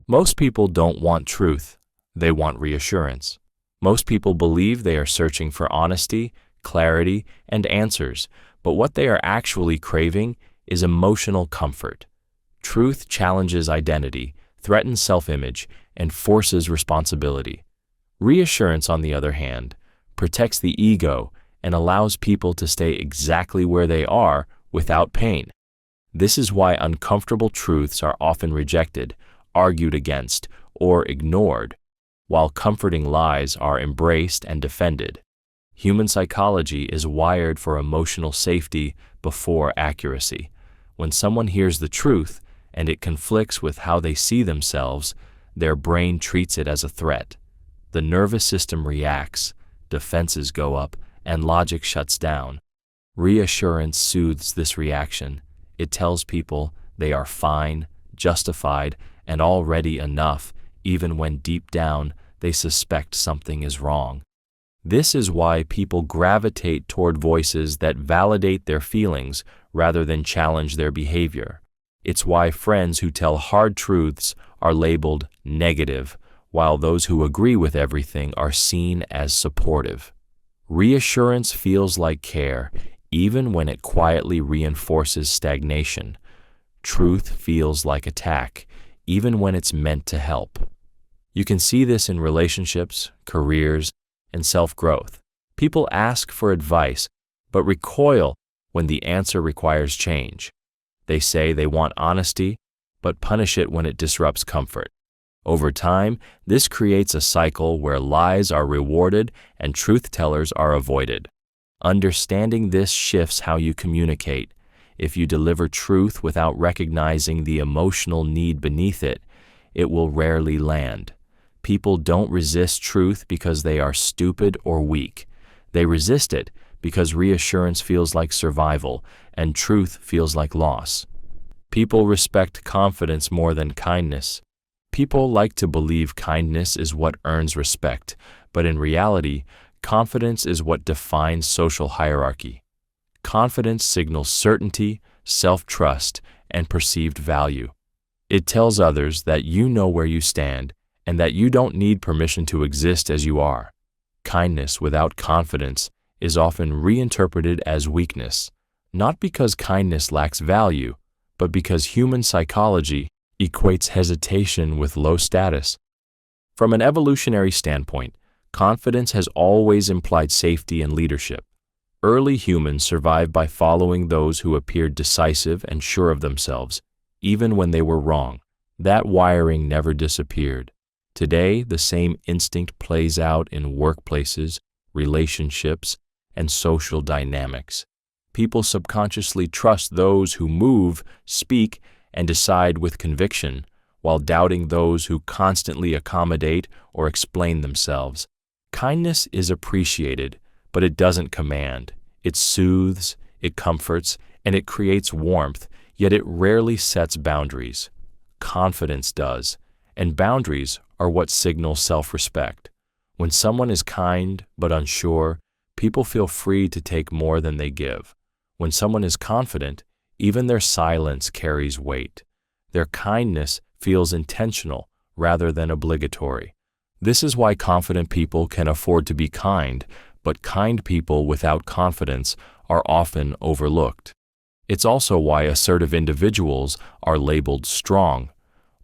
Most people don't want truth. They want reassurance. Most people believe they are searching for honesty, clarity, and answers, but what they are actually craving is emotional comfort. Truth challenges identity, threatens self-image, and forces responsibility. Reassurance, on the other hand, protects the ego and allows people to stay exactly where they are without pain. This is why uncomfortable truths are often rejected, argued against, or ignored, while comforting lies are embraced and defended. Human psychology is wired for emotional safety before accuracy. When someone hears the truth and it conflicts with how they see themselves, their brain treats it as a threat. The nervous system reacts, defenses go up, and logic shuts down. Reassurance soothes this reaction. It tells people they are fine, justified, and already enough, even when deep down they suspect something is wrong. This is why people gravitate toward voices that validate their feelings rather than challenge their behavior. It's why friends who tell hard truths are labeled negative, while those who agree with everything are seen as supportive. Reassurance feels like care, even when it quietly reinforces stagnation. Truth feels like attack, even when it's meant to help. You can see this in relationships, careers, and self-growth. People ask for advice, but recoil when the answer requires change. They say they want honesty, but punish it when it disrupts comfort. Over time, this creates a cycle where lies are rewarded and truth-tellers are avoided. Understanding this shifts how you communicate. If you deliver truth without recognizing the emotional need beneath it, it will rarely land. People don't resist truth because they are stupid or weak. They resist it because reassurance feels like survival and truth feels like loss. People respect confidence more than kindness. People like to believe kindness is what earns respect, but in reality, confidence is what defines social hierarchy. Confidence signals certainty, self-trust, and perceived value. It tells others that you know where you stand and that you don't need permission to exist as you are. Kindness without confidence is often reinterpreted as weakness, not because kindness lacks value, but because human psychology equates hesitation with low status. From an evolutionary standpoint, confidence has always implied safety and leadership. Early humans survived by following those who appeared decisive and sure of themselves, even when they were wrong. That wiring never disappeared. Today, the same instinct plays out in workplaces, relationships, and social dynamics. People subconsciously trust those who move, speak, and decide with conviction, while doubting those who constantly accommodate or explain themselves. Kindness is appreciated, but it doesn't command. It soothes, it comforts, and it creates warmth, yet it rarely sets boundaries. Confidence does, and boundaries are what signal self-respect. When someone is kind but unsure, people feel free to take more than they give. When someone is confident, even their silence carries weight. Their kindness feels intentional rather than obligatory. This is why confident people can afford to be kind, but kind people without confidence are often overlooked. It's also why assertive individuals are labeled strong,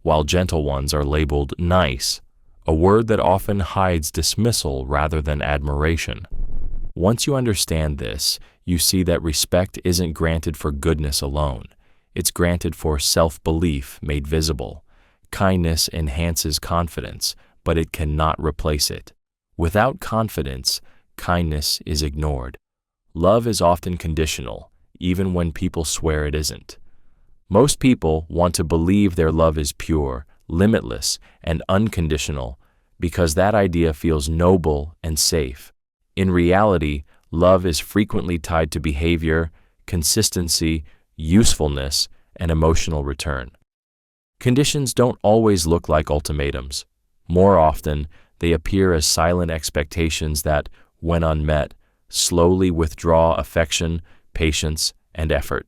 while gentle ones are labeled nice, a word that often hides dismissal rather than admiration. Once you understand this, you see that respect isn't granted for goodness alone. It's granted for self-belief made visible. Kindness enhances confidence, but it cannot replace it. Without confidence, kindness is ignored. Love is often conditional, even when people swear it isn't. Most people want to believe their love is pure, limitless, and unconditional because that idea feels noble and safe. In reality, love is frequently tied to behavior, consistency, usefulness, and emotional return. Conditions don't always look like ultimatums. More often, they appear as silent expectations that, when unmet, slowly withdraw affection, patience, and effort.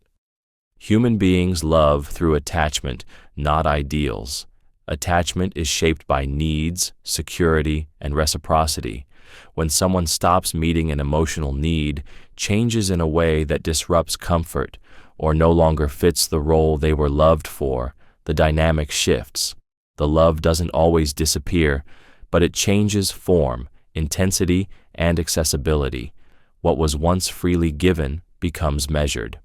Human beings love through attachment, not ideals. Attachment is shaped by needs, security, and reciprocity. When someone stops meeting an emotional need, changes in a way that disrupts comfort, or no longer fits the role they were loved for, the dynamic shifts. The love doesn't always disappear, but it changes form, intensity, and accessibility. What was once freely given becomes measured.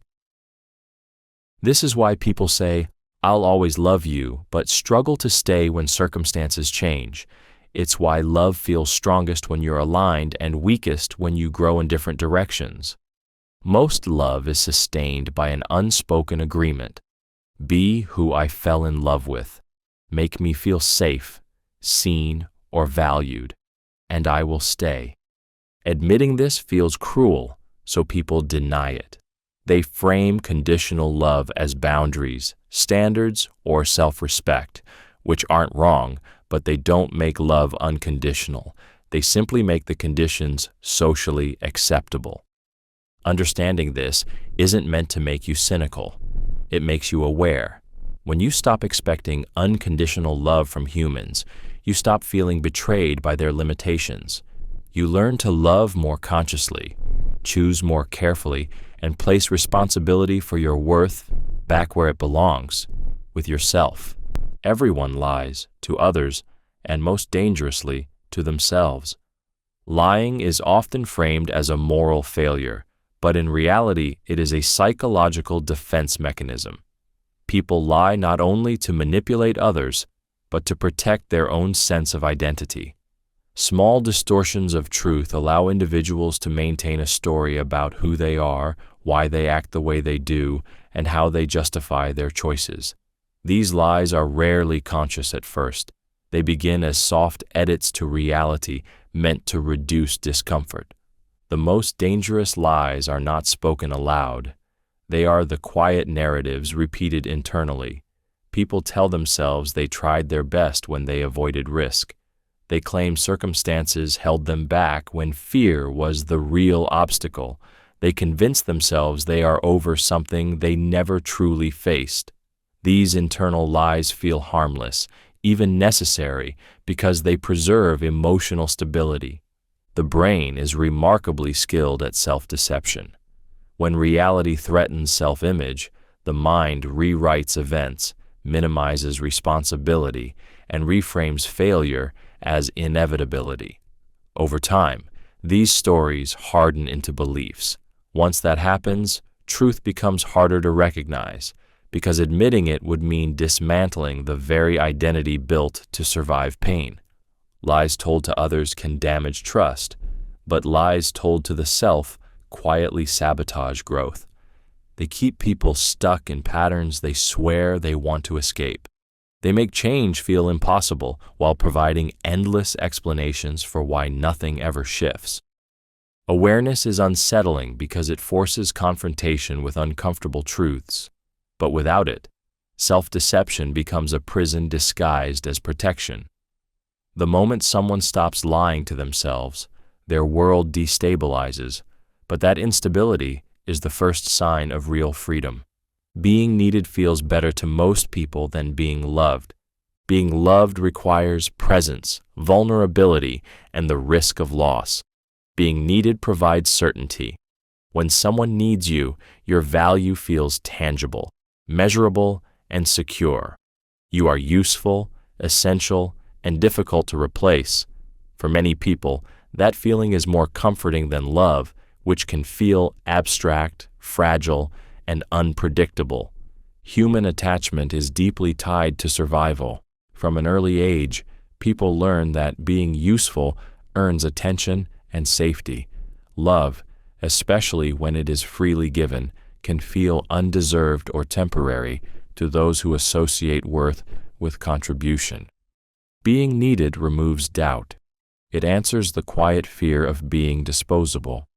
This is why people say, "I'll always love you," but struggle to stay when circumstances change. It's why love feels strongest when you're aligned and weakest when you grow in different directions. Most love is sustained by an unspoken agreement. Be who I fell in love with. Make me feel safe, seen, or valued, and I will stay. Admitting this feels cruel, so people deny it. They frame conditional love as boundaries, standards, or self-respect, which aren't wrong, but they don't make love unconditional. They simply make the conditions socially acceptable. Understanding this isn't meant to make you cynical. It makes you aware. When you stop expecting unconditional love from humans, you stop feeling betrayed by their limitations. You learn to love more consciously, choose more carefully, and place responsibility for your worth back where it belongs, with yourself. Everyone lies to others, and most dangerously, to themselves. Lying is often framed as a moral failure, but in reality, it is a psychological defense mechanism. People lie not only to manipulate others, but to protect their own sense of identity. Small distortions of truth allow individuals to maintain a story about who they are, why they act the way they do, and how they justify their choices. These lies are rarely conscious at first. They begin as soft edits to reality meant to reduce discomfort. The most dangerous lies are not spoken aloud. They are the quiet narratives repeated internally. People tell themselves they tried their best when they avoided risk. They claim circumstances held them back when fear was the real obstacle. They convince themselves they are over something they never truly faced. These internal lies feel harmless, even necessary, because they preserve emotional stability. The brain is remarkably skilled at self-deception. When reality threatens self-image, the mind rewrites events, minimizes responsibility, and reframes failure as inevitability. Over time, these stories harden into beliefs. Once that happens, truth becomes harder to recognize, because admitting it would mean dismantling the very identity built to survive pain. Lies told to others can damage trust, but lies told to the self quietly sabotage growth. They keep people stuck in patterns they swear they want to escape. They make change feel impossible while providing endless explanations for why nothing ever shifts. Awareness is unsettling because it forces confrontation with uncomfortable truths. But without it, self-deception becomes a prison disguised as protection. The moment someone stops lying to themselves, their world destabilizes, but that instability is the first sign of real freedom. Being needed feels better to most people than being loved. Being loved requires presence, vulnerability, and the risk of loss. Being needed provides certainty. When someone needs you, your value feels tangible, measurable, and secure. You are useful, essential, and difficult to replace. For many people, that feeling is more comforting than love, which can feel abstract, fragile, and unpredictable. Human attachment is deeply tied to survival. From an early age, people learn that being useful earns attention and safety. Love, especially when it is freely given, can feel undeserved or temporary to those who associate worth with contribution. Being needed removes doubt. It answers the quiet fear of being disposable.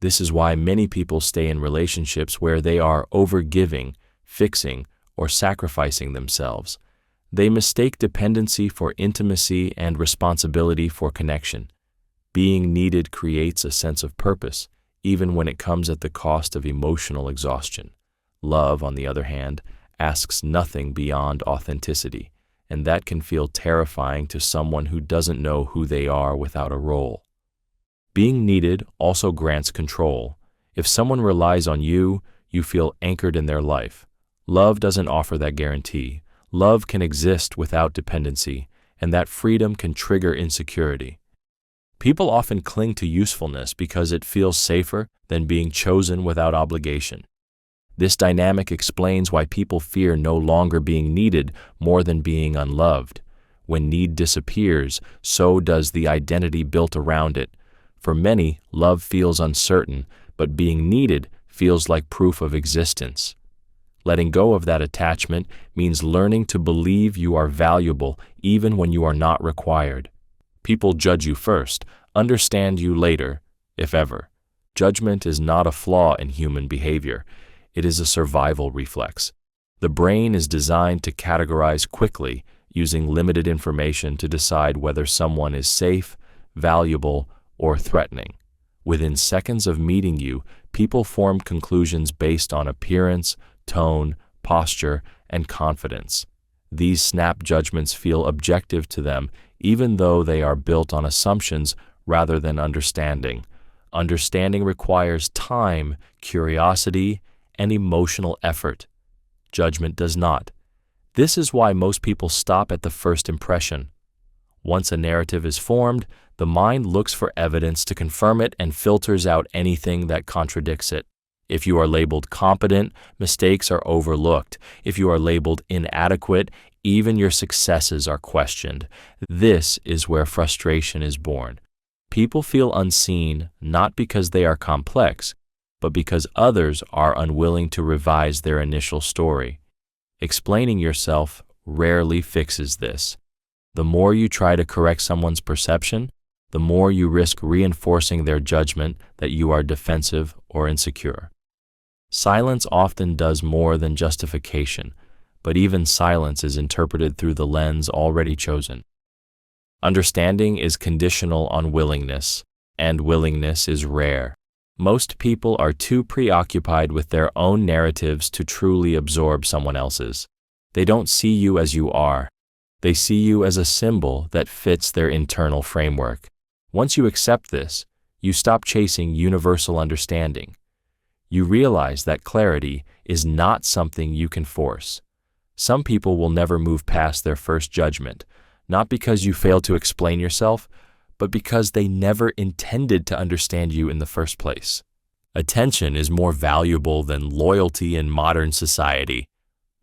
This is why many people stay in relationships where they are overgiving, fixing, or sacrificing themselves. They mistake dependency for intimacy and responsibility for connection. Being needed creates a sense of purpose, even when it comes at the cost of emotional exhaustion. Love, on the other hand, asks nothing beyond authenticity, and that can feel terrifying to someone who doesn't know who they are without a role. Being needed also grants control. If someone relies on you, you feel anchored in their life. Love doesn't offer that guarantee. Love can exist without dependency, and that freedom can trigger insecurity. People often cling to usefulness because it feels safer than being chosen without obligation. This dynamic explains why people fear no longer being needed more than being unloved. When need disappears, so does the identity built around it. For many, love feels uncertain, but being needed feels like proof of existence. Letting go of that attachment means learning to believe you are valuable even when you are not required. People judge you first, understand you later, if ever. Judgment is not a flaw in human behavior. It is a survival reflex. The brain is designed to categorize quickly, using limited information to decide whether someone is safe, valuable, or threatening. Within seconds of meeting you, people form conclusions based on appearance, tone, posture, and confidence. These snap judgments feel objective to them, even though they are built on assumptions rather than understanding. Understanding requires time, curiosity, and emotional effort. Judgment does not. This is why most people stop at the first impression. Once a narrative is formed, the mind looks for evidence to confirm it and filters out anything that contradicts it. If you are labeled competent, mistakes are overlooked. If you are labeled inadequate, even your successes are questioned. This is where frustration is born. People feel unseen not because they are complex, but because others are unwilling to revise their initial story. Explaining yourself rarely fixes this. The more you try to correct someone's perception, the more you risk reinforcing their judgment that you are defensive or insecure. Silence often does more than justification, but even silence is interpreted through the lens already chosen. Understanding is conditional on willingness, and willingness is rare. Most people are too preoccupied with their own narratives to truly absorb someone else's. They don't see you as you are. They see you as a symbol that fits their internal framework. Once you accept this, you stop chasing universal understanding. You realize that clarity is not something you can force. Some people will never move past their first judgment, not because you failed to explain yourself, but because they never intended to understand you in the first place. Attention is more valuable than loyalty in modern society.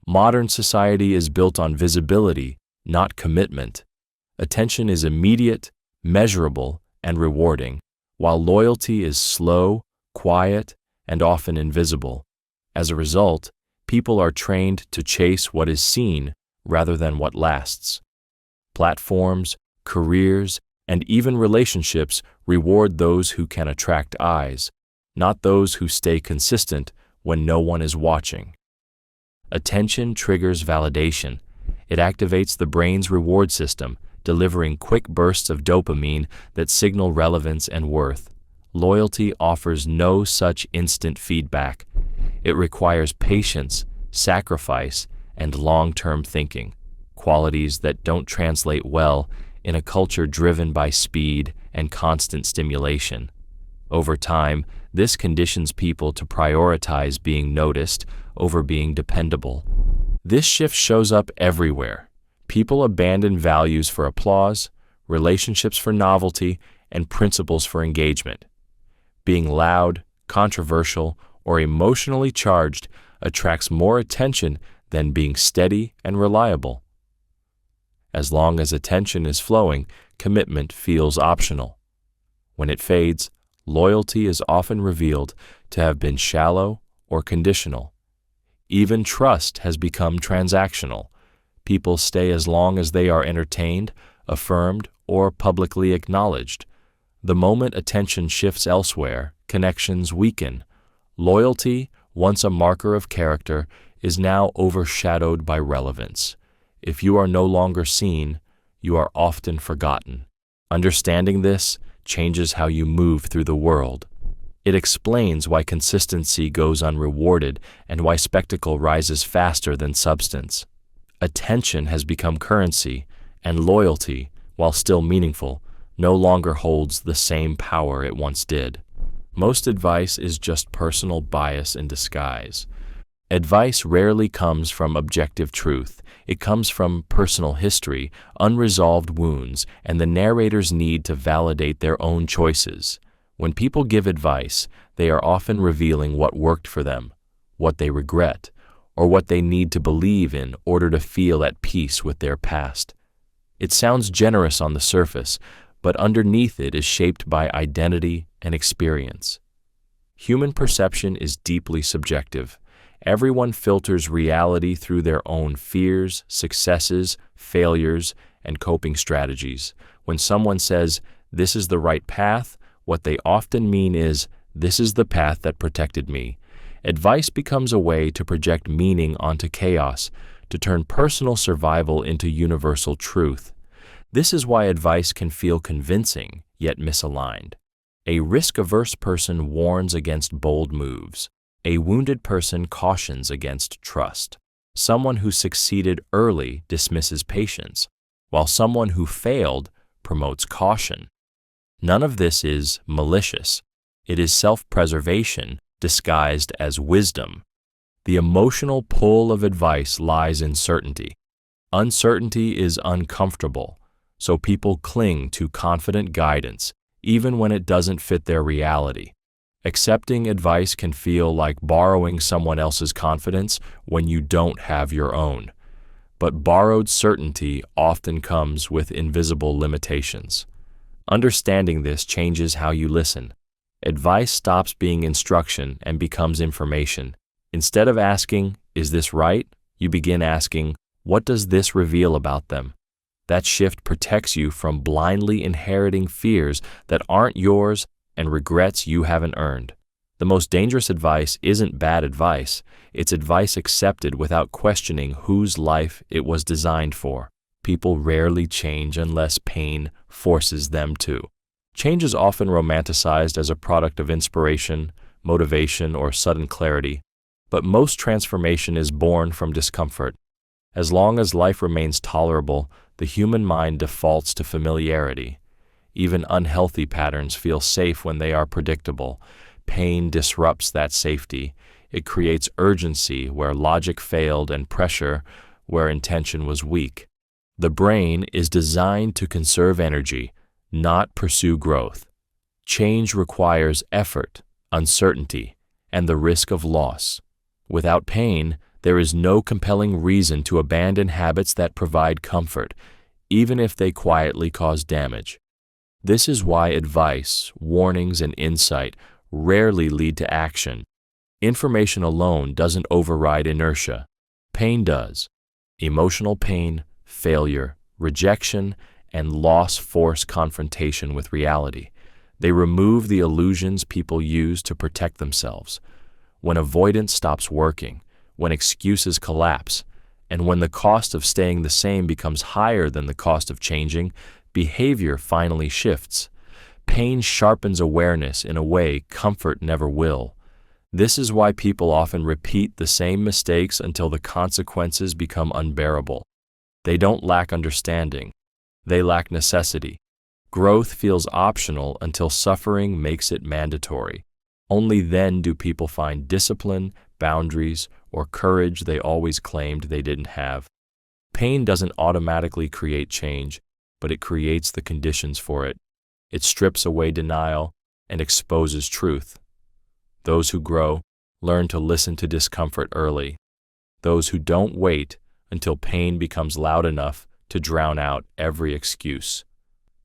Modern society is built on visibility, not commitment. Attention is immediate, measurable, and rewarding, while loyalty is slow, quiet, and often invisible. As a result, people are trained to chase what is seen rather than what lasts. Platforms, careers, and even relationships reward those who can attract eyes, not those who stay consistent when no one is watching. Attention triggers validation. It activates the brain's reward system, delivering quick bursts of dopamine that signal relevance and worth. Loyalty offers no such instant feedback. It requires patience, sacrifice, and long-term thinking, qualities that don't translate well in a culture driven by speed and constant stimulation. Over time, this conditions people to prioritize being noticed over being dependable. This shift shows up everywhere. People abandon values for applause, relationships for novelty, and principles for engagement. Being loud, controversial, or emotionally charged attracts more attention than being steady and reliable. As long as attention is flowing, commitment feels optional. When it fades, loyalty is often revealed to have been shallow or conditional. Even trust has become transactional. People stay as long as they are entertained, affirmed, or publicly acknowledged. The moment attention shifts elsewhere, connections weaken. Loyalty, once a marker of character, is now overshadowed by relevance. If you are no longer seen, you are often forgotten. Understanding this changes how you move through the world. It explains why consistency goes unrewarded and why spectacle rises faster than substance. Attention has become currency, and loyalty, while still meaningful, no longer holds the same power it once did. Most advice is just personal bias in disguise. Advice rarely comes from objective truth. It comes from personal history, unresolved wounds, and the narrator's need to validate their own choices. When people give advice, they are often revealing what worked for them, what they regret, or what they need to believe in order to feel at peace with their past. It sounds generous on the surface, but underneath it is shaped by identity and experience. Human perception is deeply subjective. Everyone filters reality through their own fears, successes, failures, and coping strategies. When someone says, "This is the right path," what they often mean is, "This is the path that protected me." Advice becomes a way to project meaning onto chaos, to turn personal survival into universal truth. This is why advice can feel convincing, yet misaligned. A risk-averse person warns against bold moves. A wounded person cautions against trust. Someone who succeeded early dismisses patience, while someone who failed promotes caution. None of this is malicious. It is self-preservation disguised as wisdom. The emotional pull of advice lies in certainty. Uncertainty is uncomfortable, so people cling to confident guidance, even when it doesn't fit their reality. Accepting advice can feel like borrowing someone else's confidence when you don't have your own. But borrowed certainty often comes with invisible limitations. Understanding this changes how you listen. Advice stops being instruction and becomes information. Instead of asking, "Is this right?" you begin asking, "What does this reveal about them?" That shift protects you from blindly inheriting fears that aren't yours and regrets you haven't earned. The most dangerous advice isn't bad advice, it's advice accepted without questioning whose life it was designed for. People rarely change unless pain forces them to. Change is often romanticized as a product of inspiration, motivation, or sudden clarity, but most transformation is born from discomfort. As long as life remains tolerable, the human mind defaults to familiarity. Even unhealthy patterns feel safe when they are predictable. Pain disrupts that safety. It creates urgency where logic failed and pressure where intention was weak. The brain is designed to conserve energy, not pursue growth. Change requires effort, uncertainty, and the risk of loss. Without pain, there is no compelling reason to abandon habits that provide comfort, even if they quietly cause damage. This is why advice, warnings, and insight rarely lead to action. Information alone doesn't override inertia. Pain does. Emotional pain, failure, rejection, and loss force confrontation with reality. They remove the illusions people use to protect themselves. When avoidance stops working, when excuses collapse, and when the cost of staying the same becomes higher than the cost of changing, behavior finally shifts. Pain sharpens awareness in a way comfort never will. This is why people often repeat the same mistakes until the consequences become unbearable. They don't lack understanding. They lack necessity. Growth feels optional until suffering makes it mandatory. Only then do people find discipline, boundaries, or courage they always claimed they didn't have. Pain doesn't automatically create change, but it creates the conditions for it. It strips away denial and exposes truth. Those who grow learn to listen to discomfort early. Those who don't wait until pain becomes loud enough to drown out every excuse.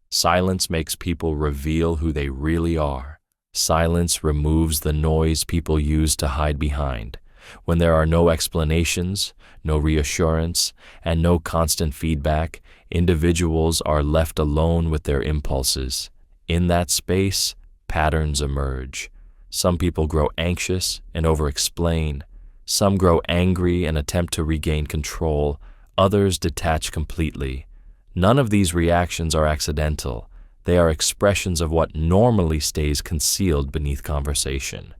Silence makes people reveal who they really are. Silence removes the noise people use to hide behind. When there are no explanations, no reassurance, and no constant feedback, individuals are left alone with their impulses. In that space, patterns emerge. Some people grow anxious and over-explain. Some grow angry and attempt to regain control. Others detach completely. None of these reactions are accidental. They are expressions of what normally stays concealed beneath conversation.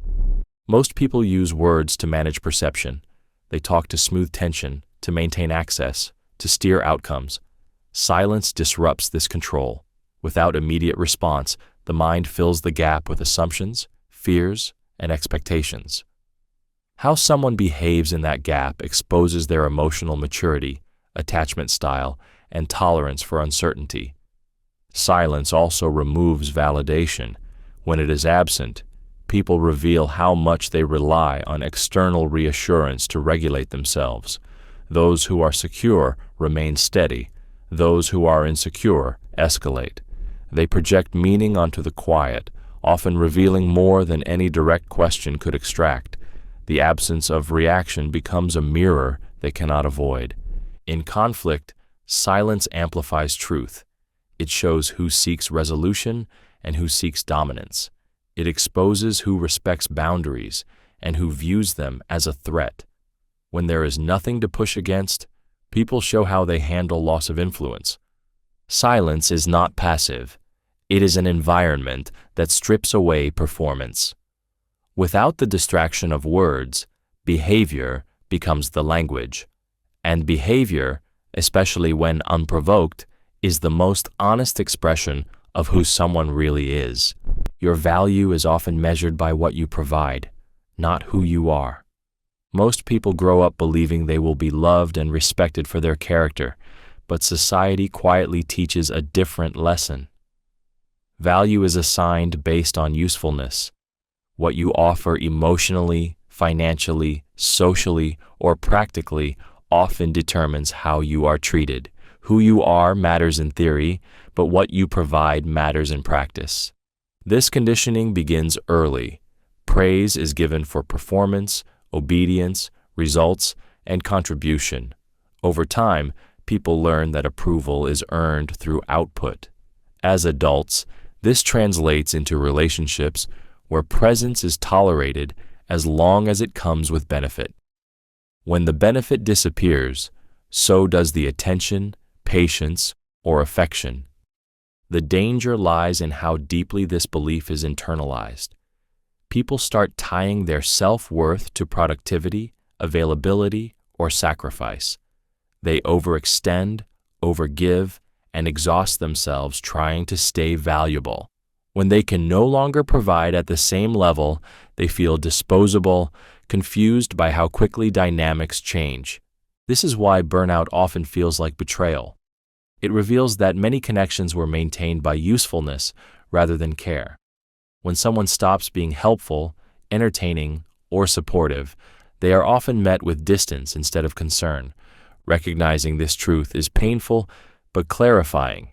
Most people use words to manage perception. They talk to smooth tension, to maintain access, to steer outcomes. Silence disrupts this control. Without immediate response, the mind fills the gap with assumptions, fears, and expectations. How someone behaves in that gap exposes their emotional maturity, attachment style, and tolerance for uncertainty. Silence also removes validation. When it is absent, people reveal how much they rely on external reassurance to regulate themselves. Those who are secure remain steady. Those who are insecure escalate. They project meaning onto the quiet, often revealing more than any direct question could extract. The absence of reaction becomes a mirror they cannot avoid. In conflict, silence amplifies truth. It shows who seeks resolution and who seeks dominance. It exposes who respects boundaries and who views them as a threat. When there is nothing to push against, people show how they handle loss of influence. Silence is not passive. It is an environment that strips away performance. Without the distraction of words, behavior becomes the language. And behavior, especially when unprovoked, is the most honest expression of who someone really is. Your value is often measured by what you provide, not who you are. Most people grow up believing they will be loved and respected for their character, but society quietly teaches a different lesson. Value is assigned based on usefulness. What you offer emotionally, financially, socially, or practically often determines how you are treated. Who you are matters in theory, but what you provide matters in practice. This conditioning begins early. Praise is given for performance, obedience, results, and contribution. Over time, people learn that approval is earned through output. As adults, this translates into relationships where presence is tolerated as long as it comes with benefit. When the benefit disappears, so does the attention, patience, or affection. The danger lies in how deeply this belief is internalized. People start tying their self-worth to productivity, availability, or sacrifice. They overextend, overgive, and exhaust themselves trying to stay valuable. When they can no longer provide at the same level, they feel disposable, confused by how quickly dynamics change. This is why burnout often feels like betrayal. It reveals that many connections were maintained by usefulness rather than care. When someone stops being helpful, entertaining, or supportive, they are often met with distance instead of concern. Recognizing this truth is painful but clarifying.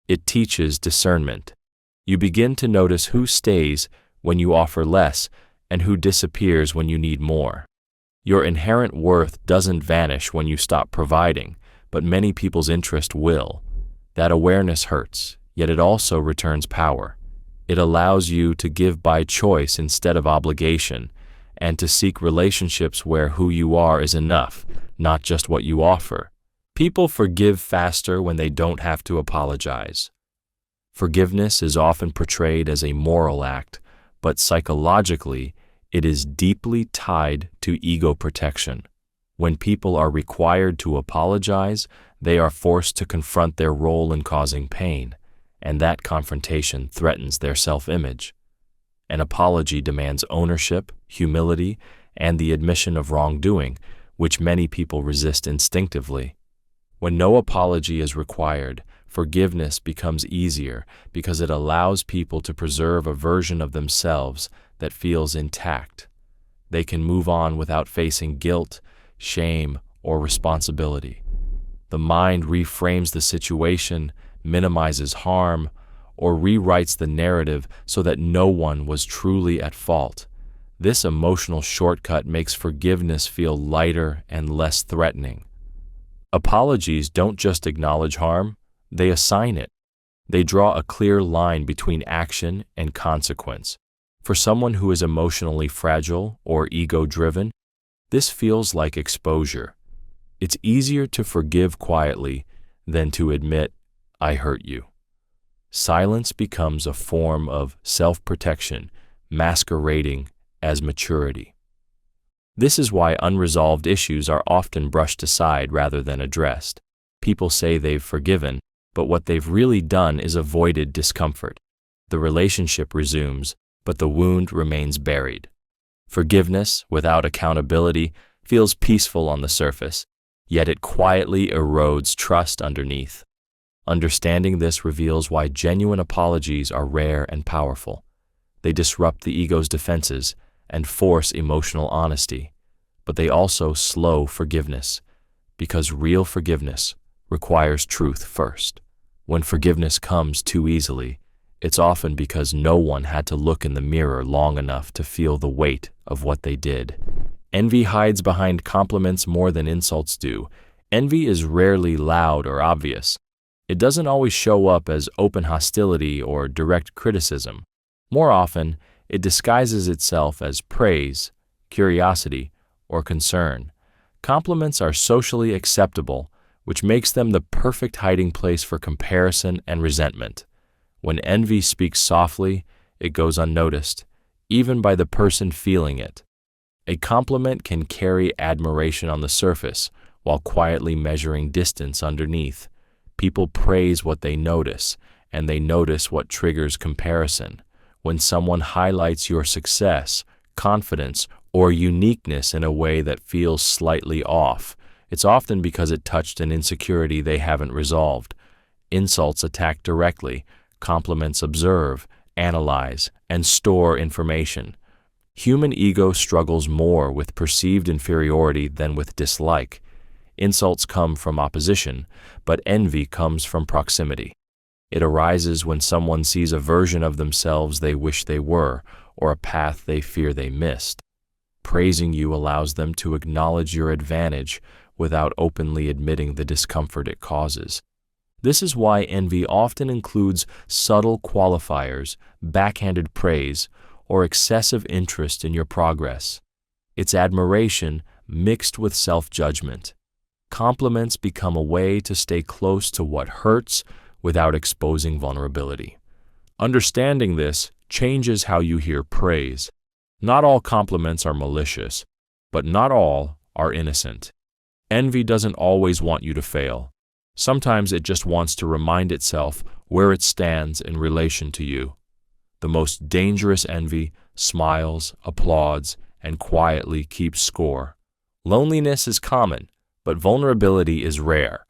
It teaches discernment. You begin to notice who stays when you offer less and who disappears when you need more. Your inherent worth doesn't vanish when you stop providing, but many people's interest will. That awareness hurts, yet it also returns power. It allows you to give by choice instead of obligation, and to seek relationships where who you are is enough, not just what you offer. People forgive faster when they don't have to apologize. Forgiveness is often portrayed as a moral act, but psychologically, it is deeply tied to ego protection. When people are required to apologize, they are forced to confront their role in causing pain, and that confrontation threatens their self-image. An apology demands ownership, humility, and the admission of wrongdoing, which many people resist instinctively. When no apology is required, forgiveness becomes easier because it allows people to preserve a version of themselves that feels intact. They can move on without facing guilt, shame, or responsibility. The mind reframes the situation, minimizes harm, or rewrites the narrative so that no one was truly at fault. This emotional shortcut makes forgiveness feel lighter and less threatening. Apologies don't just acknowledge harm, they assign it. They draw a clear line between action and consequence. For someone who is emotionally fragile or ego-driven, this feels like exposure. It's easier to forgive quietly than to admit, "I hurt you." Silence becomes a form of self-protection, masquerading as maturity. This is why unresolved issues are often brushed aside rather than addressed. People say they've forgiven, but what they've really done is avoided discomfort. The relationship resumes, but the wound remains buried. Forgiveness, without accountability, feels peaceful on the surface, yet it quietly erodes trust underneath. Understanding this reveals why genuine apologies are rare and powerful. They disrupt the ego's defenses and force emotional honesty, but they also slow forgiveness, because real forgiveness requires truth first. When forgiveness comes too easily, it's often because no one had to look in the mirror long enough to feel the weight of what they did. Envy hides behind compliments more than insults do. Envy is rarely loud or obvious. It doesn't always show up as open hostility or direct criticism. More often, it disguises itself as praise, curiosity, or concern. Compliments are socially acceptable, which makes them the perfect hiding place for comparison and resentment. When envy speaks softly, it goes unnoticed, even by the person feeling it. A compliment can carry admiration on the surface, while quietly measuring distance underneath. People praise what they notice, and they notice what triggers comparison. When someone highlights your success, confidence, or uniqueness in a way that feels slightly off, it's often because it touched an insecurity they haven't resolved. Insults attack directly, compliments observe, analyze, and store information. Human ego struggles more with perceived inferiority than with dislike. Insults come from opposition, but envy comes from proximity. It arises when someone sees a version of themselves they wish they were, or a path they fear they missed. Praising you allows them to acknowledge your advantage without openly admitting the discomfort it causes. This is why envy often includes subtle qualifiers, backhanded praise, or excessive interest in your progress. It's admiration mixed with self-judgment. Compliments become a way to stay close to what hurts without exposing vulnerability. Understanding this changes how you hear praise. Not all compliments are malicious, but not all are innocent. Envy doesn't always want you to fail. Sometimes it just wants to remind itself where it stands in relation to you. The most dangerous envy smiles, applauds, and quietly keeps score. Loneliness is common, but vulnerability is rare.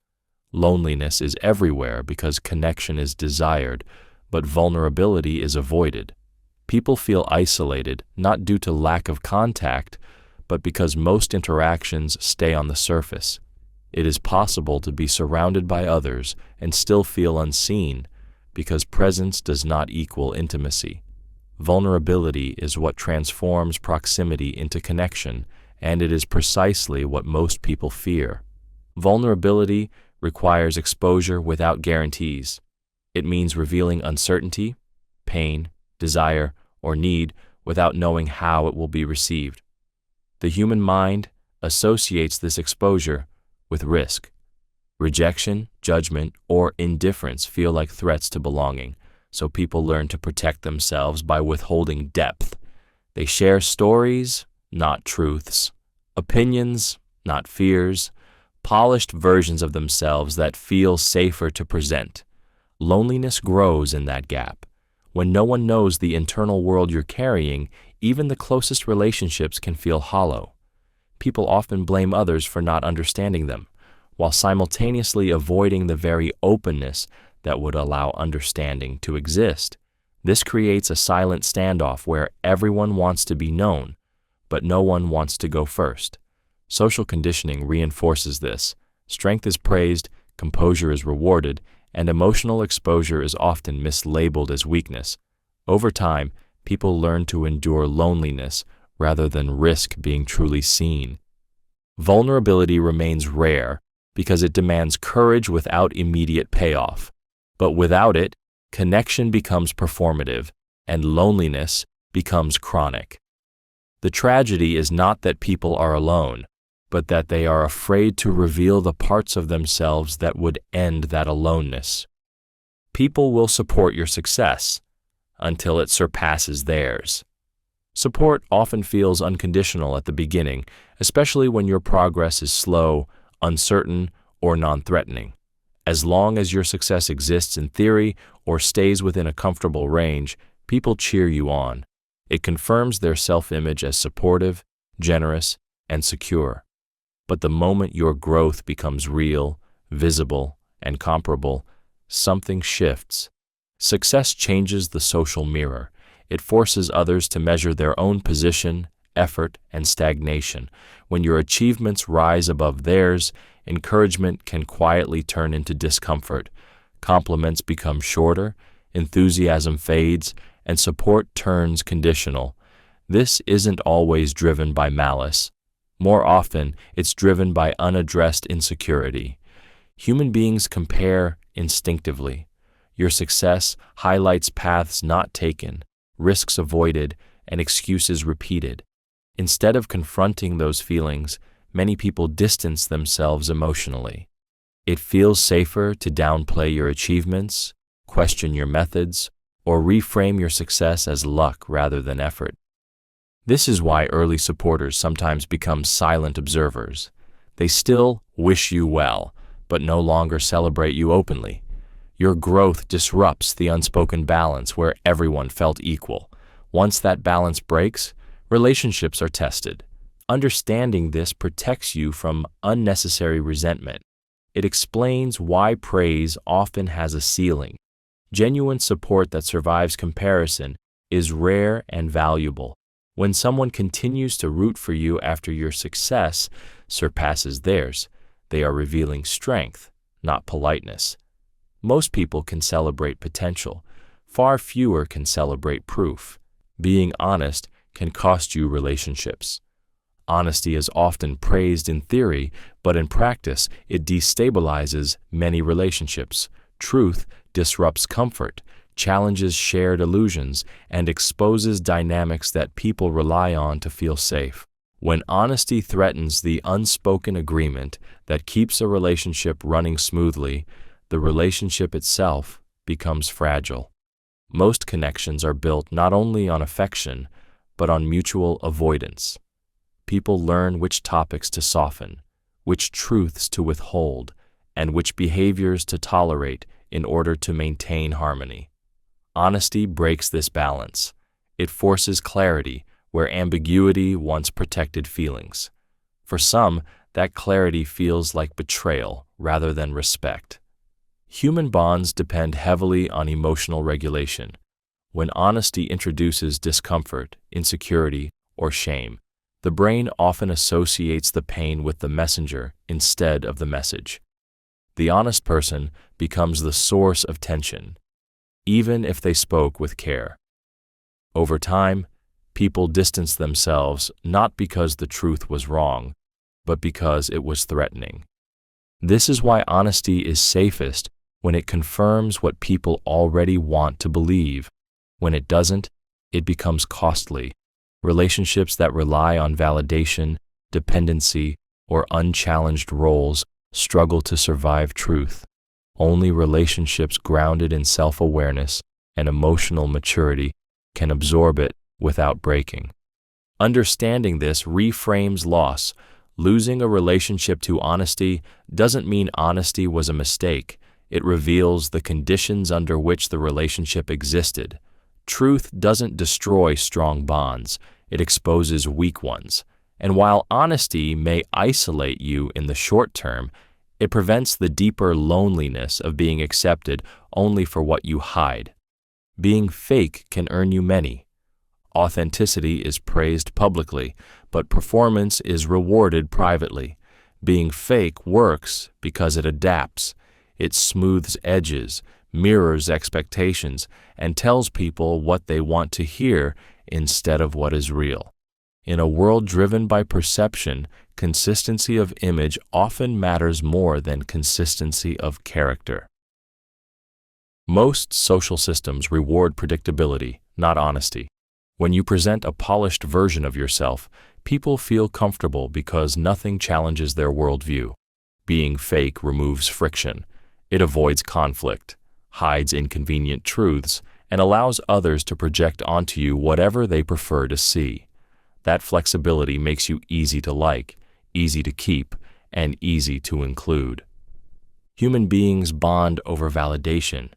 Loneliness is everywhere because connection is desired, but vulnerability is avoided. People feel isolated, not due to lack of contact, but because most interactions stay on the surface. It is possible to be surrounded by others and still feel unseen, because presence does not equal intimacy. Vulnerability is what transforms proximity into connection, and it is precisely what most people fear. Vulnerability requires exposure without guarantees. It means revealing uncertainty, pain, desire, or need without knowing how it will be received. The human mind associates this exposure with risk. Rejection, judgment, or indifference feel like threats to belonging, so people learn to protect themselves by withholding depth. They share stories, not truths, opinions, not fears, polished versions of themselves that feel safer to present. Loneliness grows in that gap. When no one knows the internal world you're carrying, even the closest relationships can feel hollow. People often blame others for not understanding them, while simultaneously avoiding the very openness that would allow understanding to exist. This creates a silent standoff where everyone wants to be known, but no one wants to go first. Social conditioning reinforces this. Strength is praised, composure is rewarded, and emotional exposure is often mislabeled as weakness. Over time, people learn to endure loneliness rather than risk being truly seen. Vulnerability remains rare because it demands courage without immediate payoff. But without it, connection becomes performative, and loneliness becomes chronic. The tragedy is not that people are alone, but that they are afraid to reveal the parts of themselves that would end that aloneness. People will support your success until it surpasses theirs. Support often feels unconditional at the beginning, especially when your progress is slow, uncertain, or non-threatening. As long as your success exists in theory or stays within a comfortable range, people cheer you on. It confirms their self-image as supportive, generous, and secure. But the moment your growth becomes real, visible, and comparable, something shifts. Success changes the social mirror. It forces others to measure their own position, effort, and stagnation. When your achievements rise above theirs, encouragement can quietly turn into discomfort. Compliments become shorter, enthusiasm fades, and support turns conditional. This isn't always driven by malice. More often, it's driven by unaddressed insecurity. Human beings compare instinctively. Your success highlights paths not taken, risks avoided, and excuses repeated. Instead of confronting those feelings, many people distance themselves emotionally. It feels safer to downplay your achievements, question your methods, or reframe your success as luck rather than effort. This is why early supporters sometimes become silent observers. They still wish you well, but no longer celebrate you openly. Your growth disrupts the unspoken balance where everyone felt equal. Once that balance breaks, relationships are tested. Understanding this protects you from unnecessary resentment. It explains why praise often has a ceiling. Genuine support that survives comparison is rare and valuable. When someone continues to root for you after your success surpasses theirs, they are revealing strength, not politeness. Most people can celebrate potential. Far fewer can celebrate proof. Being honest can cost you relationships. Honesty is often praised in theory, but in practice, it destabilizes many relationships. Truth disrupts comfort, challenges shared illusions, and exposes dynamics that people rely on to feel safe. When honesty threatens the unspoken agreement that keeps a relationship running smoothly, the relationship itself becomes fragile. Most connections are built not only on affection, but on mutual avoidance. People learn which topics to soften, which truths to withhold, and which behaviors to tolerate in order to maintain harmony. Honesty breaks this balance. It forces clarity where ambiguity once protected feelings. For some, that clarity feels like betrayal rather than respect. Human bonds depend heavily on emotional regulation. When honesty introduces discomfort, insecurity, or shame, the brain often associates the pain with the messenger instead of the message. The honest person becomes the source of tension, even if they spoke with care. Over time, people distance themselves not because the truth was wrong, but because it was threatening. This is why honesty is safest when it confirms what people already want to believe. When it doesn't, it becomes costly. Relationships that rely on validation, dependency, or unchallenged roles struggle to survive truth. Only relationships grounded in self-awareness and emotional maturity can absorb it without breaking. Understanding this reframes loss. Losing a relationship to honesty doesn't mean honesty was a mistake. It reveals the conditions under which the relationship existed. Truth doesn't destroy strong bonds, it exposes weak ones. And while honesty may isolate you in the short term, it prevents the deeper loneliness of being accepted only for what you hide. Being fake can earn you many. Authenticity is praised publicly, but performance is rewarded privately. Being fake works because it adapts. It smooths edges, mirrors expectations, and tells people what they want to hear instead of what is real. In a world driven by perception, consistency of image often matters more than consistency of character. Most social systems reward predictability, not honesty. When you present a polished version of yourself, people feel comfortable because nothing challenges their worldview. Being fake removes friction. It avoids conflict, hides inconvenient truths, and allows others to project onto you whatever they prefer to see. That flexibility makes you easy to like, easy to keep, and easy to include. Human beings bond over validation.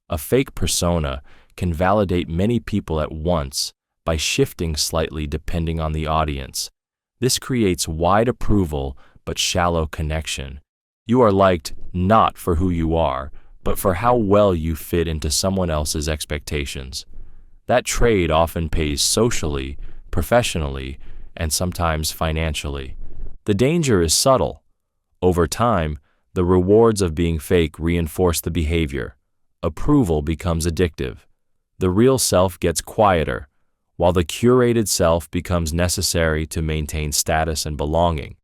A fake persona can validate many people at once by shifting slightly depending on the audience. This creates wide approval but shallow connection. You are liked not for who you are, but for how well you fit into someone else's expectations. That trade often pays socially, professionally, and sometimes financially. The danger is subtle. Over time, the rewards of being fake reinforce the behavior. Approval becomes addictive. The real self gets quieter, while the curated self becomes necessary to maintain status and belonging.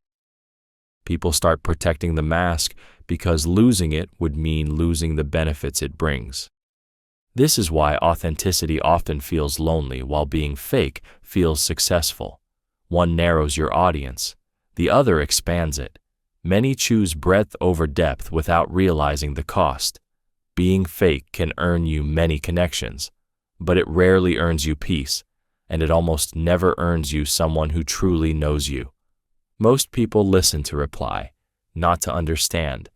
People start protecting the mask because losing it would mean losing the benefits it brings. This is why authenticity often feels lonely while being fake feels successful. One narrows your audience, the other expands it. Many choose breadth over depth without realizing the cost. Being fake can earn you many connections, but it rarely earns you peace, and it almost never earns you someone who truly knows you. Most people listen to reply, not to understand.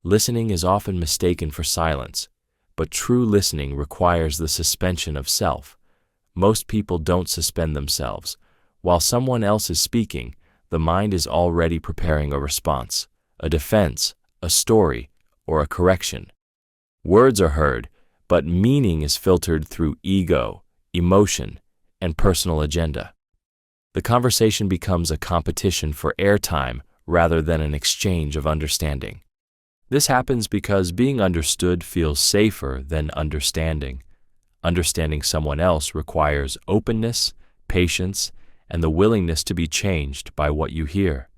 Listening is often mistaken for silence, but true listening requires the suspension of self. Most people don't suspend themselves. While someone else is speaking, the mind is already preparing a response, a defense, a story, or a correction. Words are heard, but meaning is filtered through ego, emotion, and personal agenda. The conversation becomes a competition for airtime rather than an exchange of understanding. This happens because being understood feels safer than understanding. Understanding someone else requires openness, patience, and the willingness to be changed by what you hear.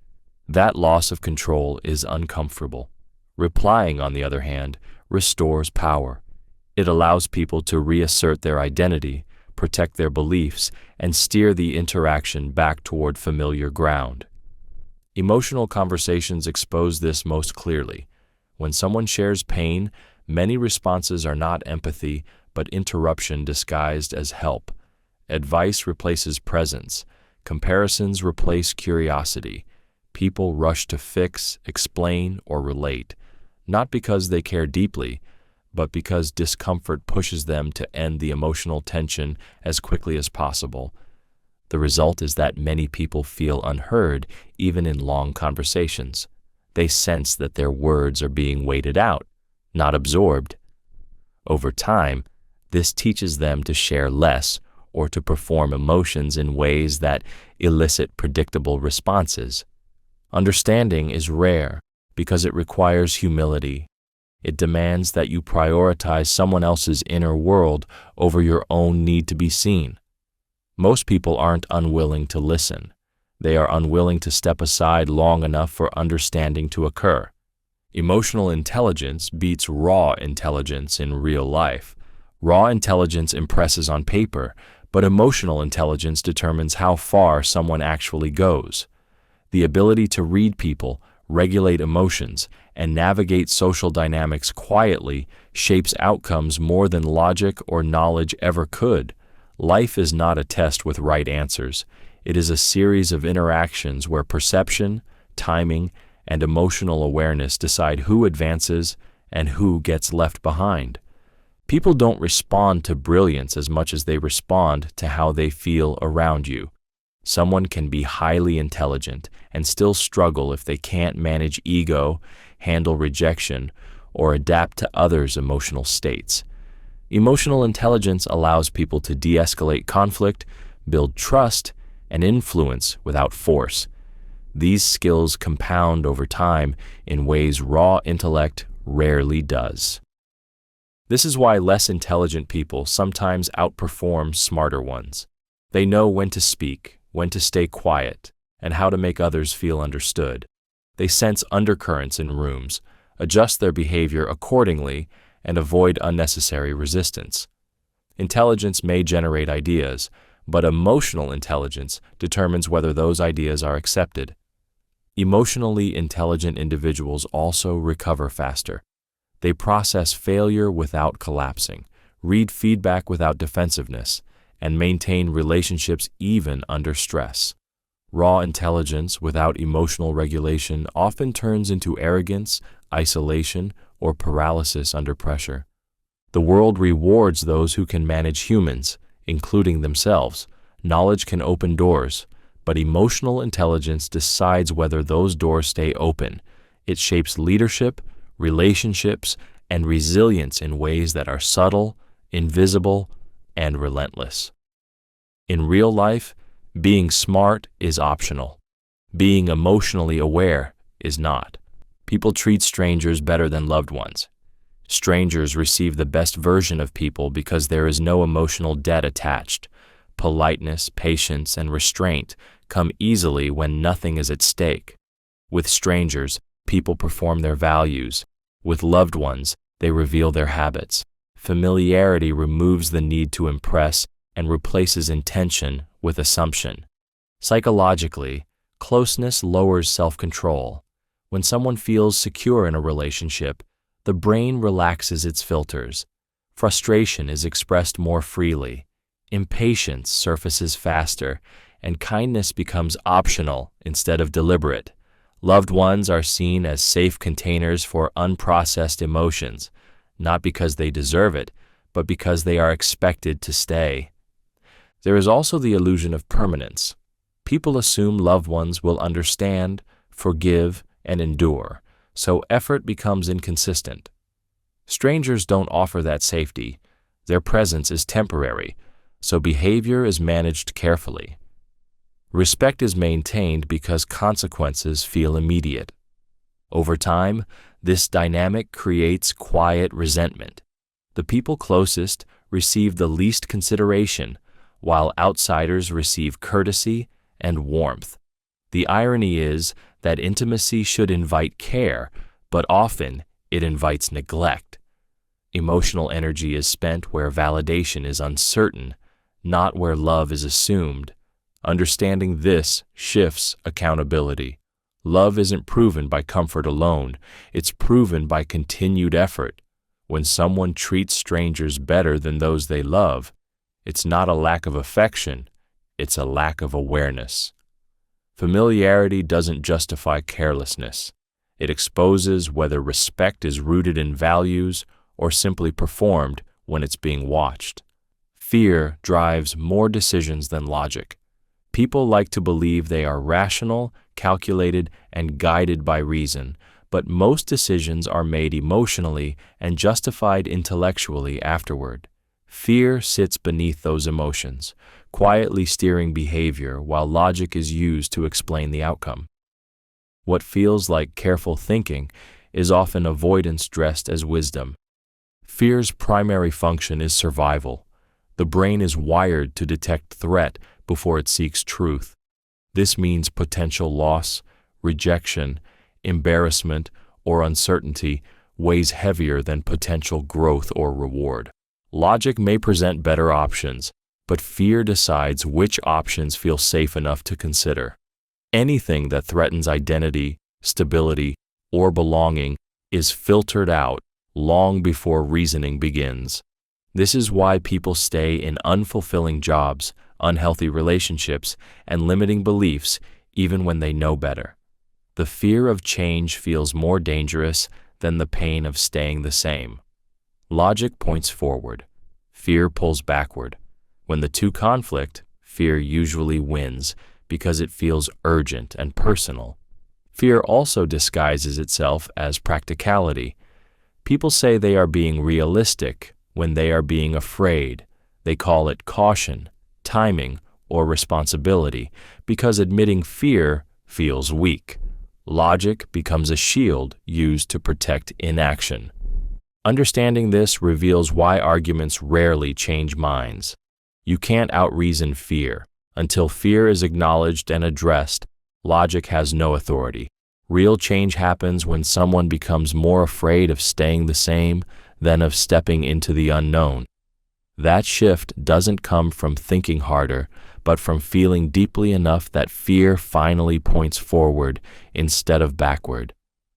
That loss of control is uncomfortable. Replying, on the other hand, restores power. It allows people to reassert their identity, protect their beliefs, and steer the interaction back toward familiar ground. Emotional conversations expose this most clearly. When someone shares pain, many responses are not empathy, but interruption disguised as help. Advice replaces presence. Comparisons replace curiosity. People rush to fix, explain, or relate, not because they care deeply, but because discomfort pushes them to end the emotional tension as quickly as possible. The result is that many people feel unheard even in long conversations. They sense that their words are being weighted out, not absorbed. Over time, this teaches them to share less or to perform emotions in ways that elicit predictable responses. Understanding is rare because it requires humility. It demands that you prioritize someone else's inner world over your own need to be seen. Most people aren't unwilling to listen. They are unwilling to step aside long enough for understanding to occur. Emotional intelligence beats raw intelligence in real life. Raw intelligence impresses on paper, but emotional intelligence determines how far someone actually goes. The ability to read people, regulate emotions, and navigate social dynamics quietly shapes outcomes more than logic or knowledge ever could. Life is not a test with right answers. It is a series of interactions where perception, timing, and emotional awareness decide who advances and who gets left behind. People don't respond to brilliance as much as they respond to how they feel around you. Someone can be highly intelligent and still struggle if they can't manage ego, handle rejection, or adapt to others' emotional states. Emotional intelligence allows people to de-escalate conflict, build trust, and influence without force. These skills compound over time in ways raw intellect rarely does. This is why less intelligent people sometimes outperform smarter ones. They know when to speak, when to stay quiet, and how to make others feel understood. They sense undercurrents in rooms, adjust their behavior accordingly, and avoid unnecessary resistance. Intelligence may generate ideas, but emotional intelligence determines whether those ideas are accepted. Emotionally intelligent individuals also recover faster. They process failure without collapsing, read feedback without defensiveness, and maintain relationships even under stress. Raw intelligence without emotional regulation often turns into arrogance, isolation, or paralysis under pressure. The world rewards those who can manage humans, including themselves. Knowledge can open doors, but emotional intelligence decides whether those doors stay open. It shapes leadership, relationships, and resilience in ways that are subtle, invisible, and relentless. In real life, being smart is optional. Being emotionally aware is not. People treat strangers better than loved ones. Strangers receive the best version of people because there is no emotional debt attached. Politeness, patience, and restraint come easily when nothing is at stake. With strangers, people perform their values. With loved ones, they reveal their habits. Familiarity removes the need to impress and replaces intention with assumption. Psychologically, closeness lowers self-control. When someone feels secure in a relationship, the brain relaxes its filters. Frustration is expressed more freely. Impatience surfaces faster, and kindness becomes optional instead of deliberate. Loved ones are seen as safe containers for unprocessed emotions, not because they deserve it, but because they are expected to stay. There is also the illusion of permanence. People assume loved ones will understand, forgive, and endure, so effort becomes inconsistent. Strangers don't offer that safety. Their presence is temporary, so behavior is managed carefully. Respect is maintained because consequences feel immediate. Over time, this dynamic creates quiet resentment. The people closest receive the least consideration, while outsiders receive courtesy and warmth. The irony is that intimacy should invite care, but often it invites neglect. Emotional energy is spent where validation is uncertain, not where love is assumed. Understanding this shifts accountability. Love isn't proven by comfort alone, it's proven by continued effort. When someone treats strangers better than those they love, it's not a lack of affection, it's a lack of awareness. Familiarity doesn't justify carelessness. It exposes whether respect is rooted in values or simply performed when it's being watched. Fear drives more decisions than logic. People like to believe they are rational, calculated, and guided by reason, but most decisions are made emotionally and justified intellectually afterward. Fear sits beneath those emotions, quietly steering behavior while logic is used to explain the outcome. What feels like careful thinking is often avoidance dressed as wisdom. Fear's primary function is survival. The brain is wired to detect threat before it seeks truth. This means potential loss, rejection, embarrassment, or uncertainty weighs heavier than potential growth or reward. Logic may present better options, but fear decides which options feel safe enough to consider. Anything that threatens identity, stability, or belonging is filtered out long before reasoning begins. This is why people stay in unfulfilling jobs, unhealthy relationships, and limiting beliefs even when they know better. The fear of change feels more dangerous than the pain of staying the same. Logic points forward. Fear pulls backward. When the two conflict, fear usually wins because it feels urgent and personal. Fear also disguises itself as practicality. People say they are being realistic when they are being afraid. They call it caution, timing, or responsibility because admitting fear feels weak. Logic becomes a shield used to protect inaction. Understanding this reveals why arguments rarely change minds. You can't outreason fear. Until fear is acknowledged and addressed, logic has no authority. Real change happens when someone becomes more afraid of staying the same than of stepping into the unknown. That shift doesn't come from thinking harder, but from feeling deeply enough that fear finally points forward instead of backward.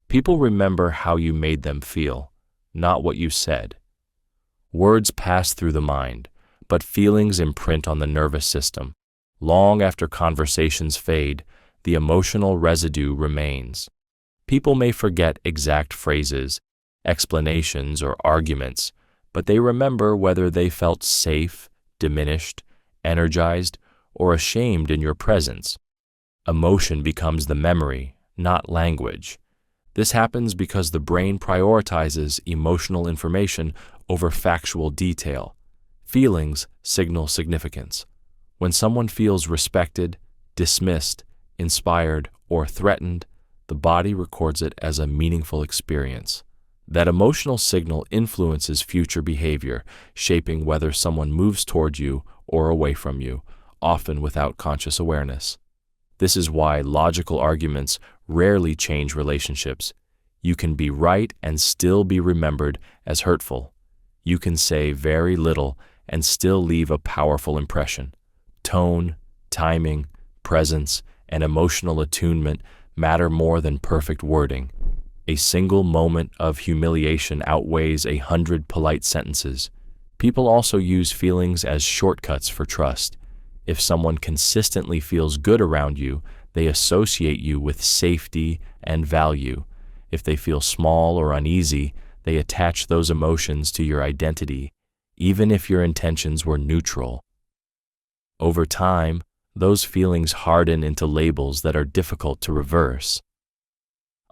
People remember how you made them feel, not what you said. Words pass through the mind, but feelings imprint on the nervous system. Long after conversations fade, the emotional residue remains. People may forget exact phrases, explanations, or arguments, but they remember whether they felt safe, diminished, energized, or ashamed in your presence. Emotion becomes the memory, not language. This happens because the brain prioritizes emotional information over factual detail. Feelings signal significance. When someone feels respected, dismissed, inspired, or threatened, the body records it as a meaningful experience. That emotional signal influences future behavior, shaping whether someone moves toward you or away from you, often without conscious awareness. This is why logical arguments rarely change relationships. You can be right and still be remembered as hurtful. You can say very little and still leave a powerful impression. Tone, timing, presence, and emotional attunement matter more than perfect wording. A single moment of humiliation outweighs 100 polite sentences. People also use feelings as shortcuts for trust. If someone consistently feels good around you, they associate you with safety and value. If they feel small or uneasy, they attach those emotions to your identity, even if your intentions were neutral. Over time, those feelings harden into labels that are difficult to reverse.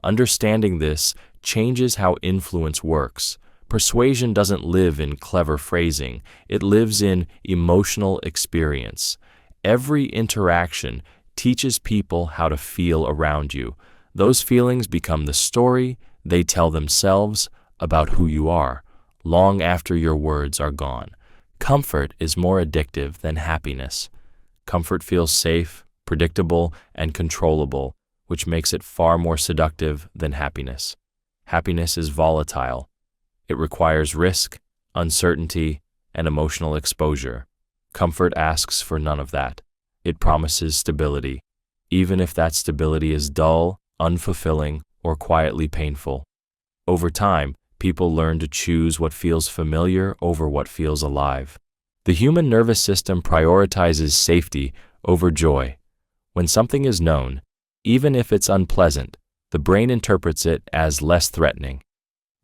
Understanding this changes how influence works. Persuasion doesn't live in clever phrasing, it lives in emotional experience. Every interaction teaches people how to feel around you. Those feelings become the story they tell themselves about who you are, long after your words are gone. Comfort is more addictive than happiness. Comfort feels safe, predictable, and controllable, which makes it far more seductive than happiness. Happiness is volatile. It requires risk, uncertainty, and emotional exposure. Comfort asks for none of that. It promises stability, even if that stability is dull, unfulfilling, or quietly painful. Over time, people learn to choose what feels familiar over what feels alive. The human nervous system prioritizes safety over joy. When something is known, even if it's unpleasant, the brain interprets it as less threatening.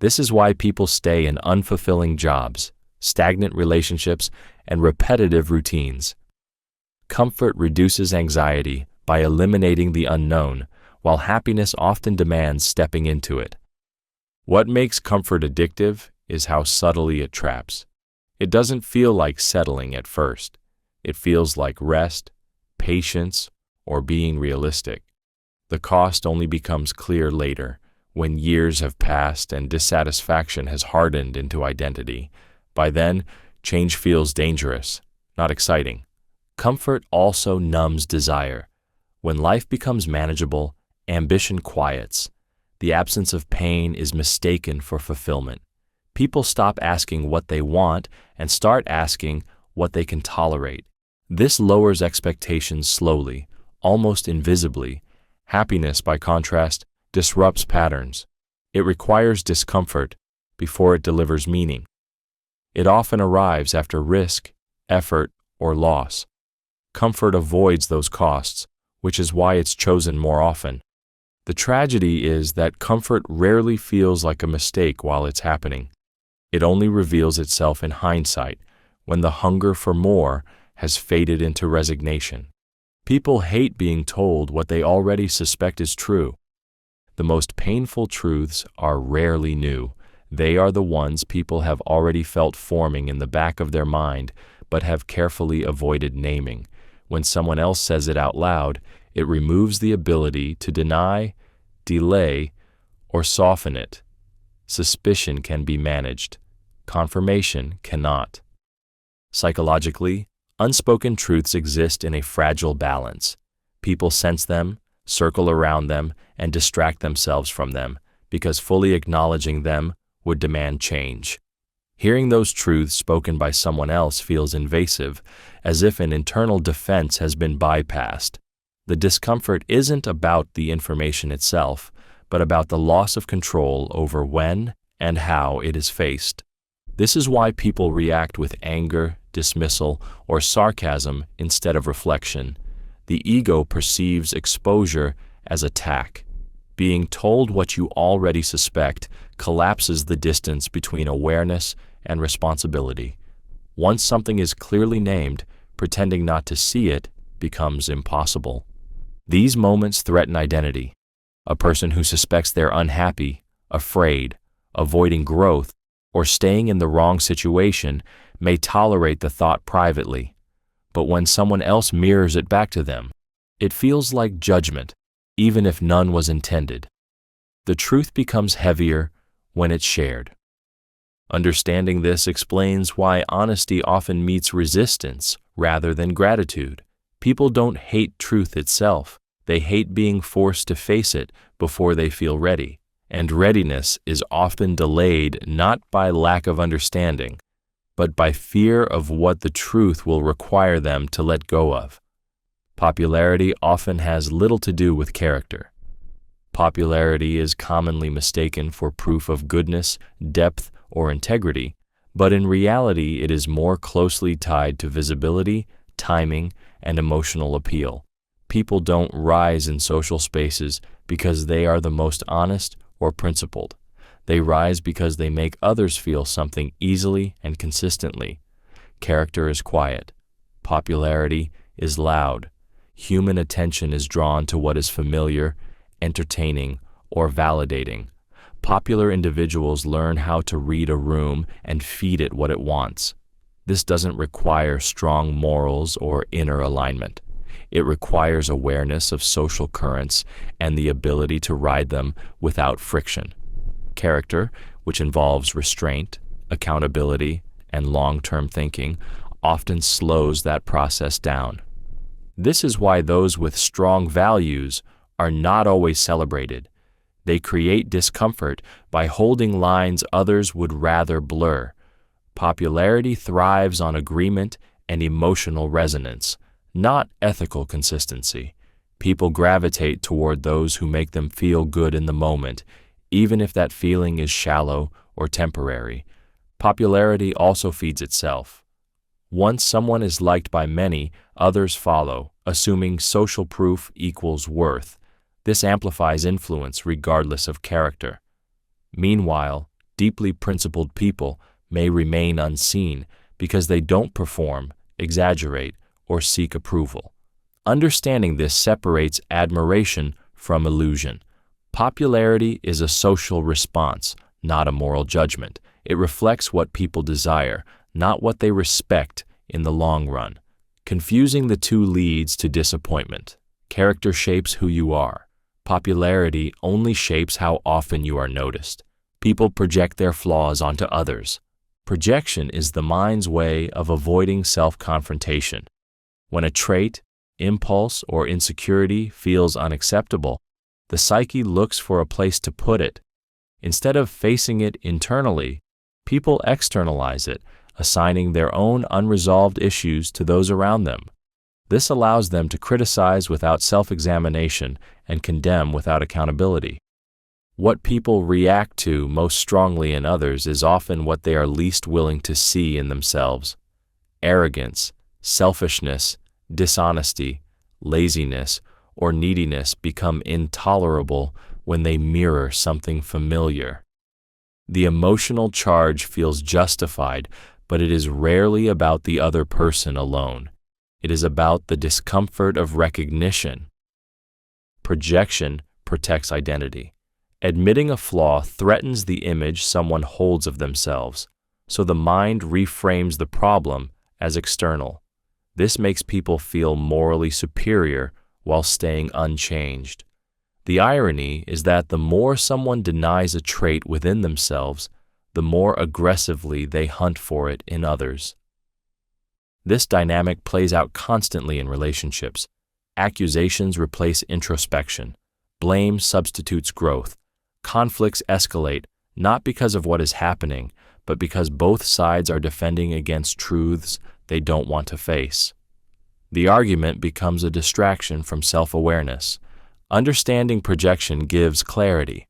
This is why people stay in unfulfilling jobs, stagnant relationships, and repetitive routines. Comfort reduces anxiety by eliminating the unknown, while happiness often demands stepping into it. What makes comfort addictive is how subtly it traps. It doesn't feel like settling at first. It feels like rest, patience, or being realistic. The cost only becomes clear later, when years have passed and dissatisfaction has hardened into identity. By then, change feels dangerous, not exciting. Comfort also numbs desire. When life becomes manageable, ambition quiets. The absence of pain is mistaken for fulfillment. People stop asking what they want and start asking what they can tolerate. This lowers expectations slowly, almost invisibly. Happiness, by contrast, disrupts patterns. It requires discomfort before it delivers meaning. It often arrives after risk, effort, or loss. Comfort avoids those costs, which is why it's chosen more often. The tragedy is that comfort rarely feels like a mistake while it's happening. It only reveals itself in hindsight, when the hunger for more has faded into resignation. People hate being told what they already suspect is true. The most painful truths are rarely new. They are the ones people have already felt forming in the back of their mind, but have carefully avoided naming. When someone else says it out loud, it removes the ability to deny, delay, or soften it. Suspicion can be managed. Confirmation cannot. Psychologically, unspoken truths exist in a fragile balance. People sense them, circle around them, and distract themselves from them, because fully acknowledging them would demand change. Hearing those truths spoken by someone else feels invasive, as if an internal defense has been bypassed. The discomfort isn't about the information itself, but about the loss of control over when and how it is faced. This is why people react with anger, dismissal, or sarcasm instead of reflection. The ego perceives exposure as attack. Being told what you already suspect collapses the distance between awareness and responsibility. Once something is clearly named, pretending not to see it becomes impossible. These moments threaten identity. A person who suspects they're unhappy, afraid, avoiding growth, or staying in the wrong situation may tolerate the thought privately. But when someone else mirrors it back to them, it feels like judgment, even if none was intended. The truth becomes heavier when it's shared. Understanding this explains why honesty often meets resistance rather than gratitude. People don't hate truth itself. They hate being forced to face it before they feel ready. And readiness is often delayed not by lack of understanding, but by fear of what the truth will require them to let go of. Popularity often has little to do with character. Popularity is commonly mistaken for proof of goodness, depth, or integrity, but in reality it is more closely tied to visibility, timing, and emotional appeal. People don't rise in social spaces because they are the most honest or principled. They rise because they make others feel something easily and consistently. Character is quiet. Popularity is loud. Human attention is drawn to what is familiar, entertaining, or validating. Popular individuals learn how to read a room and feed it what it wants. This doesn't require strong morals or inner alignment. It requires awareness of social currents and the ability to ride them without friction. Character, which involves restraint, accountability, and long-term thinking, often slows that process down. This is why those with strong values are not always celebrated. They create discomfort by holding lines others would rather blur. Popularity thrives on agreement and emotional resonance, not ethical consistency. People gravitate toward those who make them feel good in the moment, even if that feeling is shallow or temporary. Popularity also feeds itself. Once someone is liked by many, others follow, assuming social proof equals worth. This amplifies influence regardless of character. Meanwhile, deeply principled people may remain unseen because they don't perform, exaggerate, or seek approval. Understanding this separates admiration from illusion. Popularity is a social response, not a moral judgment. It reflects what people desire, not what they respect in the long run. Confusing the two leads to disappointment. Character shapes who you are. Popularity only shapes how often you are noticed. People project their flaws onto others. Projection is the mind's way of avoiding self-confrontation. When a trait, impulse, or insecurity feels unacceptable, the psyche looks for a place to put it. Instead of facing it internally, people externalize it, assigning their own unresolved issues to those around them. This allows them to criticize without self-examination and condemn without accountability. What people react to most strongly in others is often what they are least willing to see in themselves. Arrogance, selfishness, dishonesty, laziness, or neediness become intolerable when they mirror something familiar. The emotional charge feels justified, but it is rarely about the other person alone. It is about the discomfort of recognition. Projection protects identity. Admitting a flaw threatens the image someone holds of themselves, so the mind reframes the problem as external. This makes people feel morally superior while staying unchanged. The irony is that the more someone denies a trait within themselves, the more aggressively they hunt for it in others. This dynamic plays out constantly in relationships. Accusations replace introspection. Blame substitutes growth. Conflicts escalate, not because of what is happening, but because both sides are defending against truths they don't want to face. The argument becomes a distraction from self-awareness. Understanding projection gives clarity.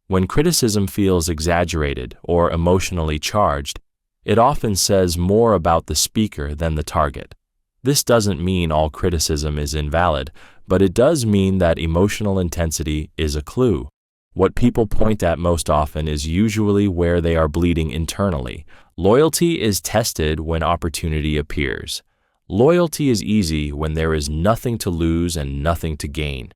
When criticism feels exaggerated or emotionally charged, It often says more about the speaker than the target. This doesn't mean all criticism is invalid, but it does mean that emotional intensity is a clue. What people point at most often is usually where they are bleeding internally. Loyalty is tested when opportunity appears. Loyalty is easy when there is nothing to lose and nothing to gain.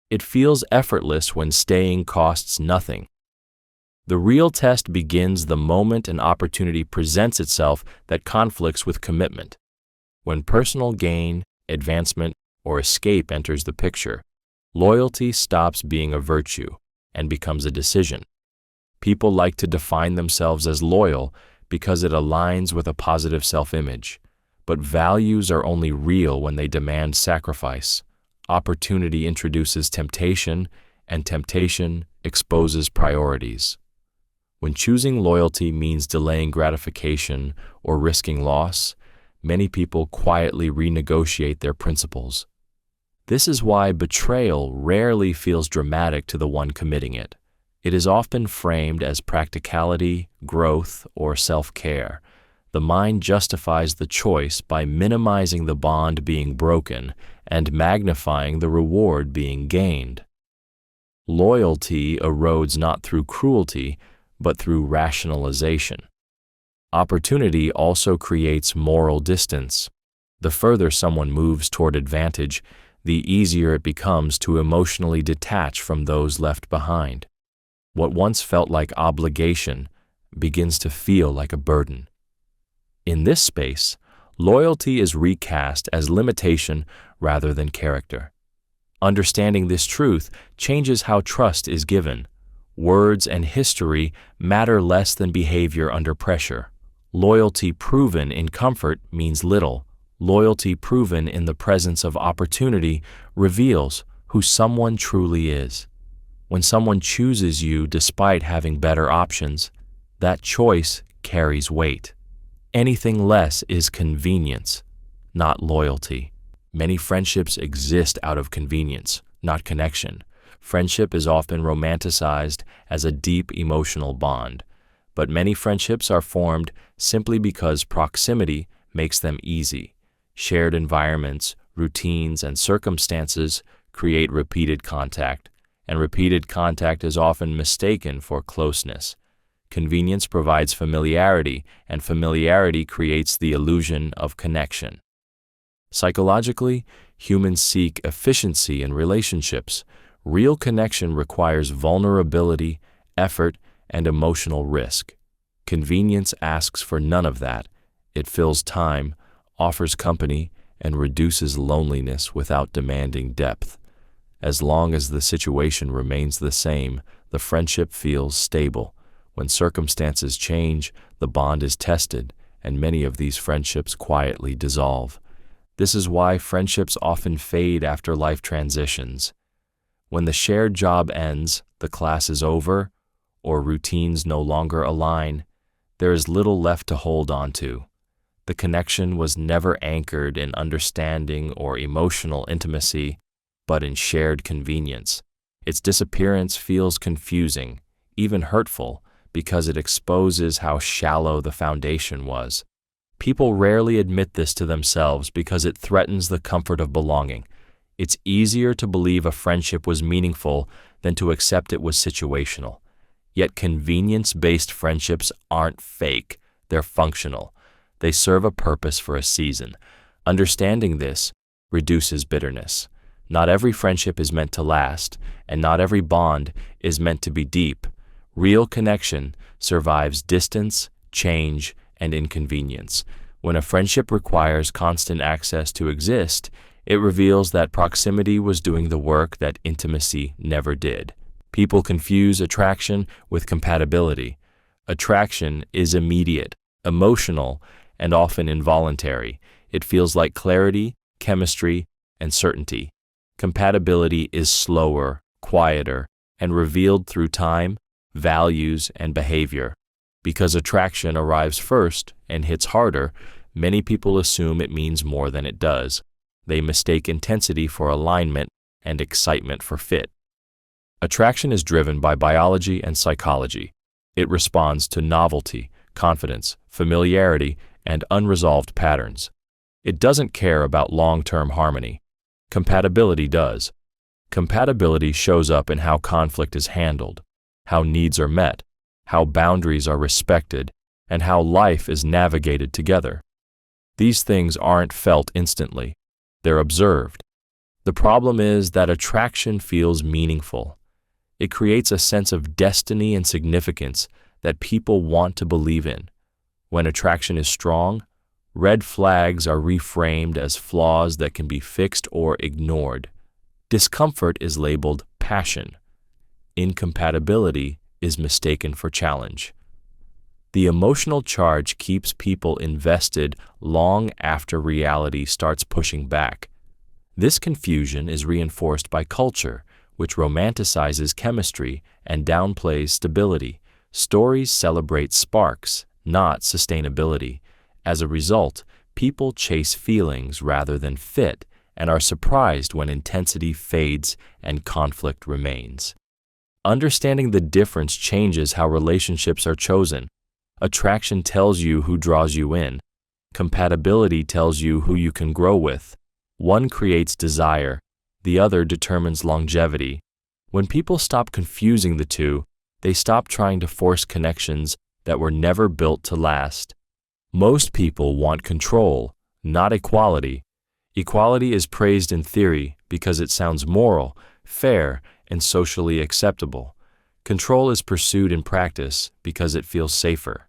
It feels effortless when staying costs nothing. The real test begins the moment an opportunity presents itself that conflicts with commitment. When personal gain, advancement, or escape enters the picture, loyalty stops being a virtue and becomes a decision. People like to define themselves as loyal because it aligns with a positive self-image, but values are only real when they demand sacrifice. Opportunity introduces temptation, and temptation exposes priorities. When choosing loyalty means delaying gratification or risking loss, many people quietly renegotiate their principles. This is why betrayal rarely feels dramatic to the one committing it. It is often framed as practicality, growth, or self-care. The mind justifies the choice by minimizing the bond being broken and magnifying the reward being gained. Loyalty erodes not through cruelty, but through rationalization. Opportunity also creates moral distance. The further someone moves toward advantage, the easier it becomes to emotionally detach from those left behind. What once felt like obligation begins to feel like a burden. In this space, loyalty is recast as limitation rather than character. Understanding this truth changes how trust is given. Words and history matter less than behavior under pressure. Loyalty proven in comfort means little. Loyalty proven in the presence of opportunity reveals who someone truly is. When someone chooses you despite having better options, that choice carries weight. Anything less is convenience, not loyalty. Many friendships exist out of convenience, not connection. Friendship is often romanticized as a deep emotional bond, but many friendships are formed simply because proximity makes them easy. Shared environments, routines, and circumstances create repeated contact, and repeated contact is often mistaken for closeness. Convenience provides familiarity, and familiarity creates the illusion of connection. Psychologically, humans seek efficiency in relationships. Real connection requires vulnerability, effort, and emotional risk. Convenience asks for none of that. It fills time, offers company, and reduces loneliness without demanding depth. As long as the situation remains the same, the friendship feels stable. When circumstances change, the bond is tested, and many of these friendships quietly dissolve. This is why friendships often fade after life transitions. When the shared job ends, the class is over, or routines no longer align, there is little left to hold on to. The connection was never anchored in understanding or emotional intimacy, but in shared convenience. Its disappearance feels confusing, even hurtful, because it exposes how shallow the foundation was. People rarely admit this to themselves because it threatens the comfort of belonging. It's easier to believe a friendship was meaningful than to accept it was situational. Yet convenience-based friendships aren't fake, they're functional. They serve a purpose for a season. Understanding this reduces bitterness. Not every friendship is meant to last, and not every bond is meant to be deep. Real connection survives distance, change, and inconvenience. When a friendship requires constant access to exist, it reveals that proximity was doing the work that intimacy never did. People confuse attraction with compatibility. Attraction is immediate, emotional, and often involuntary. It feels like clarity, chemistry, and certainty. Compatibility is slower, quieter, and revealed through time, values, and behavior. Because attraction arrives first and hits harder, many people assume it means more than it does. They mistake intensity for alignment and excitement for fit. Attraction is driven by biology and psychology. It responds to novelty, confidence, familiarity, and unresolved patterns. It doesn't care about long-term harmony. Compatibility does. Compatibility shows up in how conflict is handled, how needs are met, how boundaries are respected, and how life is navigated together. These things aren't felt instantly. They're observed. The problem is that attraction feels meaningful. It creates a sense of destiny and significance that people want to believe in. When attraction is strong, red flags are reframed as flaws that can be fixed or ignored. Discomfort is labeled passion. Incompatibility is mistaken for challenge. The emotional charge keeps people invested long after reality starts pushing back. This confusion is reinforced by culture, which romanticizes chemistry and downplays stability. Stories celebrate sparks, not sustainability. As a result, people chase feelings rather than fit and are surprised when intensity fades and conflict remains. Understanding the difference changes how relationships are chosen. Attraction tells you who draws you in. Compatibility tells you who you can grow with. One creates desire, the other determines longevity. When people stop confusing the two, they stop trying to force connections that were never built to last. Most people want control, not equality. Equality is praised in theory because it sounds moral, fair, and socially acceptable. Control is pursued in practice because it feels safer.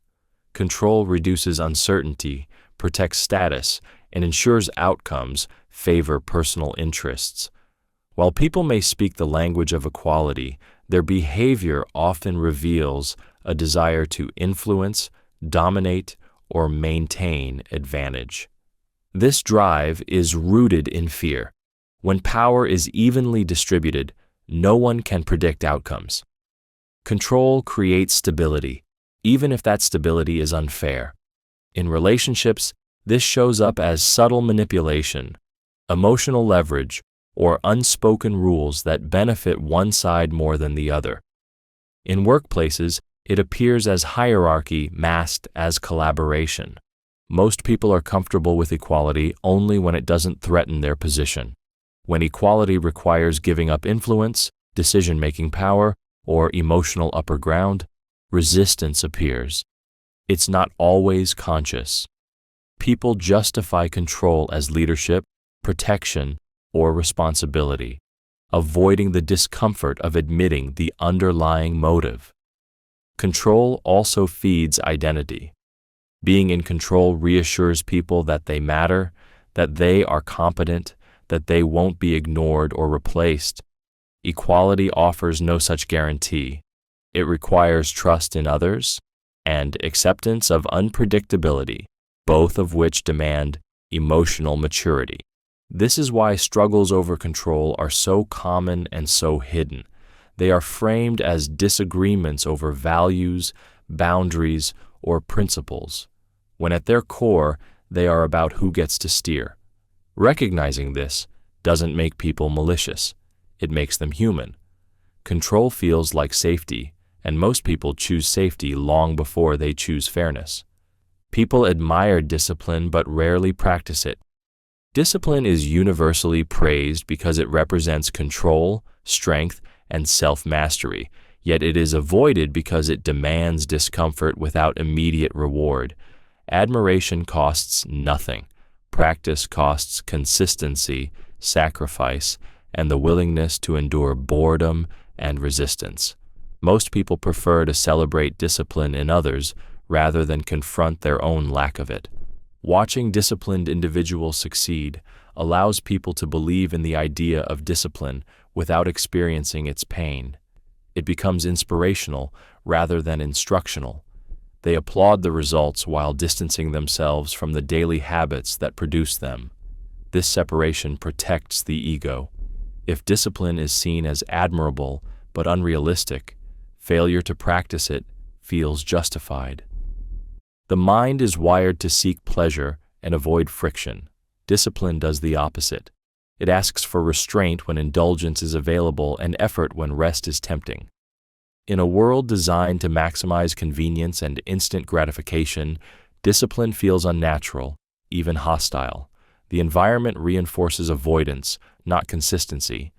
Control reduces uncertainty, protects status, and ensures outcomes favor personal interests. While people may speak the language of equality, their behavior often reveals a desire to influence, dominate, or maintain advantage. This drive is rooted in fear. When power is evenly distributed, no one can predict outcomes. Control creates stability, even if that stability is unfair. In relationships, this shows up as subtle manipulation, emotional leverage, or unspoken rules that benefit one side more than the other. In workplaces, it appears as hierarchy masked as collaboration. Most people are comfortable with equality only when it doesn't threaten their position. When equality requires giving up influence, decision-making power, or emotional upper ground, resistance appears. It's not always conscious. People justify control as leadership, protection, or responsibility, avoiding the discomfort of admitting the underlying motive. Control also feeds identity. Being in control reassures people that they matter, that they are competent, that they won't be ignored or replaced. Equality offers no such guarantee. It requires trust in others and acceptance of unpredictability, both of which demand emotional maturity. This is why struggles over control are so common and so hidden. They are framed as disagreements over values, boundaries, or principles, when at their core, they are about who gets to steer. Recognizing this doesn't make people malicious. It makes them human. Control feels like safety, and most people choose safety long before they choose fairness. People admire discipline but rarely practice it. Discipline is universally praised because it represents control, strength, and self-mastery, yet it is avoided because it demands discomfort without immediate reward. Admiration costs nothing. Practice costs consistency, sacrifice, and the willingness to endure boredom and resistance. Most people prefer to celebrate discipline in others rather than confront their own lack of it. Watching disciplined individuals succeed allows people to believe in the idea of discipline without experiencing its pain. It becomes inspirational rather than instructional. They applaud the results while distancing themselves from the daily habits that produce them. This separation protects the ego. If discipline is seen as admirable but unrealistic, failure to practice it feels justified. The mind is wired to seek pleasure and avoid friction. Discipline does the opposite. It asks for restraint when indulgence is available and effort when rest is tempting. In a world designed to maximize convenience and instant gratification, discipline feels unnatural, even hostile. The environment reinforces avoidance, not consistency.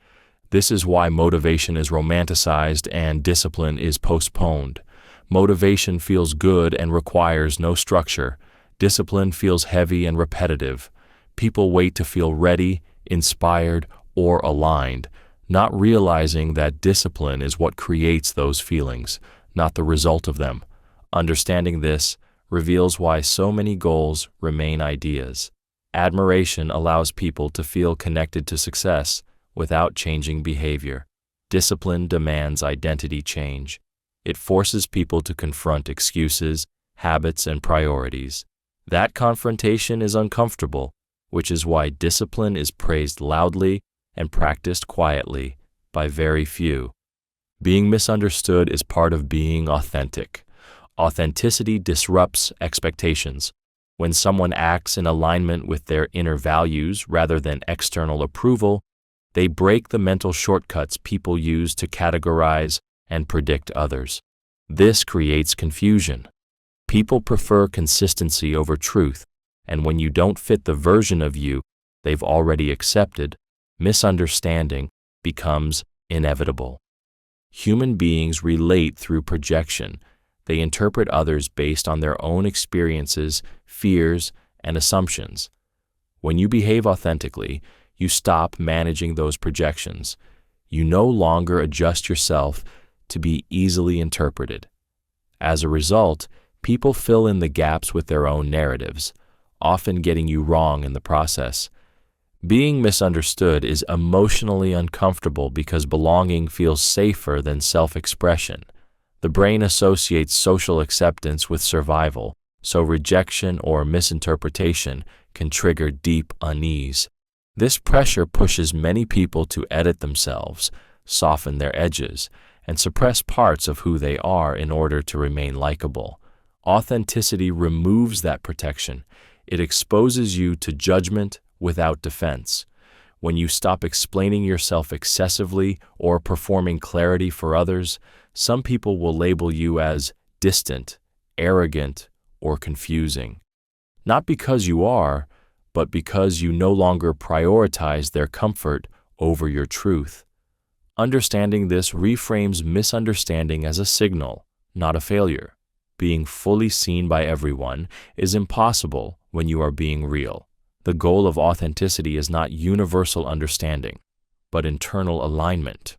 This is why motivation is romanticized and discipline is postponed. Motivation feels good and requires no structure. Discipline feels heavy and repetitive. People wait to feel ready, inspired, or aligned, not realizing that discipline is what creates those feelings, not the result of them. Understanding this reveals why so many goals remain ideas. Admiration allows people to feel connected to success without changing behavior. Discipline demands identity change. It forces people to confront excuses, habits, and priorities. That confrontation is uncomfortable, which is why discipline is praised loudly and practiced quietly by very few. Being misunderstood is part of being authentic. Authenticity disrupts expectations. When someone acts in alignment with their inner values rather than external approval, they break the mental shortcuts people use to categorize and predict others. This creates confusion. People prefer consistency over truth, and when you don't fit the version of you they've already accepted, misunderstanding becomes inevitable. Human beings relate through projection. They interpret others based on their own experiences, fears, and assumptions. When you behave authentically, you stop managing those projections. You no longer adjust yourself to be easily interpreted. As a result, people fill in the gaps with their own narratives, often getting you wrong in the process. Being misunderstood is emotionally uncomfortable because belonging feels safer than self-expression. The brain associates social acceptance with survival, so rejection or misinterpretation can trigger deep unease. This pressure pushes many people to edit themselves, soften their edges, and suppress parts of who they are in order to remain likable. Authenticity removes that protection. It exposes you to judgment without defense. When you stop explaining yourself excessively or performing clarity for others, some people will label you as distant, arrogant, or confusing. Not because you are, but because you no longer prioritize their comfort over your truth. Understanding this reframes misunderstanding as a signal, not a failure. Being fully seen by everyone is impossible when you are being real. The goal of authenticity is not universal understanding, but internal alignment.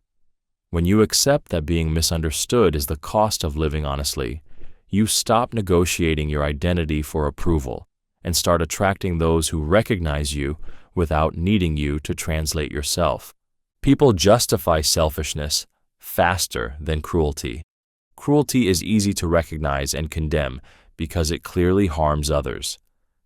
When you accept that being misunderstood is the cost of living honestly, you stop negotiating your identity for approval and start attracting those who recognize you without needing you to translate yourself. People justify selfishness faster than cruelty. Cruelty is easy to recognize and condemn because it clearly harms others.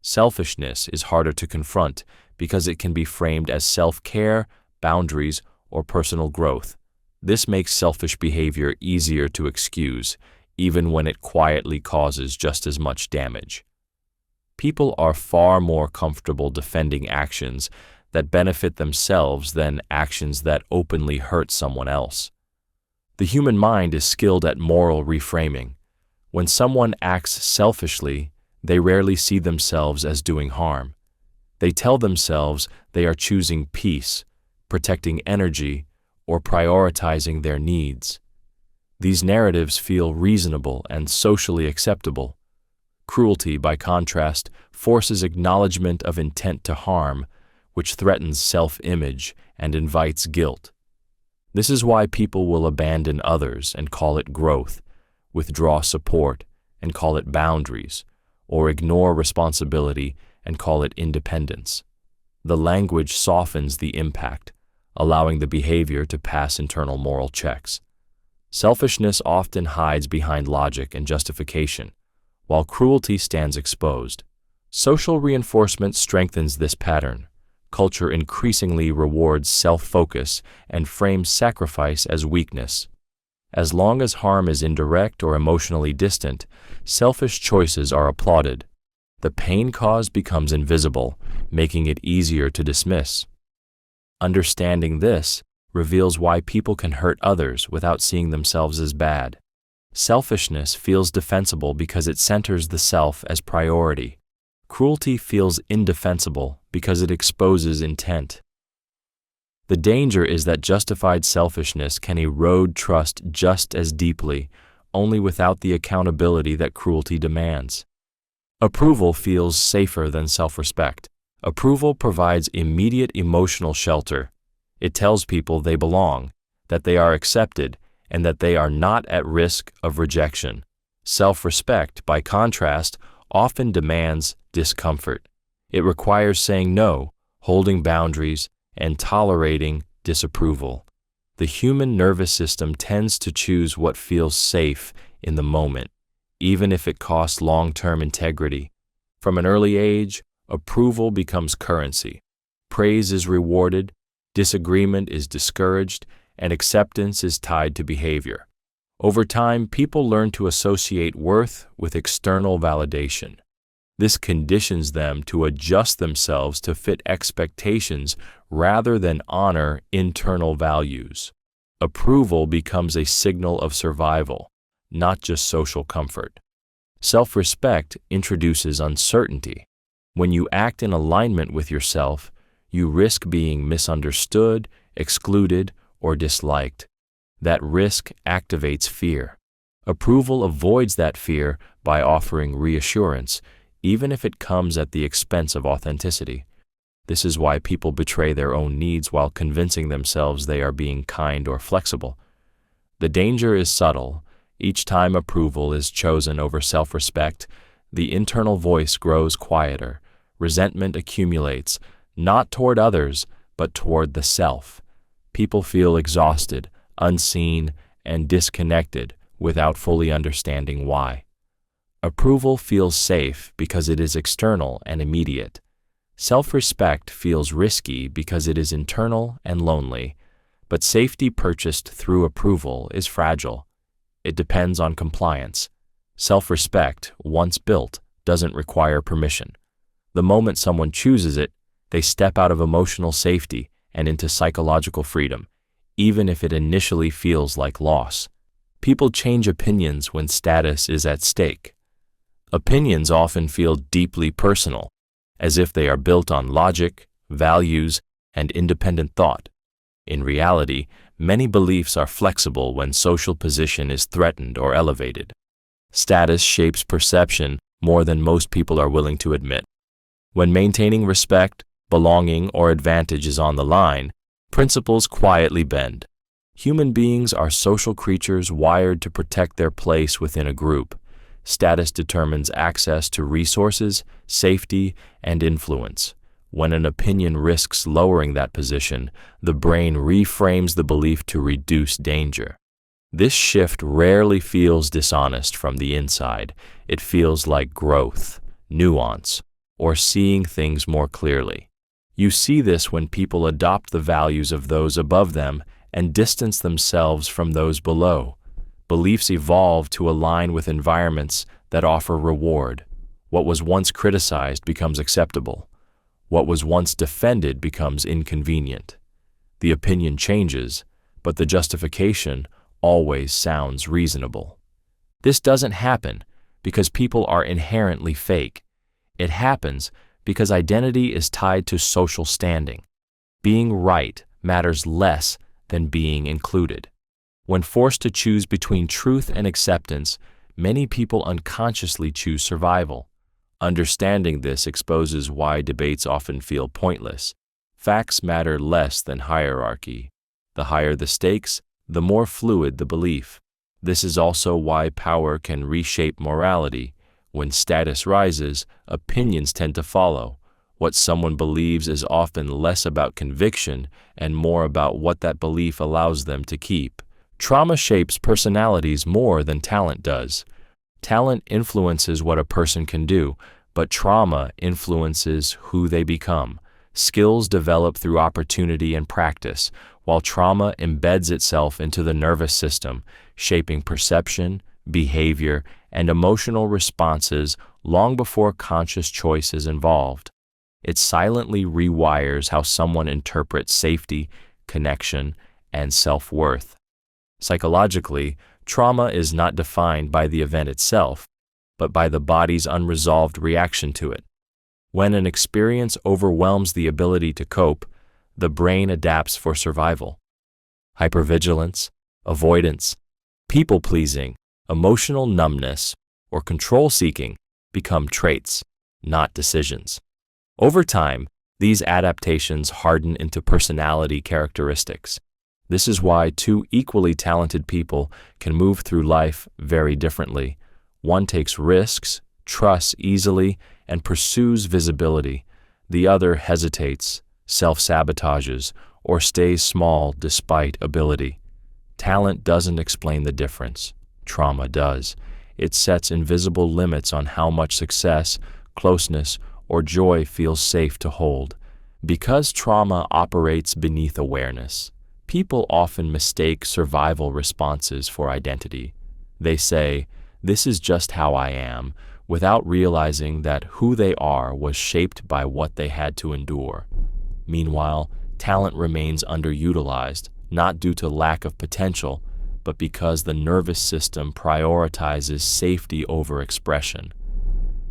Selfishness is harder to confront because it can be framed as self-care, boundaries, or personal growth. This makes selfish behavior easier to excuse, even when it quietly causes just as much damage. People are far more comfortable defending actions that benefit themselves than actions that openly hurt someone else. The human mind is skilled at moral reframing. When someone acts selfishly, they rarely see themselves as doing harm. They tell themselves they are choosing peace, protecting energy, or prioritizing their needs. These narratives feel reasonable and socially acceptable. Cruelty, by contrast, forces acknowledgement of intent to harm, which threatens self-image and invites guilt. This is why people will abandon others and call it growth, withdraw support and call it boundaries, or ignore responsibility and call it independence. The language softens the impact, allowing the behavior to pass internal moral checks. Selfishness often hides behind logic and justification, while cruelty stands exposed. Social reinforcement strengthens this pattern. Culture increasingly rewards self-focus and frames sacrifice as weakness. As long as harm is indirect or emotionally distant, selfish choices are applauded. The pain caused becomes invisible, making it easier to dismiss. Understanding this reveals why people can hurt others without seeing themselves as bad. Selfishness feels defensible because it centers the self as priority. Cruelty feels indefensible because it exposes intent. The danger is that justified selfishness can erode trust just as deeply, only without the accountability that cruelty demands. Approval feels safer than self-respect. Approval provides immediate emotional shelter. It tells people they belong, that they are accepted, and that they are not at risk of rejection. Self-respect, by contrast, often demands discomfort. It requires saying no, holding boundaries, and tolerating disapproval. The human nervous system tends to choose what feels safe in the moment, even if it costs long-term integrity. From an early age, approval becomes currency. Praise is rewarded, disagreement is discouraged, and acceptance is tied to behavior. Over time, people learn to associate worth with external validation. This conditions them to adjust themselves to fit expectations rather than honor internal values. Approval becomes a signal of survival, not just social comfort. Self-respect introduces uncertainty. When you act in alignment with yourself, you risk being misunderstood, excluded, or disliked. That risk activates fear. Approval avoids that fear by offering reassurance, even if it comes at the expense of authenticity. This is why people betray their own needs while convincing themselves they are being kind or flexible. The danger is subtle. Each time approval is chosen over self-respect, the internal voice grows quieter. Resentment accumulates, not toward others, but toward the self. People feel exhausted, unseen, and disconnected without fully understanding why. Approval feels safe because it is external and immediate. Self-respect feels risky because it is internal and lonely, but safety purchased through approval is fragile. It depends on compliance. Self-respect, once built, doesn't require permission. The moment someone chooses it, they step out of emotional safety and into psychological freedom, even if it initially feels like loss. People change opinions when status is at stake. Opinions often feel deeply personal, as if they are built on logic, values, and independent thought. In reality, many beliefs are flexible when social position is threatened or elevated. Status shapes perception more than most people are willing to admit. When maintaining respect, belonging, or advantage is on the line, principles quietly bend. Human beings are social creatures wired to protect their place within a group. Status determines access to resources, safety, and influence. When an opinion risks lowering that position, the brain reframes the belief to reduce danger. This shift rarely feels dishonest from the inside. It feels like growth, nuance, or seeing things more clearly. You see this when people adopt the values of those above them and distance themselves from those below. Beliefs evolve to align with environments that offer reward. What was once criticized becomes acceptable. What was once defended becomes inconvenient. The opinion changes, but the justification always sounds reasonable. This doesn't happen because people are inherently fake. It happens because identity is tied to social standing. Being right matters less than being included. When forced to choose between truth and acceptance, many people unconsciously choose survival. Understanding this exposes why debates often feel pointless. Facts matter less than hierarchy. The higher the stakes, the more fluid the belief. This is also why power can reshape morality. When status rises, opinions tend to follow. What someone believes is often less about conviction and more about what that belief allows them to keep. Trauma shapes personalities more than talent does. Talent influences what a person can do, but trauma influences who they become. Skills develop through opportunity and practice, while trauma embeds itself into the nervous system, shaping perception, behavior, and emotional responses long before conscious choice is involved. It silently rewires how someone interprets safety, connection, and self-worth. Psychologically, trauma is not defined by the event itself, but by the body's unresolved reaction to it. When an experience overwhelms the ability to cope, the brain adapts for survival. Hypervigilance, avoidance, people-pleasing, emotional numbness, or control-seeking become traits, not decisions. Over time, these adaptations harden into personality characteristics. This is why two equally talented people can move through life very differently. One takes risks, trusts easily, and pursues visibility. The other hesitates, self-sabotages, or stays small despite ability. Talent doesn't explain the difference. Trauma does. It sets invisible limits on how much success, closeness, or joy feels safe to hold. Because trauma operates beneath awareness, people often mistake survival responses for identity. They say, "This is just how I am," without realizing that who they are was shaped by what they had to endure. Meanwhile, talent remains underutilized, not due to lack of potential, but because the nervous system prioritizes safety over expression.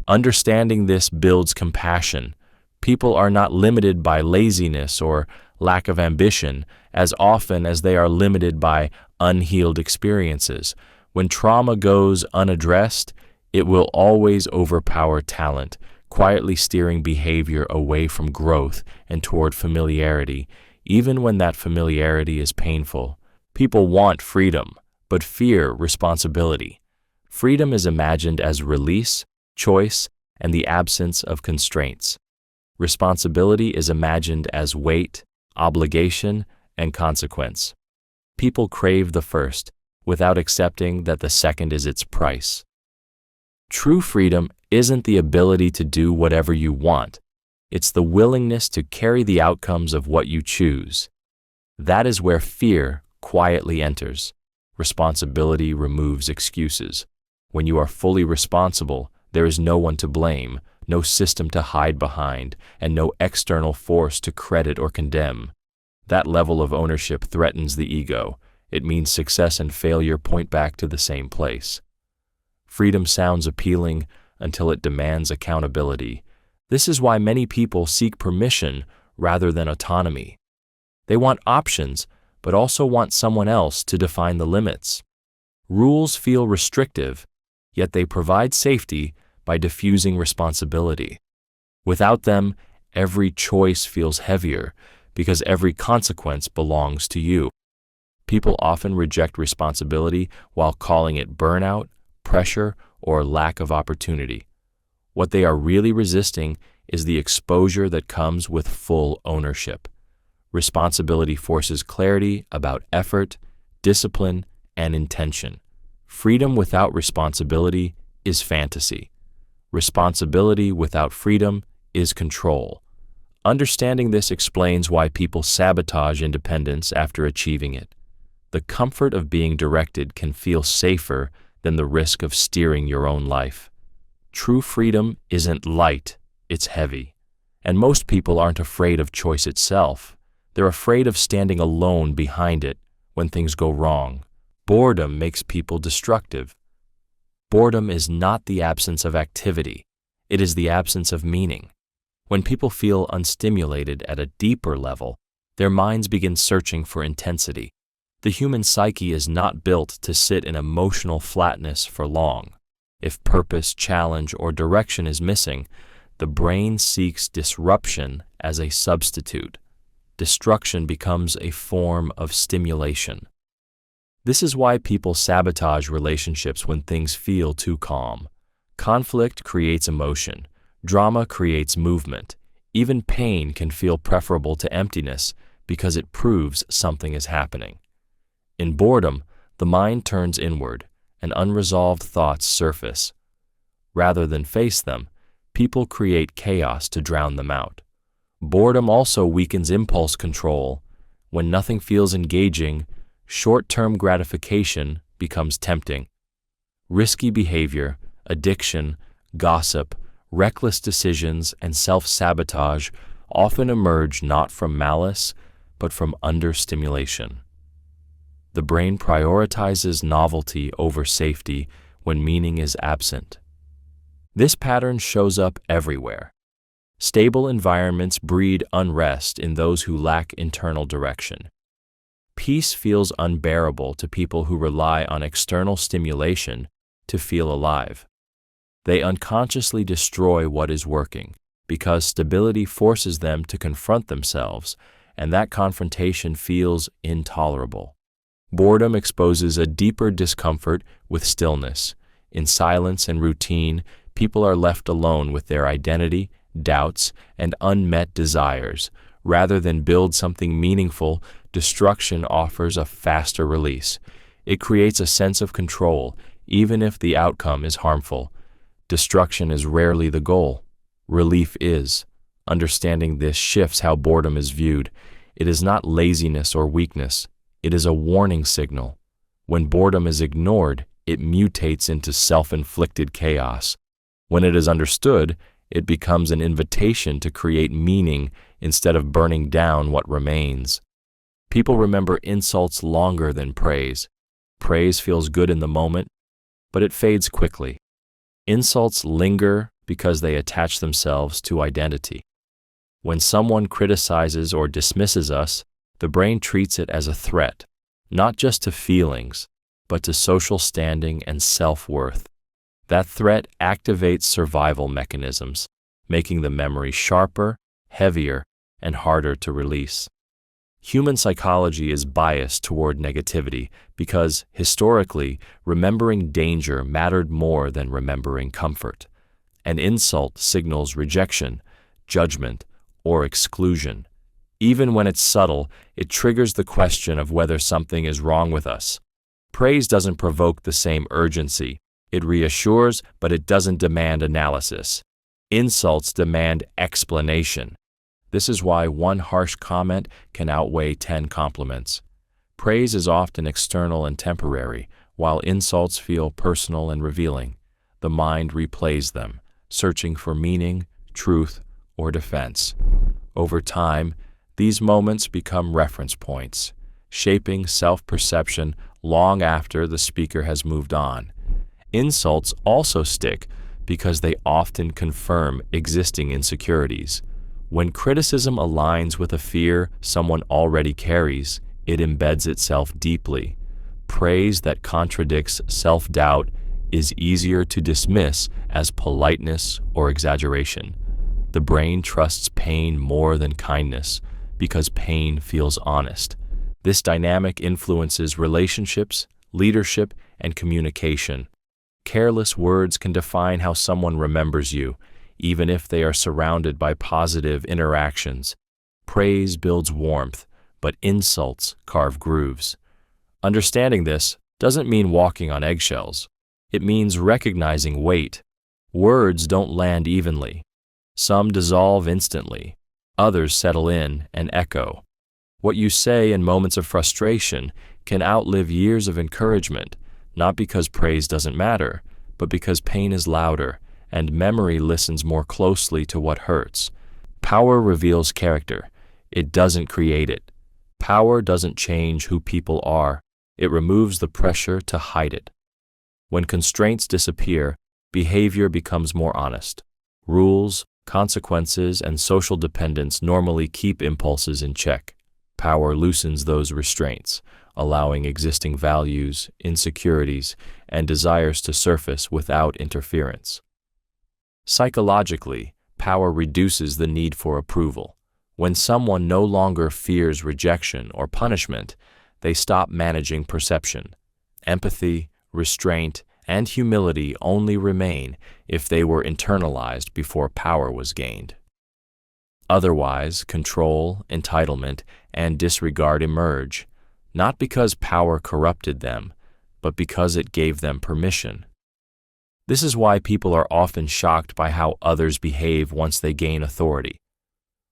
Understanding this builds compassion. People are not limited by laziness or lack of ambition as often as they are limited by unhealed experiences. When trauma goes unaddressed, it will always overpower talent, quietly steering behavior away from growth and toward familiarity, even when that familiarity is painful. People want freedom, but fear responsibility. Freedom is imagined as release, choice, and the absence of constraints. Responsibility is imagined as weight, obligation, and consequence. People crave the first, without accepting that the second is its price. True freedom isn't the ability to do whatever you want. It's the willingness to carry the outcomes of what you choose. That is where fear quietly enters. Responsibility removes excuses. When you are fully responsible, there is no one to blame, no system to hide behind, and no external force to credit or condemn. That level of ownership threatens the ego. It means success and failure point back to the same place. Freedom sounds appealing until it demands accountability. This is why many people seek permission rather than autonomy. They want options, but also want someone else to define the limits. Rules feel restrictive, yet they provide safety by diffusing responsibility. Without them, every choice feels heavier because every consequence belongs to you. People often reject responsibility while calling it burnout, pressure, or lack of opportunity. What they are really resisting is the exposure that comes with full ownership. Responsibility forces clarity about effort, discipline, and intention. Freedom without responsibility is fantasy. Responsibility without freedom is control. Understanding this explains why people sabotage independence after achieving it. The comfort of being directed can feel safer than the risk of steering your own life. True freedom isn't light, it's heavy. And most people aren't afraid of choice itself. They're afraid of standing alone behind it when things go wrong. Boredom makes people destructive. Boredom is not the absence of activity. It is the absence of meaning. When people feel unstimulated at a deeper level, their minds begin searching for intensity. The human psyche is not built to sit in emotional flatness for long. If purpose, challenge, or direction is missing, the brain seeks disruption as a substitute. Destruction becomes a form of stimulation. This is why people sabotage relationships when things feel too calm. Conflict creates emotion. Drama creates movement. Even pain can feel preferable to emptiness because it proves something is happening. In boredom, the mind turns inward, and unresolved thoughts surface. Rather than face them, people create chaos to drown them out. Boredom also weakens impulse control. When nothing feels engaging, short-term gratification becomes tempting. Risky behavior, addiction, gossip, reckless decisions, and self-sabotage often emerge not from malice, but from understimulation. The brain prioritizes novelty over safety when meaning is absent. This pattern shows up everywhere. Stable environments breed unrest in those who lack internal direction. Peace feels unbearable to people who rely on external stimulation to feel alive. They unconsciously destroy what is working because stability forces them to confront themselves, and that confrontation feels intolerable. Boredom exposes a deeper discomfort with stillness. In silence and routine, people are left alone with their identity, doubts, and unmet desires. Rather than build something meaningful, destruction offers a faster release. It creates a sense of control, even if the outcome is harmful. Destruction is rarely the goal. Relief is. Understanding this shifts how boredom is viewed. It is not laziness or weakness. It is a warning signal. When boredom is ignored, it mutates into self-inflicted chaos. When it is understood, it becomes an invitation to create meaning instead of burning down what remains. People remember insults longer than praise. Praise feels good in the moment, but it fades quickly. Insults linger because they attach themselves to identity. When someone criticizes or dismisses us, the brain treats it as a threat, not just to feelings, but to social standing and self-worth. That threat activates survival mechanisms, making the memory sharper, heavier, and harder to release. Human psychology is biased toward negativity because, historically, remembering danger mattered more than remembering comfort. An insult signals rejection, judgment, or exclusion. Even when it's subtle, it triggers the question of whether something is wrong with us. Praise doesn't provoke the same urgency. It reassures, but it doesn't demand analysis. Insults demand explanation. This is why one harsh comment can outweigh 10 compliments. Praise is often external and temporary, while insults feel personal and revealing. The mind replays them, searching for meaning, truth, or defense. Over time, these moments become reference points, shaping self-perception long after the speaker has moved on. Insults also stick because they often confirm existing insecurities. When criticism aligns with a fear someone already carries, it embeds itself deeply. Praise that contradicts self-doubt is easier to dismiss as politeness or exaggeration. The brain trusts pain more than kindness because pain feels honest. This dynamic influences relationships, leadership, and communication. Careless words can define how someone remembers you, even if they are surrounded by positive interactions. Praise builds warmth, but insults carve grooves. Understanding this doesn't mean walking on eggshells. It means recognizing weight. Words don't land evenly. Some dissolve instantly. Others settle in and echo. What you say in moments of frustration can outlive years of encouragement, not because praise doesn't matter, but because pain is louder and memory listens more closely to what hurts. Power reveals character. It doesn't create it. Power doesn't change who people are. It removes the pressure to hide it. When constraints disappear, behavior becomes more honest. Rules, consequences, and social dependence normally keep impulses in check. Power loosens those restraints, allowing existing values, insecurities, and desires to surface without interference. Psychologically, power reduces the need for approval. When someone no longer fears rejection or punishment, they stop managing perception. Empathy, restraint, and humility only remain if they were internalized before power was gained. Otherwise, control, entitlement, and disregard emerge, not because power corrupted them, but because it gave them permission. This is why people are often shocked by how others behave once they gain authority.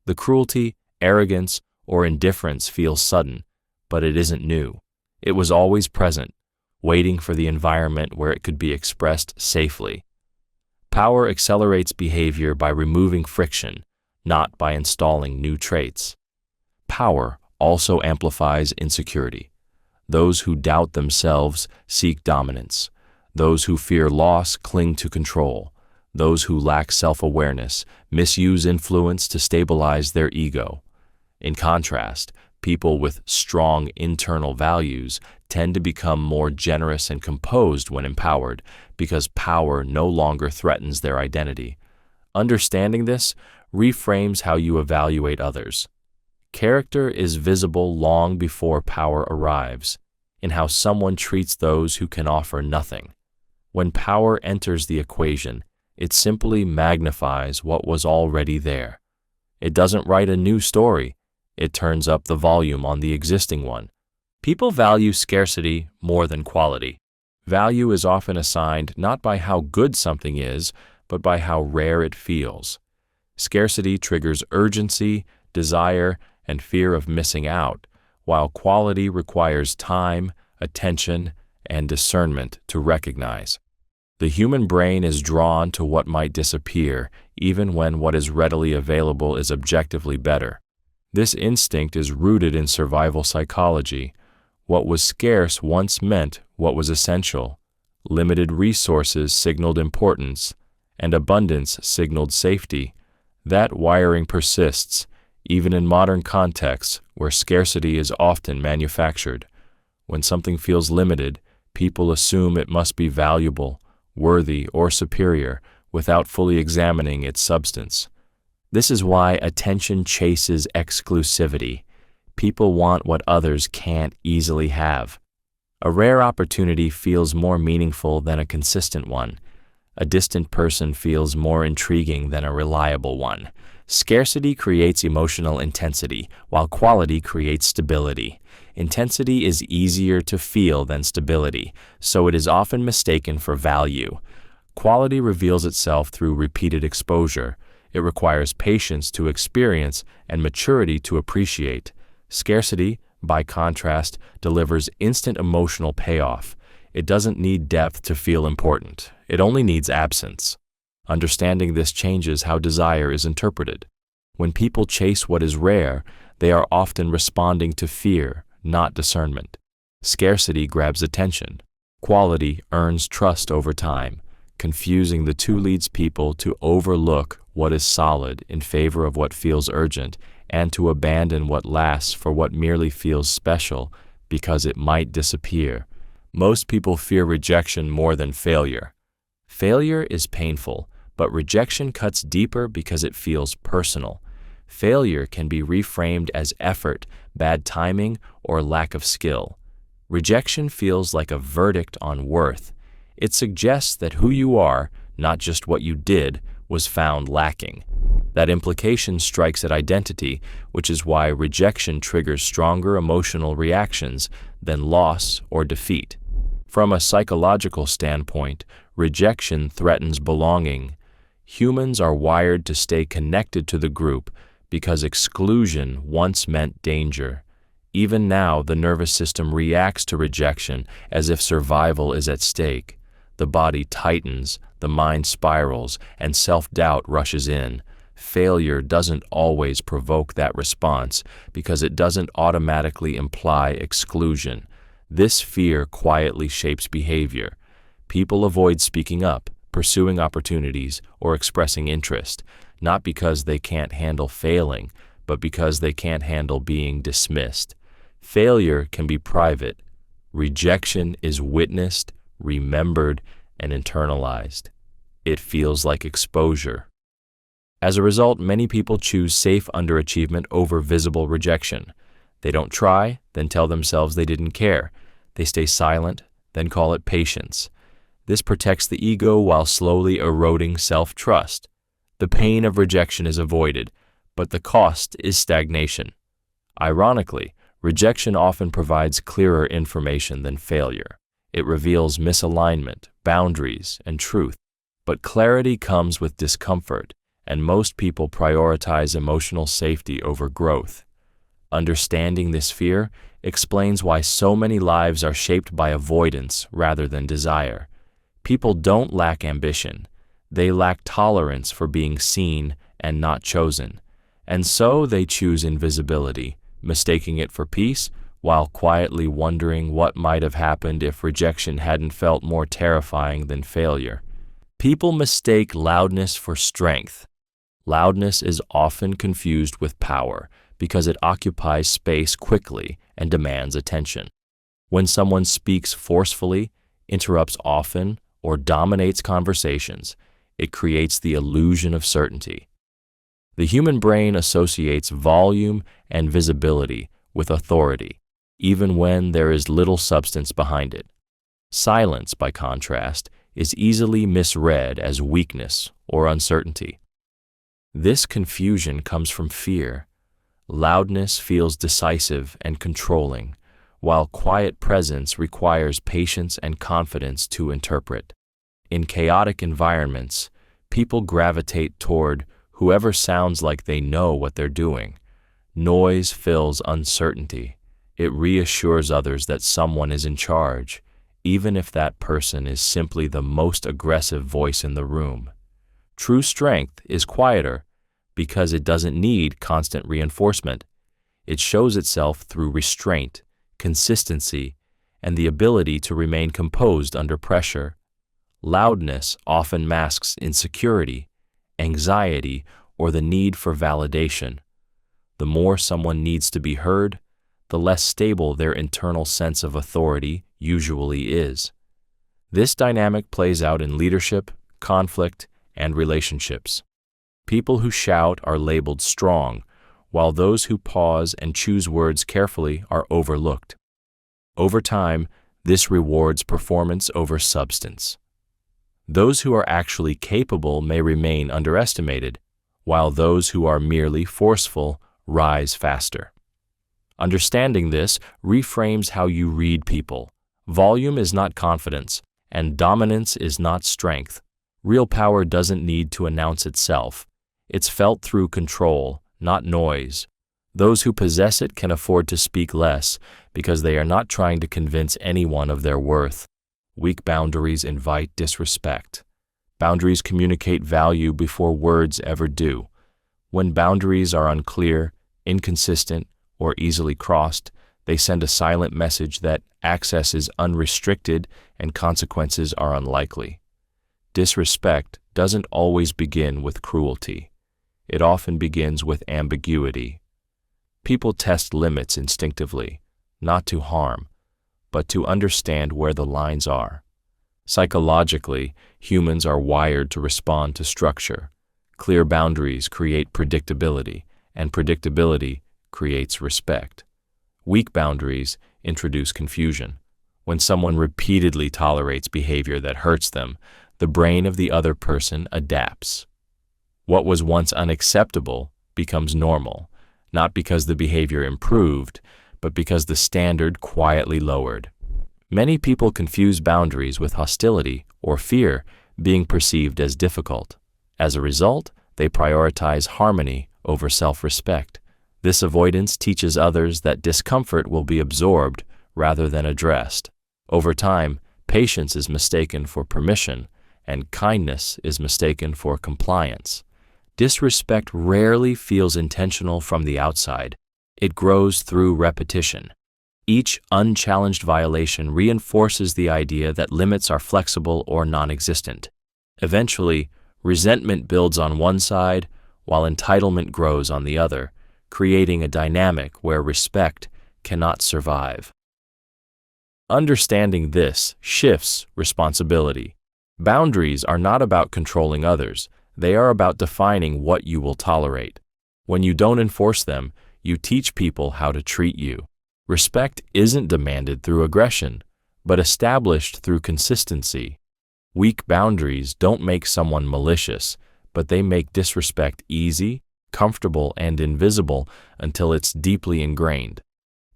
The cruelty, arrogance, or indifference feels sudden, but it isn't new. It was always present, waiting for the environment where it could be expressed safely. Power accelerates behavior by removing friction, not by installing new traits. Power also amplifies insecurity. Those who doubt themselves seek dominance. Those who fear loss cling to control. Those who lack self-awareness misuse influence to stabilize their ego. In contrast, people with strong internal values tend to become more generous and composed when empowered because power no longer threatens their identity. Understanding this reframes how you evaluate others. Character is visible long before power arrives, in how someone treats those who can offer nothing. When power enters the equation, it simply magnifies what was already there. It doesn't write a new story, it turns up the volume on the existing one. People value scarcity more than quality. Value is often assigned not by how good something is, but by how rare it feels. Scarcity triggers urgency, desire, and fear of missing out, while quality requires time, attention, and discernment to recognize. The human brain is drawn to what might disappear, even when what is readily available is objectively better. This instinct is rooted in survival psychology. What was scarce once meant what was essential. Limited resources signaled importance, and abundance signaled safety. That wiring persists, even in modern contexts where scarcity is often manufactured. When something feels limited, people assume it must be valuable, worthy, or superior without fully examining its substance. This is why attention chases exclusivity. People want what others can't easily have. A rare opportunity feels more meaningful than a consistent one. A distant person feels more intriguing than a reliable one. Scarcity creates emotional intensity, while quality creates stability. Intensity is easier to feel than stability, so it is often mistaken for value. Quality reveals itself through repeated exposure. It requires patience to experience and maturity to appreciate. Scarcity, by contrast, delivers instant emotional payoff. It doesn't need depth to feel important. It only needs absence. Understanding this changes how desire is interpreted. When people chase what is rare, they are often responding to fear, not discernment. Scarcity grabs attention. Quality earns trust over time. Confusing the two leads people to overlook what is solid in favor of what feels urgent and to abandon what lasts for what merely feels special because it might disappear. Most people fear rejection more than failure. Failure is painful, but rejection cuts deeper because it feels personal. Failure can be reframed as effort, bad timing, or lack of skill. Rejection feels like a verdict on worth. It suggests that who you are, not just what you did, was found lacking. That implication strikes at identity, which is why rejection triggers stronger emotional reactions than loss or defeat. From a psychological standpoint, rejection threatens belonging. Humans are wired to stay connected to the group because exclusion once meant danger. Even now, the nervous system reacts to rejection as if survival is at stake. The body tightens, the mind spirals, and self-doubt rushes in. Failure doesn't always provoke that response because it doesn't automatically imply exclusion. This fear quietly shapes behavior. People avoid speaking up, pursuing opportunities, or expressing interest, not because they can't handle failing, but because they can't handle being dismissed. Failure can be private. Rejection is witnessed, remembered, and internalized. It feels like exposure. As a result, many people choose safe underachievement over visible rejection. They don't try, then tell themselves they didn't care. They stay silent, then call it patience. This protects the ego while slowly eroding self-trust. The pain of rejection is avoided, but the cost is stagnation. Ironically, rejection often provides clearer information than failure. It reveals misalignment, boundaries, and truth. But clarity comes with discomfort, and most people prioritize emotional safety over growth. Understanding this fear explains why so many lives are shaped by avoidance rather than desire. People don't lack ambition. They lack tolerance for being seen and not chosen. And so they choose invisibility, mistaking it for peace while quietly wondering what might have happened if rejection hadn't felt more terrifying than failure. People mistake loudness for strength. Loudness is often confused with power because it occupies space quickly and demands attention. When someone speaks forcefully, interrupts often, or dominates conversations, it creates the illusion of certainty. The human brain associates volume and visibility with authority, even when there is little substance behind it. Silence, by contrast, is easily misread as weakness or uncertainty. This confusion comes from fear. Loudness feels decisive and controlling, while quiet presence requires patience and confidence to interpret. In chaotic environments, people gravitate toward whoever sounds like they know what they're doing. Noise fills uncertainty. It reassures others that someone is in charge, even if that person is simply the most aggressive voice in the room. True strength is quieter because it doesn't need constant reinforcement. It shows itself through restraint, consistency, and the ability to remain composed under pressure. Loudness often masks insecurity, anxiety, or the need for validation. The more someone needs to be heard, the less stable their internal sense of authority usually is. This dynamic plays out in leadership, conflict, and relationships. People who shout are labeled strong, while those who pause and choose words carefully are overlooked. Over time, this rewards performance over substance. Those who are actually capable may remain underestimated, while those who are merely forceful rise faster. Understanding this reframes how you read people. Volume is not confidence, and dominance is not strength. Real power doesn't need to announce itself. It's felt through control, not noise. Those who possess it can afford to speak less because they are not trying to convince anyone of their worth. Weak boundaries invite disrespect. Boundaries communicate value before words ever do. When boundaries are unclear, inconsistent, or easily crossed, they send a silent message that access is unrestricted and consequences are unlikely. Disrespect doesn't always begin with cruelty. It often begins with ambiguity. People test limits instinctively, not to harm, but to understand where the lines are. Psychologically, humans are wired to respond to structure. Clear boundaries create predictability, and predictability creates respect. Weak boundaries introduce confusion. When someone repeatedly tolerates behavior that hurts them, the brain of the other person adapts. What was once unacceptable becomes normal, not because the behavior improved, but because the standard quietly lowered. Many people confuse boundaries with hostility or fear being perceived as difficult. As a result, they prioritize harmony over self-respect. This avoidance teaches others that discomfort will be absorbed rather than addressed. Over time, patience is mistaken for permission, and kindness is mistaken for compliance. Disrespect rarely feels intentional from the outside. It grows through repetition. Each unchallenged violation reinforces the idea that limits are flexible or non-existent. Eventually, resentment builds on one side, while entitlement grows on the other, creating a dynamic where respect cannot survive. Understanding this shifts responsibility. Boundaries are not about controlling others. They are about defining what you will tolerate. When you don't enforce them, you teach people how to treat you. Respect isn't demanded through aggression, but established through consistency. Weak boundaries don't make someone malicious, but they make disrespect easy, comfortable, and invisible until it's deeply ingrained.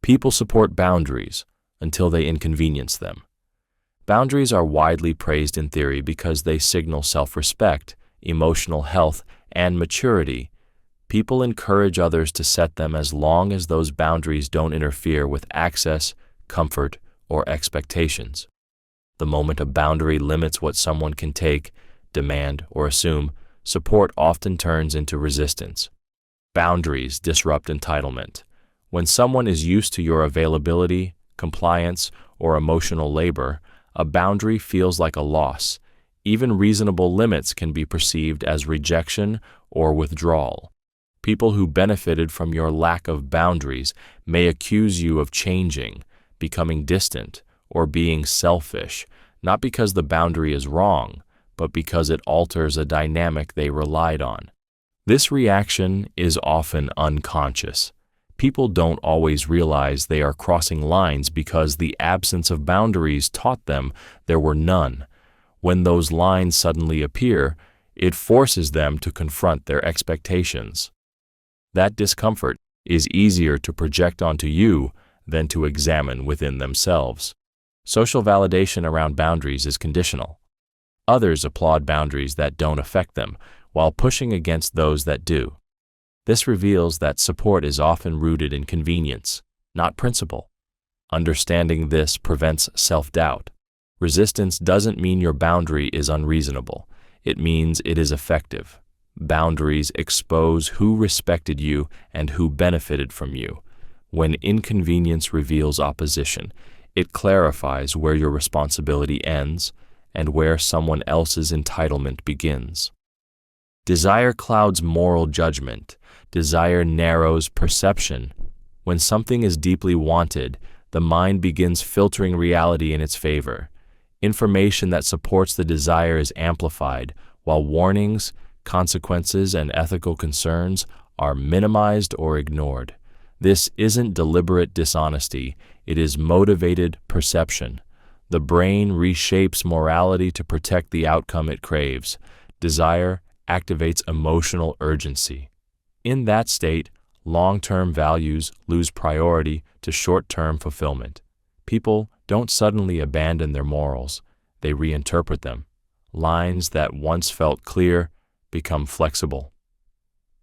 People support boundaries until they inconvenience them. Boundaries are widely praised in theory because they signal self-respect, emotional health, and maturity. People encourage others to set them as long as those boundaries don't interfere with access, comfort, or expectations. The moment a boundary limits what someone can take, demand, or assume, support often turns into resistance. Boundaries disrupt entitlement. When someone is used to your availability, compliance, or emotional labor, a boundary feels like a loss. Even reasonable limits can be perceived as rejection or withdrawal. People who benefited from your lack of boundaries may accuse you of changing, becoming distant, or being selfish, not because the boundary is wrong, but because it alters a dynamic they relied on. This reaction is often unconscious. People don't always realize they are crossing lines because the absence of boundaries taught them there were none. When those lines suddenly appear, it forces them to confront their expectations. That discomfort is easier to project onto you than to examine within themselves. Social validation around boundaries is conditional. Others applaud boundaries that don't affect them, while pushing against those that do. This reveals that support is often rooted in convenience, not principle. Understanding this prevents self-doubt. Resistance doesn't mean your boundary is unreasonable. It means it is effective. Boundaries expose who respected you and who benefited from you. When inconvenience reveals opposition, it clarifies where your responsibility ends and where someone else's entitlement begins. Desire clouds moral judgment. Desire narrows perception. When something is deeply wanted, the mind begins filtering reality in its favor. Information that supports the desire is amplified, while warnings, consequences, and ethical concerns are minimized or ignored. This isn't deliberate dishonesty, it is motivated perception. The brain reshapes morality to protect the outcome it craves. Desire activates emotional urgency. In that state, long-term values lose priority to short-term fulfillment. People don't suddenly abandon their morals, they reinterpret them. Lines that once felt clear become flexible.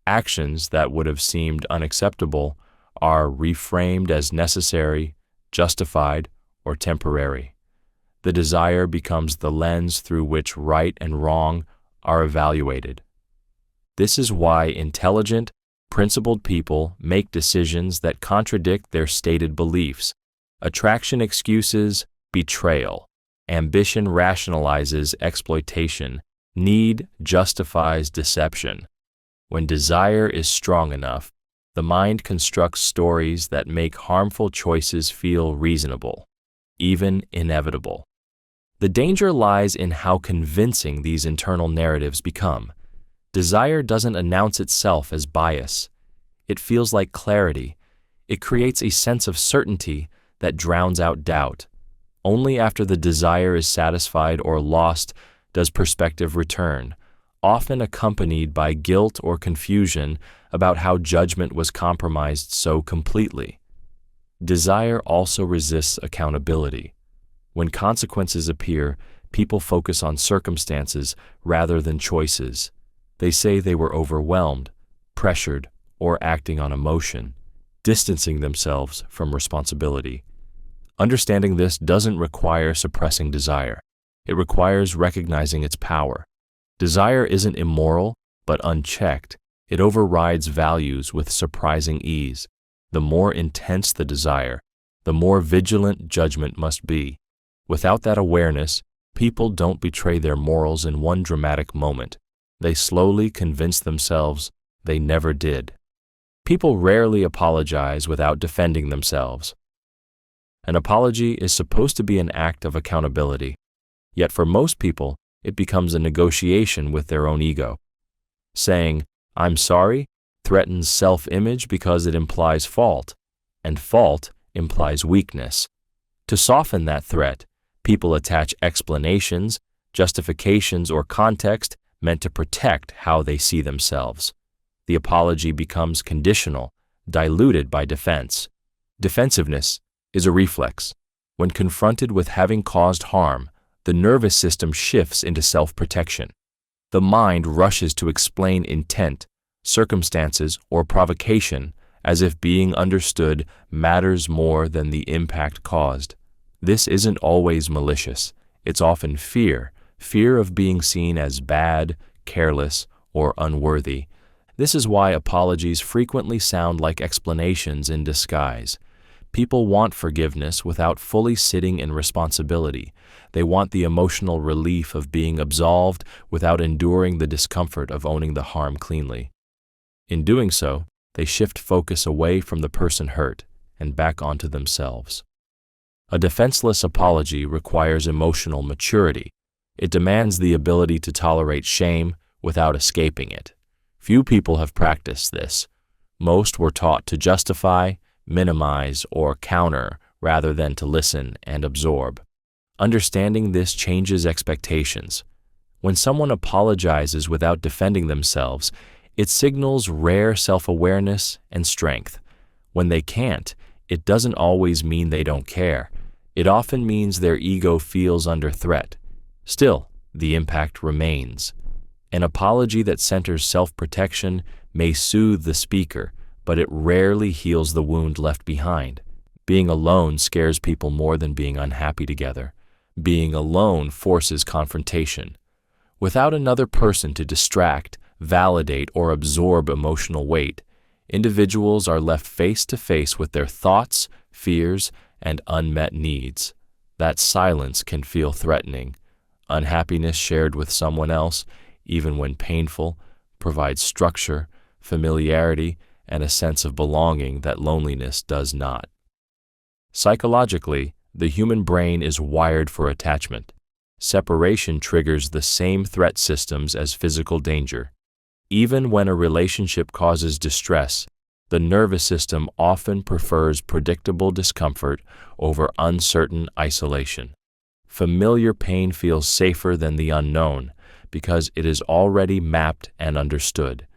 Actions that would have seemed unacceptable are reframed as necessary, justified, or temporary. The desire becomes the lens through which right and wrong are evaluated. This is why intelligent, principled people make decisions that contradict their stated beliefs. Attraction excuses betrayal. Ambition rationalizes exploitation. Need justifies deception. When desire is strong enough, the mind constructs stories that make harmful choices feel reasonable, even inevitable. The danger lies in how convincing these internal narratives become. Desire doesn't announce itself as bias. It feels like clarity. It creates a sense of certainty that drowns out doubt. Only after the desire is satisfied or lost does perspective return, often accompanied by guilt or confusion about how judgment was compromised so completely. Desire also resists accountability. When consequences appear, people focus on circumstances rather than choices. They say they were overwhelmed, pressured, or acting on emotion, distancing themselves from responsibility. Understanding this doesn't require suppressing desire. It requires recognizing its power. Desire isn't immoral, but unchecked, it overrides values with surprising ease. The more intense the desire, the more vigilant judgment must be. Without that awareness, people don't betray their morals in one dramatic moment. They slowly convince themselves they never did. People rarely apologize without defending themselves. An apology is supposed to be an act of accountability, yet for most people, it becomes a negotiation with their own ego. Saying, "I'm sorry," threatens self-image because it implies fault, and fault implies weakness. To soften that threat, people attach explanations, justifications, or context meant to protect how they see themselves. The apology becomes conditional, diluted by defense. Defensiveness is a reflex. When confronted with having caused harm, the nervous system shifts into self-protection. The mind rushes to explain intent, circumstances, or provocation as if being understood matters more than the impact caused. This isn't always malicious. It's often fear of being seen as bad, careless, or unworthy. This is why apologies frequently sound like explanations in disguise. People want forgiveness without fully sitting in responsibility. They want the emotional relief of being absolved without enduring the discomfort of owning the harm cleanly. In doing so, they shift focus away from the person hurt and back onto themselves. A defenseless apology requires emotional maturity. It demands the ability to tolerate shame without escaping it. Few people have practiced this. Most were taught to justify, minimize, or counter rather than to listen and absorb. Understanding this changes expectations. When someone apologizes without defending themselves, it signals rare self-awareness and strength. When they can't, it doesn't always mean they don't care. It often means their ego feels under threat. Still, the impact remains. An apology that centers self-protection may soothe the speaker, but it rarely heals the wound left behind. Being alone scares people more than being unhappy together. Being alone forces confrontation. Without another person to distract, validate, or absorb emotional weight, individuals are left face to face with their thoughts, fears, and unmet needs. That silence can feel threatening. Unhappiness shared with someone else, even when painful, provides structure, familiarity, and a sense of belonging that loneliness does not. Psychologically, the human brain is wired for attachment. Separation triggers the same threat systems as physical danger. Even when a relationship causes distress, the nervous system often prefers predictable discomfort over uncertain isolation. Familiar pain feels safer than the unknown because it is already mapped and understood.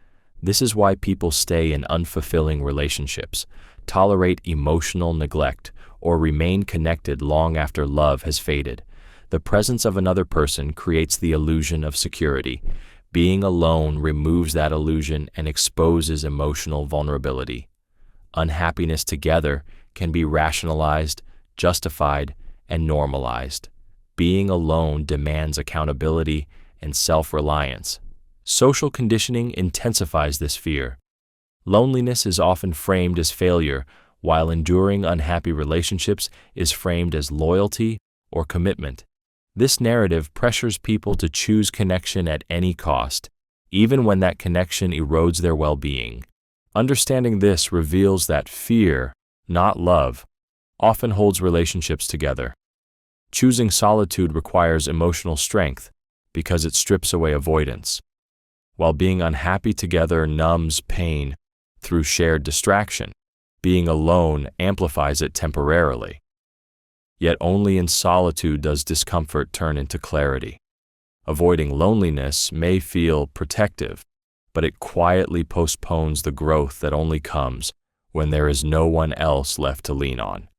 This is why people stay in unfulfilling relationships, tolerate emotional neglect, or remain connected long after love has faded. The presence of another person creates the illusion of security. Being alone removes that illusion and exposes emotional vulnerability. Unhappiness together can be rationalized, justified, and normalized. Being alone demands accountability and self-reliance. Social conditioning intensifies this fear. Loneliness is often framed as failure, while enduring unhappy relationships is framed as loyalty or commitment. This narrative pressures people to choose connection at any cost, even when that connection erodes their well-being. Understanding this reveals that fear, not love, often holds relationships together. Choosing solitude requires emotional strength because it strips away avoidance, while being unhappy together numbs pain through shared distraction. Being alone amplifies it temporarily. Yet only in solitude does discomfort turn into clarity. Avoiding loneliness may feel protective, but it quietly postpones the growth that only comes when there is no one else left to lean on.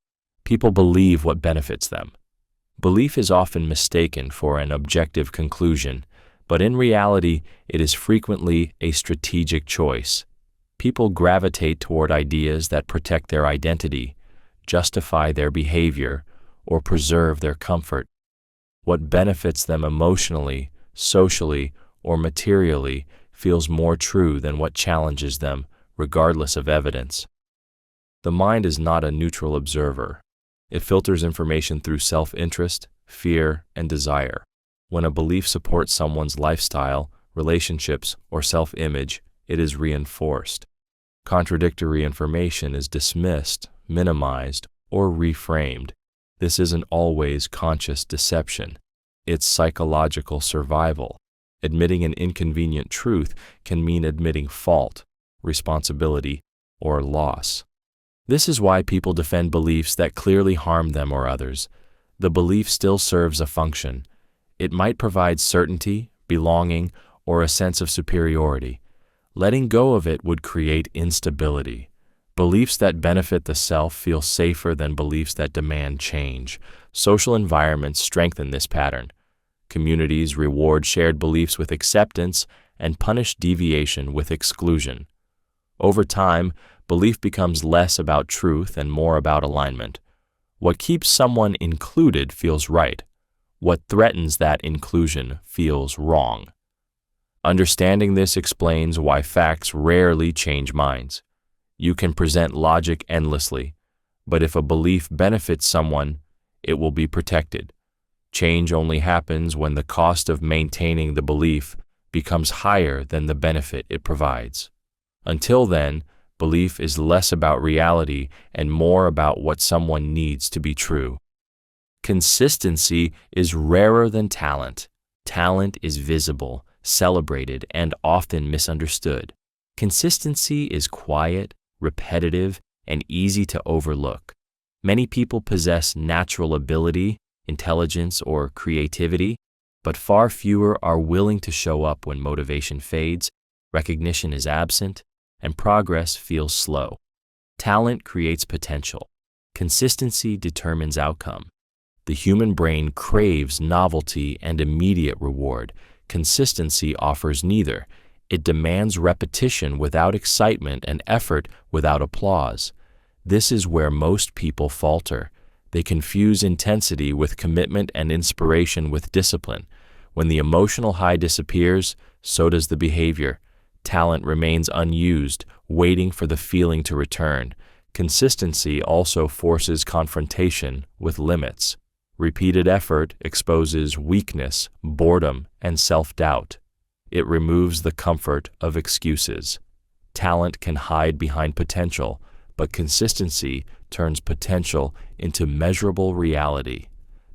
People believe what benefits them. Belief is often mistaken for an objective conclusion, but in reality, it is frequently a strategic choice. People gravitate toward ideas that protect their identity, justify their behavior, or preserve their comfort. What benefits them emotionally, socially, or materially feels more true than what challenges them, regardless of evidence. The mind is not a neutral observer. It filters information through self-interest, fear, and desire. When a belief supports someone's lifestyle, relationships, or self-image, it is reinforced. Contradictory information is dismissed, minimized, or reframed. This isn't always conscious deception. It's psychological survival. Admitting an inconvenient truth can mean admitting fault, responsibility, or loss. This is why people defend beliefs that clearly harm them or others. The belief still serves a function. It might provide certainty, belonging, or a sense of superiority. Letting go of it would create instability. Beliefs that benefit the self feel safer than beliefs that demand change. Social environments strengthen this pattern. Communities reward shared beliefs with acceptance and punish deviation with exclusion. Over time, belief becomes less about truth and more about alignment. What keeps someone included feels right. What threatens that inclusion feels wrong. Understanding this explains why facts rarely change minds. You can present logic endlessly, but if a belief benefits someone, it will be protected. Change only happens when the cost of maintaining the belief becomes higher than the benefit it provides. Until then, belief is less about reality and more about what someone needs to be true. Consistency is rarer than talent. Talent is visible, celebrated, and often misunderstood. Consistency is quiet, repetitive, and easy to overlook. Many people possess natural ability, intelligence, or creativity, but far fewer are willing to show up when motivation fades, recognition is absent, and progress feels slow. Talent creates potential. Consistency determines outcome. The human brain craves novelty and immediate reward. Consistency offers neither. It demands repetition without excitement and effort without applause. This is where most people falter. They confuse intensity with commitment and inspiration with discipline. When the emotional high disappears, so does the behavior. Talent remains unused, waiting for the feeling to return. Consistency also forces confrontation with limits. Repeated effort exposes weakness, boredom, and self-doubt. It removes the comfort of excuses. Talent can hide behind potential, but consistency turns potential into measurable reality.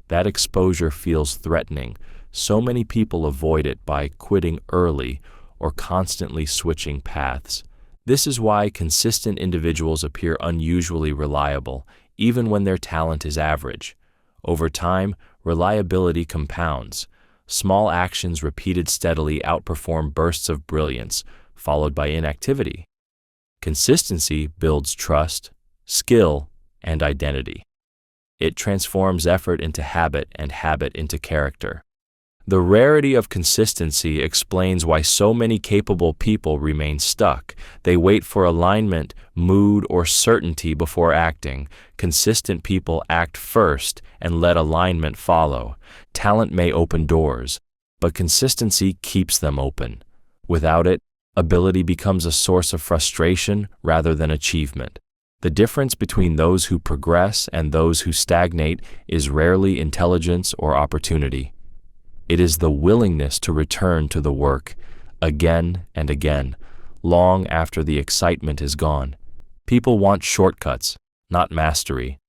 That exposure feels threatening. So many people avoid it by quitting early or constantly switching paths. This is why consistent individuals appear unusually reliable, even when their talent is average. Over time, reliability compounds. Small actions repeated steadily outperform bursts of brilliance, followed by inactivity. Consistency builds trust, skill, and identity. It transforms effort into habit and habit into character. The rarity of consistency explains why so many capable people remain stuck. They wait for alignment, mood, or certainty before acting. Consistent people act first and let alignment follow. Talent may open doors, but consistency keeps them open. Without it, ability becomes a source of frustration rather than achievement. The difference between those who progress and those who stagnate is rarely intelligence or opportunity. It is the willingness to return to the work again and again, long after the excitement is gone. People want shortcuts, not mastery.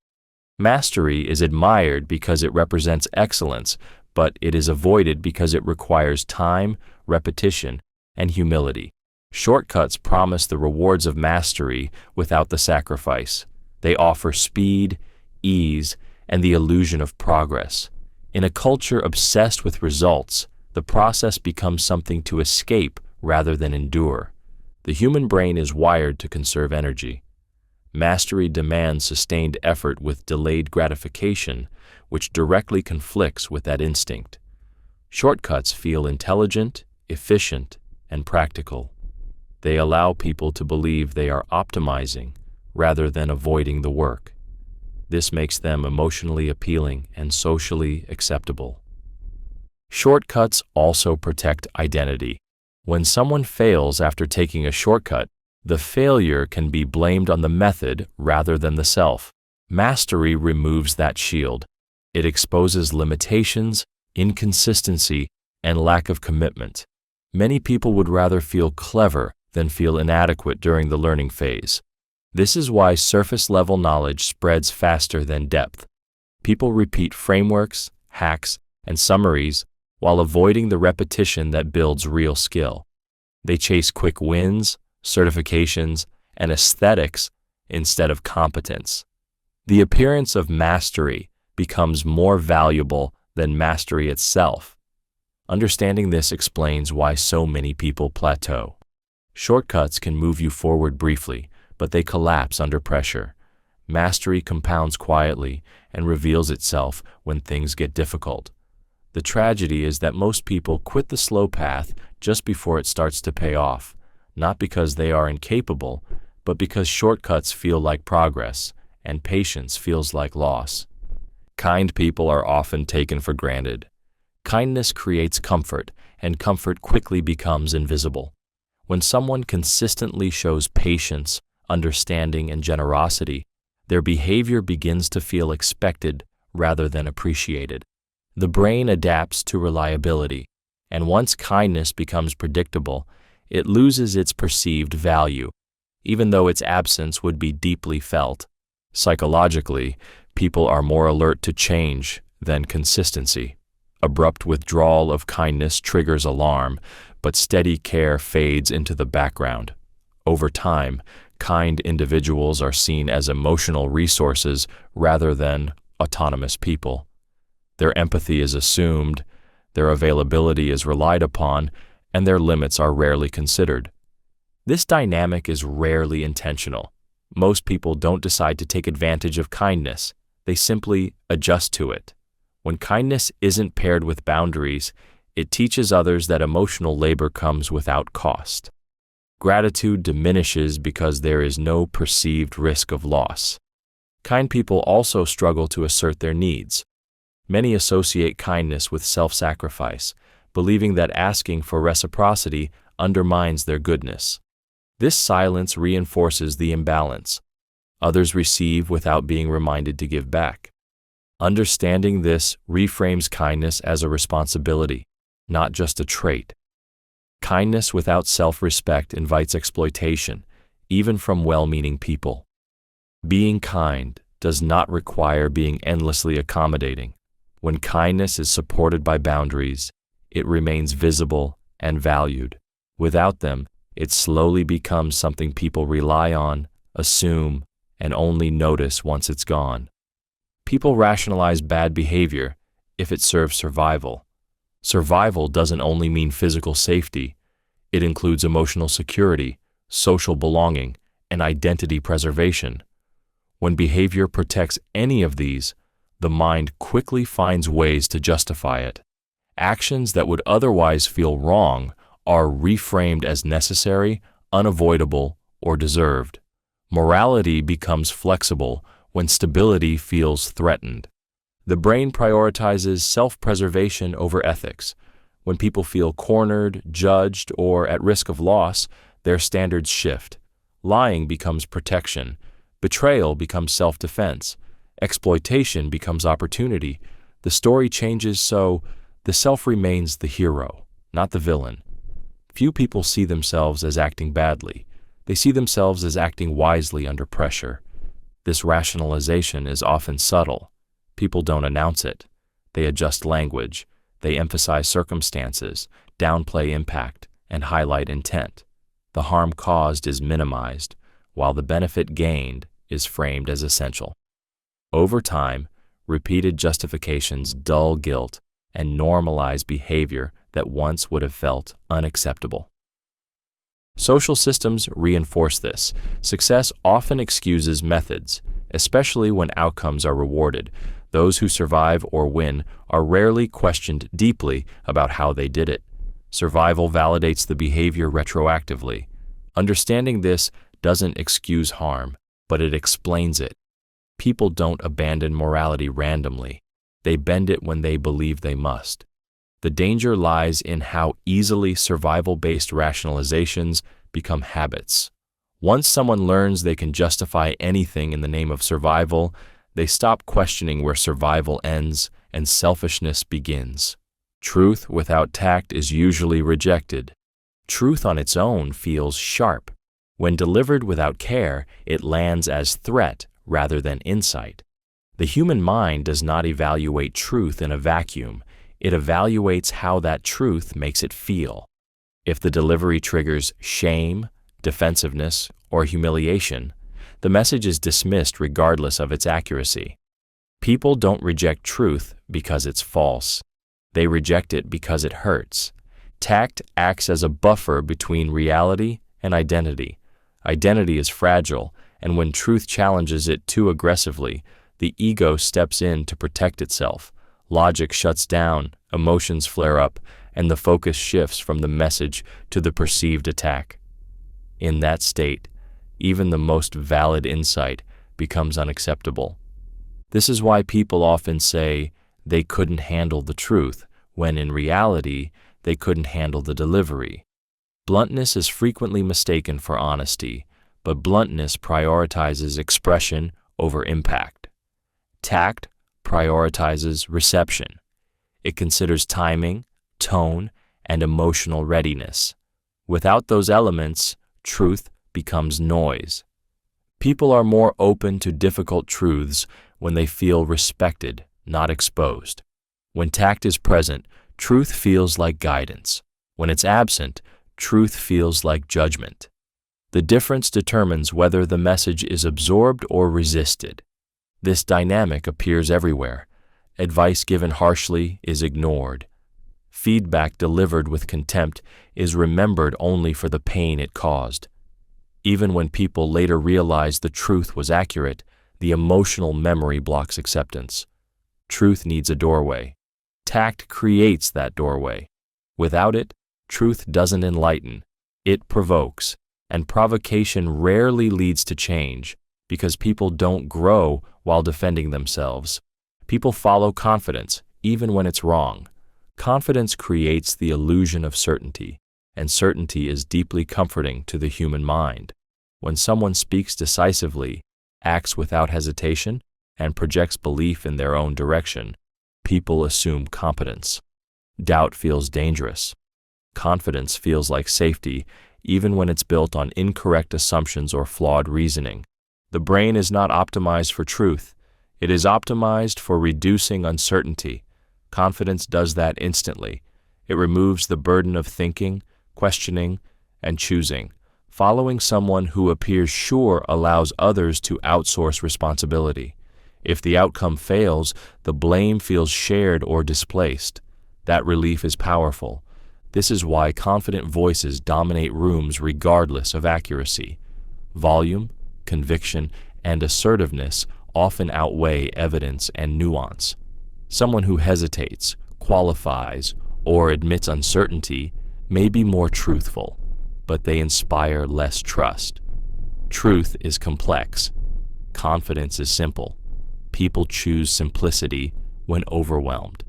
Mastery is admired because it represents excellence, but it is avoided because it requires time, repetition, and humility. Shortcuts promise the rewards of mastery without the sacrifice. They offer speed, ease, and the illusion of progress. In a culture obsessed with results, the process becomes something to escape rather than endure. The human brain is wired to conserve energy. Mastery demands sustained effort with delayed gratification, which directly conflicts with that instinct. Shortcuts feel intelligent, efficient, and practical. They allow people to believe they are optimizing rather than avoiding the work. This makes them emotionally appealing and socially acceptable. Shortcuts also protect identity. When someone fails after taking a shortcut, the failure can be blamed on the method rather than the self. Mastery removes that shield. It exposes limitations, inconsistency, and lack of commitment. Many people would rather feel clever than feel inadequate during the learning phase. This is why surface-level knowledge spreads faster than depth. People repeat frameworks, hacks, and summaries while avoiding the repetition that builds real skill. They chase quick wins, certifications, and aesthetics instead of competence. The appearance of mastery becomes more valuable than mastery itself. Understanding this explains why so many people plateau. Shortcuts can move you forward briefly, but they collapse under pressure. Mastery compounds quietly and reveals itself when things get difficult. The tragedy is that most people quit the slow path just before it starts to pay off, not because they are incapable, but because shortcuts feel like progress and patience feels like loss. Kind people are often taken for granted. Kindness creates comfort, and comfort quickly becomes invisible. When someone consistently shows patience, understanding, and generosity, their behavior begins to feel expected rather than appreciated. The brain adapts to reliability, and once kindness becomes predictable, it loses its perceived value, even though its absence would be deeply felt. Psychologically, people are more alert to change than consistency. Abrupt withdrawal of kindness triggers alarm, but steady care fades into the background. Over time, kind individuals are seen as emotional resources rather than autonomous people. Their empathy is assumed, their availability is relied upon, and their limits are rarely considered. This dynamic is rarely intentional. Most people don't decide to take advantage of kindness, they simply adjust to it. When kindness isn't paired with boundaries, it teaches others that emotional labor comes without cost. Gratitude diminishes because there is no perceived risk of loss. Kind people also struggle to assert their needs. Many associate kindness with self-sacrifice, believing that asking for reciprocity undermines their goodness. This silence reinforces the imbalance. Others receive without being reminded to give back. Understanding this reframes kindness as a responsibility, not just a trait. Kindness without self-respect invites exploitation, even from well-meaning people. Being kind does not require being endlessly accommodating. When kindness is supported by boundaries, it remains visible and valued. Without them, it slowly becomes something people rely on, assume, and only notice once it's gone. People rationalize bad behavior if it serves survival. Survival doesn't only mean physical safety, it includes emotional security, social belonging, and identity preservation. When behavior protects any of these, the mind quickly finds ways to justify it. Actions that would otherwise feel wrong are reframed as necessary, unavoidable, or deserved. Morality becomes flexible when stability feels threatened. The brain prioritizes self-preservation over ethics. When people feel cornered, judged, or at risk of loss, their standards shift. Lying becomes protection. Betrayal becomes self-defense. Exploitation becomes opportunity. The story changes so the self remains the hero, not the villain. Few people see themselves as acting badly. They see themselves as acting wisely under pressure. This rationalization is often subtle. People don't announce it. They adjust language. They emphasize circumstances, downplay impact, and highlight intent. The harm caused is minimized, while the benefit gained is framed as essential. Over time, repeated justifications dull guilt and normalize behavior that once would have felt unacceptable. Social systems reinforce this. Success often excuses methods, especially when outcomes are rewarded. Those who survive or win are rarely questioned deeply about how they did it. Survival validates the behavior retroactively. Understanding this doesn't excuse harm, but it explains it. People don't abandon morality randomly. They bend it when they believe they must. The danger lies in how easily survival-based rationalizations become habits. Once someone learns they can justify anything in the name of survival, they stop questioning where survival ends and selfishness begins. Truth without tact is usually rejected. Truth on its own feels sharp. When delivered without care, it lands as threat rather than insight. The human mind does not evaluate truth in a vacuum. It evaluates how that truth makes it feel. If the delivery triggers shame, defensiveness, or humiliation, the message is dismissed regardless of its accuracy. People don't reject truth because it's false. They reject it because it hurts. Tact acts as a buffer between reality and identity. Identity is fragile, and when truth challenges it too aggressively, the ego steps in to protect itself. Logic shuts down, emotions flare up, and the focus shifts from the message to the perceived attack. In that state, even the most valid insight becomes unacceptable. This is why people often say they couldn't handle the truth, when in reality, they couldn't handle the delivery. Bluntness is frequently mistaken for honesty, but bluntness prioritizes expression over impact. Tact prioritizes reception. It considers timing, tone, and emotional readiness. Without those elements, truth becomes noise. People are more open to difficult truths when they feel respected, not exposed. When tact is present, truth feels like guidance. When it's absent, truth feels like judgment. The difference determines whether the message is absorbed or resisted. This dynamic appears everywhere. Advice given harshly is ignored. Feedback delivered with contempt is remembered only for the pain it caused. Even when people later realize the truth was accurate, the emotional memory blocks acceptance. Truth needs a doorway. Tact creates that doorway. Without it, truth doesn't enlighten, it provokes, and provocation rarely leads to change because people don't grow while defending themselves. People follow confidence, even when it's wrong. Confidence creates the illusion of certainty, and certainty is deeply comforting to the human mind. When someone speaks decisively, acts without hesitation, and projects belief in their own direction, people assume competence. Doubt feels dangerous. Confidence feels like safety, even when it's built on incorrect assumptions or flawed reasoning. The brain is not optimized for truth. It is optimized for reducing uncertainty. Confidence does that instantly. It removes the burden of thinking, questioning, and choosing. Following someone who appears sure allows others to outsource responsibility. If the outcome fails, the blame feels shared or displaced. That relief is powerful. This is why confident voices dominate rooms regardless of accuracy. Volume, conviction, and assertiveness often outweigh evidence and nuance. Someone who hesitates, qualifies, or admits uncertainty may be more truthful, but they inspire less trust. Truth is complex. Confidence is simple. People choose simplicity when overwhelmed.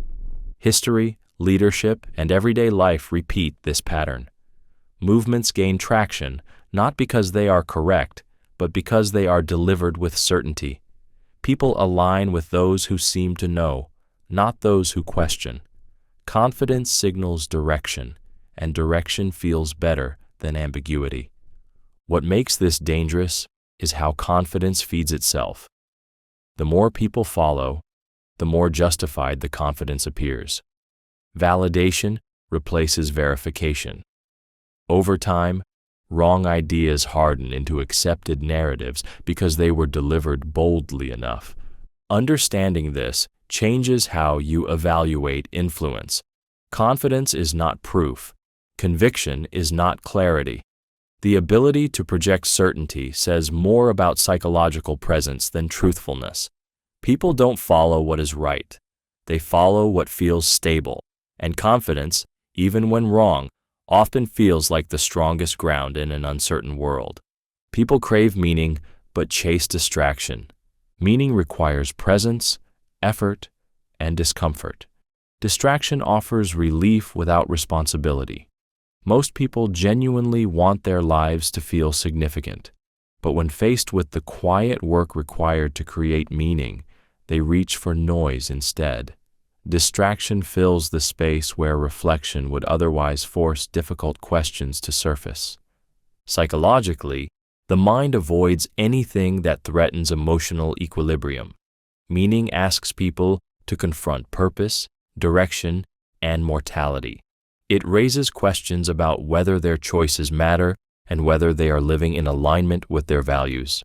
History, leadership, and everyday life repeat this pattern. Movements gain traction not because they are correct, but because they are delivered with certainty. People align with those who seem to know, not those who question. Confidence signals direction, and direction feels better than ambiguity. What makes this dangerous is how confidence feeds itself. The more people follow, the more justified the confidence appears. Validation replaces verification. Over time, wrong ideas harden into accepted narratives because they were delivered boldly enough. Understanding this changes how you evaluate influence. Confidence is not proof. Conviction is not clarity. The ability to project certainty says more about psychological presence than truthfulness. People don't follow what is right. They follow what feels stable, and confidence, even when wrong, often feels like the strongest ground in an uncertain world. People crave meaning, but chase distraction. Meaning requires presence, effort, and discomfort. Distraction offers relief without responsibility. Most people genuinely want their lives to feel significant, but when faced with the quiet work required to create meaning, they reach for noise instead. Distraction fills the space where reflection would otherwise force difficult questions to surface. Psychologically, the mind avoids anything that threatens emotional equilibrium. Meaning asks people to confront purpose, direction, and mortality. It raises questions about whether their choices matter and whether they are living in alignment with their values.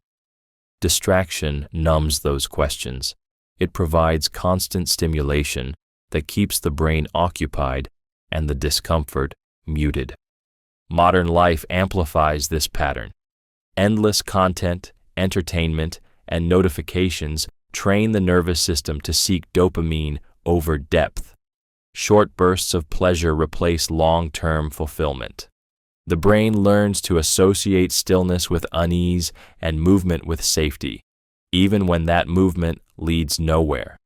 Distraction numbs those questions. It provides constant stimulation that keeps the brain occupied and the discomfort muted. Modern life amplifies this pattern. Endless content, entertainment, and notifications train the nervous system to seek dopamine over depth. Short bursts of pleasure replace long-term fulfillment. The brain learns to associate stillness with unease and movement with safety, even when that movement leads nowhere.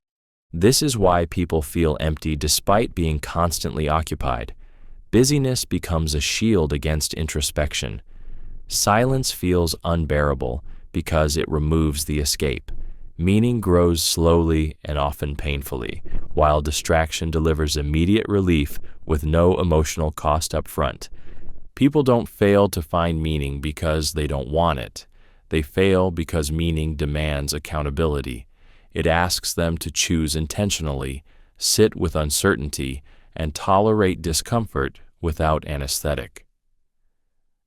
This is why people feel empty despite being constantly occupied. Busyness becomes a shield against introspection. Silence feels unbearable because it removes the escape. Meaning grows slowly and often painfully, while distraction delivers immediate relief with no emotional cost up front. People don't fail to find meaning because they don't want it. They fail because meaning demands accountability. It asks them to choose intentionally, sit with uncertainty, and tolerate discomfort without anesthetic.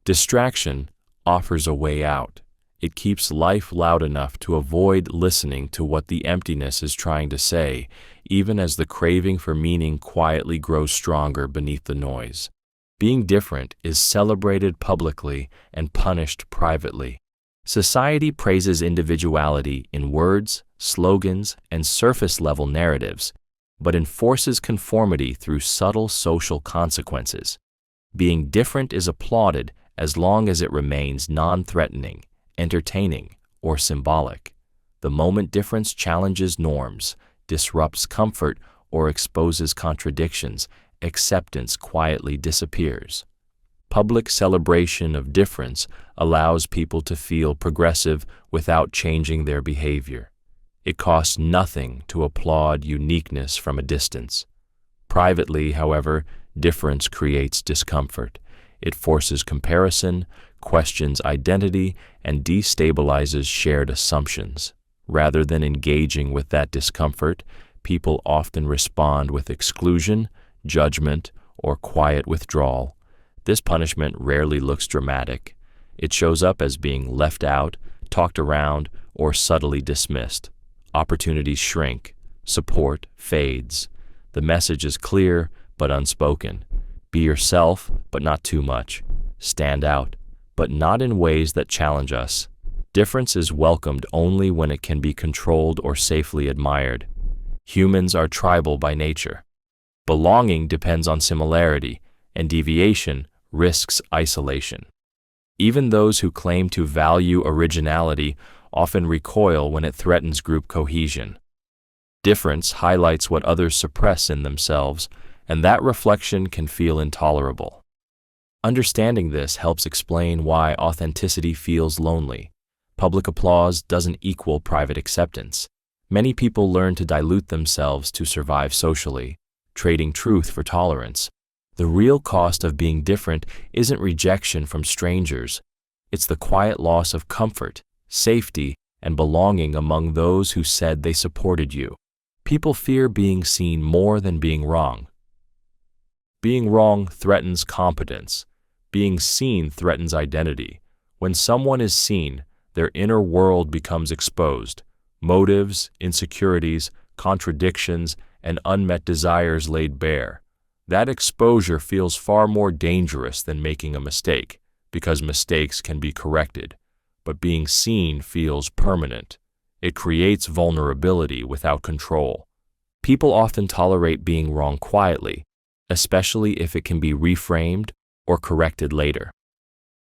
Distraction offers a way out. It keeps life loud enough to avoid listening to what the emptiness is trying to say, even as the craving for meaning quietly grows stronger beneath the noise. Being different is celebrated publicly and punished privately. Society praises individuality in words, slogans, and surface-level narratives, but enforces conformity through subtle social consequences. Being different is applauded as long as it remains non-threatening, entertaining, or symbolic. The moment difference challenges norms, disrupts comfort, or exposes contradictions, acceptance quietly disappears. Public celebration of difference allows people to feel progressive without changing their behavior. It costs nothing to applaud uniqueness from a distance. Privately, however, difference creates discomfort. It forces comparison, questions identity, and destabilizes shared assumptions. Rather than engaging with that discomfort, people often respond with exclusion, judgment, or quiet withdrawal. This punishment rarely looks dramatic. It shows up as being left out, talked around, or subtly dismissed. Opportunities shrink. Support fades. The message is clear but unspoken. Be yourself, but not too much. Stand out, but not in ways that challenge us. Difference is welcomed only when it can be controlled or safely admired. Humans are tribal by nature. Belonging depends on similarity, and deviation risks isolation. Even those who claim to value originality often recoil when it threatens group cohesion. Difference highlights what others suppress in themselves, and that reflection can feel intolerable. Understanding this helps explain why authenticity feels lonely. Public applause doesn't equal private acceptance. Many people learn to dilute themselves to survive socially, trading truth for tolerance. The real cost of being different isn't rejection from strangers. It's the quiet loss of comfort, safety, and belonging among those who said they supported you. People fear being seen more than being wrong. Being wrong threatens competence. Being seen threatens identity. When someone is seen, their inner world becomes exposed. Motives, insecurities, contradictions, and unmet desires laid bare. That exposure feels far more dangerous than making a mistake, because mistakes can be corrected. But being seen feels permanent. It creates vulnerability without control. People often tolerate being wrong quietly, especially if it can be reframed or corrected later.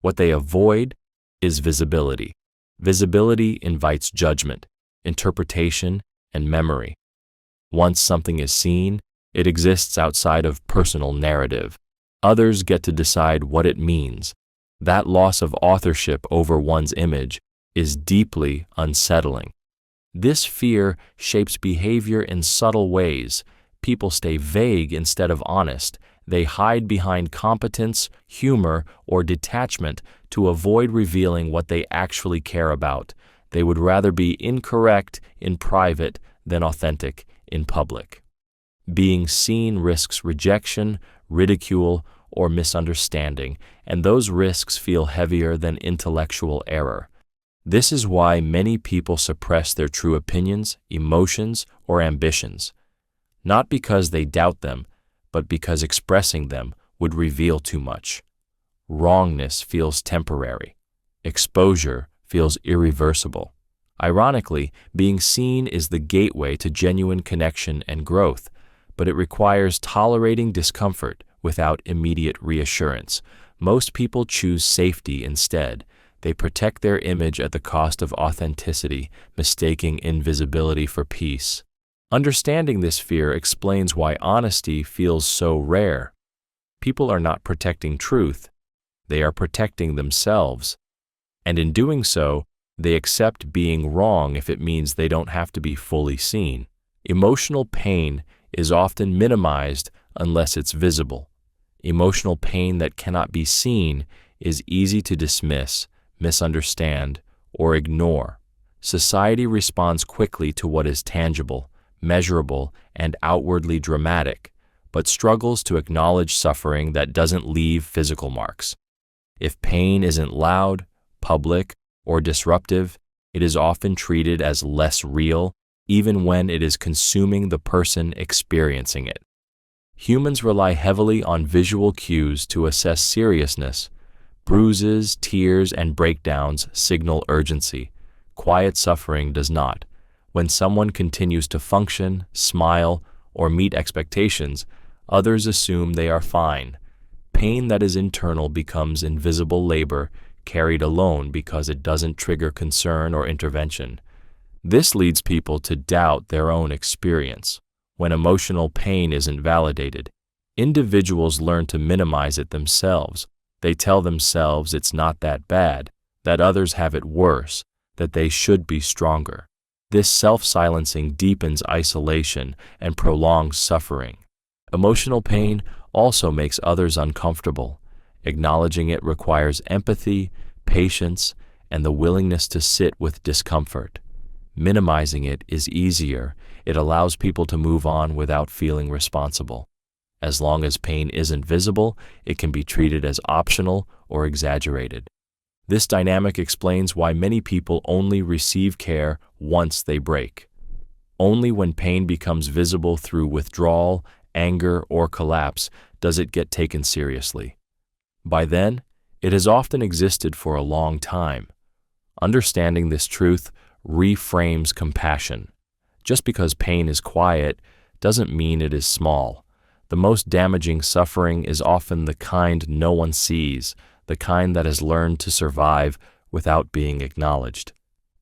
What they avoid is visibility. Visibility invites judgment, interpretation, and memory. Once something is seen, it exists outside of personal narrative. Others get to decide what it means. That loss of authorship over one's image is deeply unsettling. This fear shapes behavior in subtle ways. People stay vague instead of honest. They hide behind competence, humor, or detachment to avoid revealing what they actually care about. They would rather be incorrect in private than authentic in public. Being seen risks rejection, ridicule, or misunderstanding, and those risks feel heavier than intellectual error. This is why many people suppress their true opinions, emotions, or ambitions. Not because they doubt them, but because expressing them would reveal too much. Wrongness feels temporary. Exposure feels irreversible. Ironically, being seen is the gateway to genuine connection and growth, but it requires tolerating discomfort without immediate reassurance. Most people choose safety instead. They protect their image at the cost of authenticity, mistaking invisibility for peace. Understanding this fear explains why honesty feels so rare. people are not protecting truth, they are protecting themselves. And in doing so, they accept being wrong if it means they don't have to be fully seen. Emotional pain is often minimized unless it's visible. Emotional pain that cannot be seen is easy to dismiss, misunderstand, or ignore. Society responds quickly to what is tangible, measurable, and outwardly dramatic, but struggles to acknowledge suffering that doesn't leave physical marks. If pain isn't loud, public, or disruptive, it is often treated as less real, even when it is consuming the person experiencing it. Humans rely heavily on visual cues to assess seriousness. Bruises, tears, and breakdowns signal urgency. Quiet suffering does not. When someone continues to function, smile, or meet expectations, others assume they are fine. Pain that is internal becomes invisible labor, carried alone because it doesn't trigger concern or intervention. This leads people to doubt their own experience. When emotional pain isn't validated, individuals learn to minimize it themselves. They tell themselves it's not that bad, that others have it worse, that they should be stronger. This self-silencing deepens isolation and prolongs suffering. Emotional pain also makes others uncomfortable. Acknowledging it requires empathy, patience, and the willingness to sit with discomfort. Minimizing it is easier. It allows people to move on without feeling responsible. As long as pain isn't visible, it can be treated as optional or exaggerated. This dynamic explains why many people only receive care once they break. Only when pain becomes visible through withdrawal, anger, or collapse does it get taken seriously. By then, it has often existed for a long time. Understanding this truth reframes compassion. Just because pain is quiet doesn't mean it is small. The most damaging suffering is often the kind no one sees, the kind that has learned to survive without being acknowledged.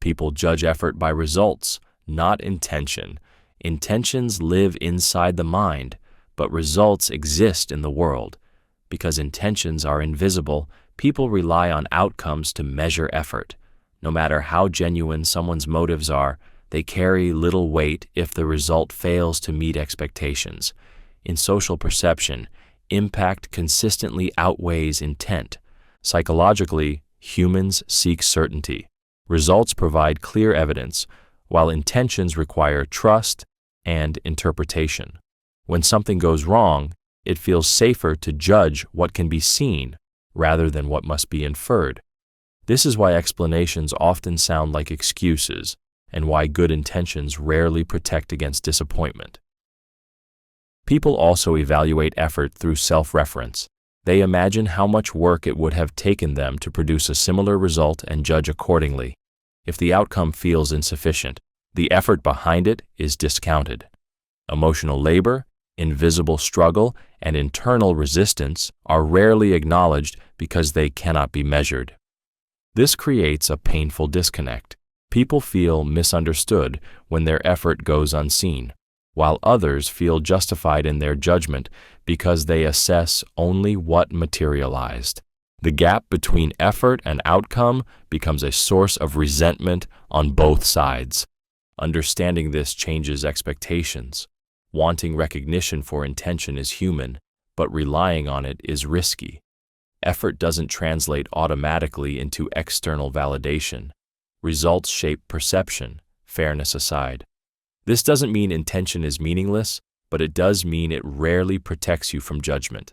People judge effort by results, not intention. Intentions live inside the mind, but results exist in the world. Because intentions are invisible, people rely on outcomes to measure effort. No matter how genuine someone's motives are, they carry little weight if the result fails to meet expectations. In social perception, impact consistently outweighs intent. Psychologically, humans seek certainty. Results provide clear evidence, while intentions require trust and interpretation. When something goes wrong, it feels safer to judge what can be seen rather than what must be inferred. This is why explanations often sound like excuses, and why good intentions rarely protect against disappointment. People also evaluate effort through self-reference. They imagine how much work it would have taken them to produce a similar result and judge accordingly. If the outcome feels insufficient, the effort behind it is discounted. Emotional labor, invisible struggle, and internal resistance are rarely acknowledged because they cannot be measured. This creates a painful disconnect. People feel misunderstood when their effort goes unseen, while others feel justified in their judgment because they assess only what materialized. The gap between effort and outcome becomes a source of resentment on both sides. Understanding this changes expectations. Wanting recognition for intention is human, but relying on it is risky. Effort doesn't translate automatically into external validation. Results shape perception, fairness aside. This doesn't mean intention is meaningless, but it does mean it rarely protects you from judgment.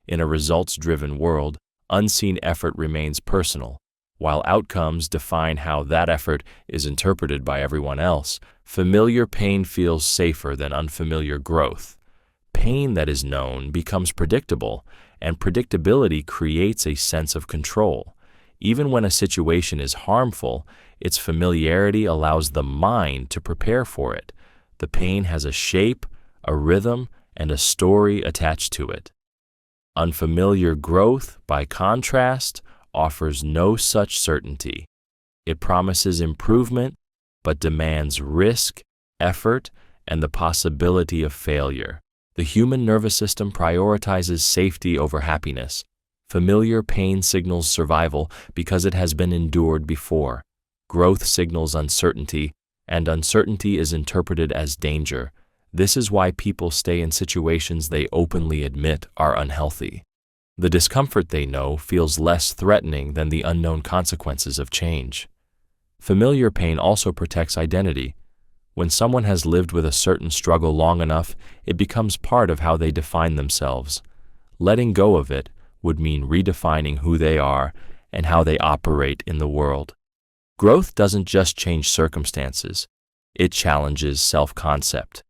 In a results-driven world, unseen effort remains personal. While outcomes define how that effort is interpreted by everyone else, familiar pain feels safer than unfamiliar growth. Pain that is known becomes predictable, and predictability creates a sense of control. Even when a situation is harmful, its familiarity allows the mind to prepare for it. The pain has a shape, a rhythm, and a story attached to it. Unfamiliar growth, by contrast, offers no such certainty. It promises improvement, but demands risk, effort, and the possibility of failure. The human nervous system prioritizes safety over happiness. Familiar pain signals survival because it has been endured before. Growth signals uncertainty, and uncertainty is interpreted as danger. This is why people stay in situations they openly admit are unhealthy. The discomfort they know feels less threatening than the unknown consequences of change. Familiar pain also protects identity. When someone has lived with a certain struggle long enough, it becomes part of how they define themselves. Letting go of it would mean redefining who they are and how they operate in the world. Growth doesn't just change circumstances, it challenges self-concept.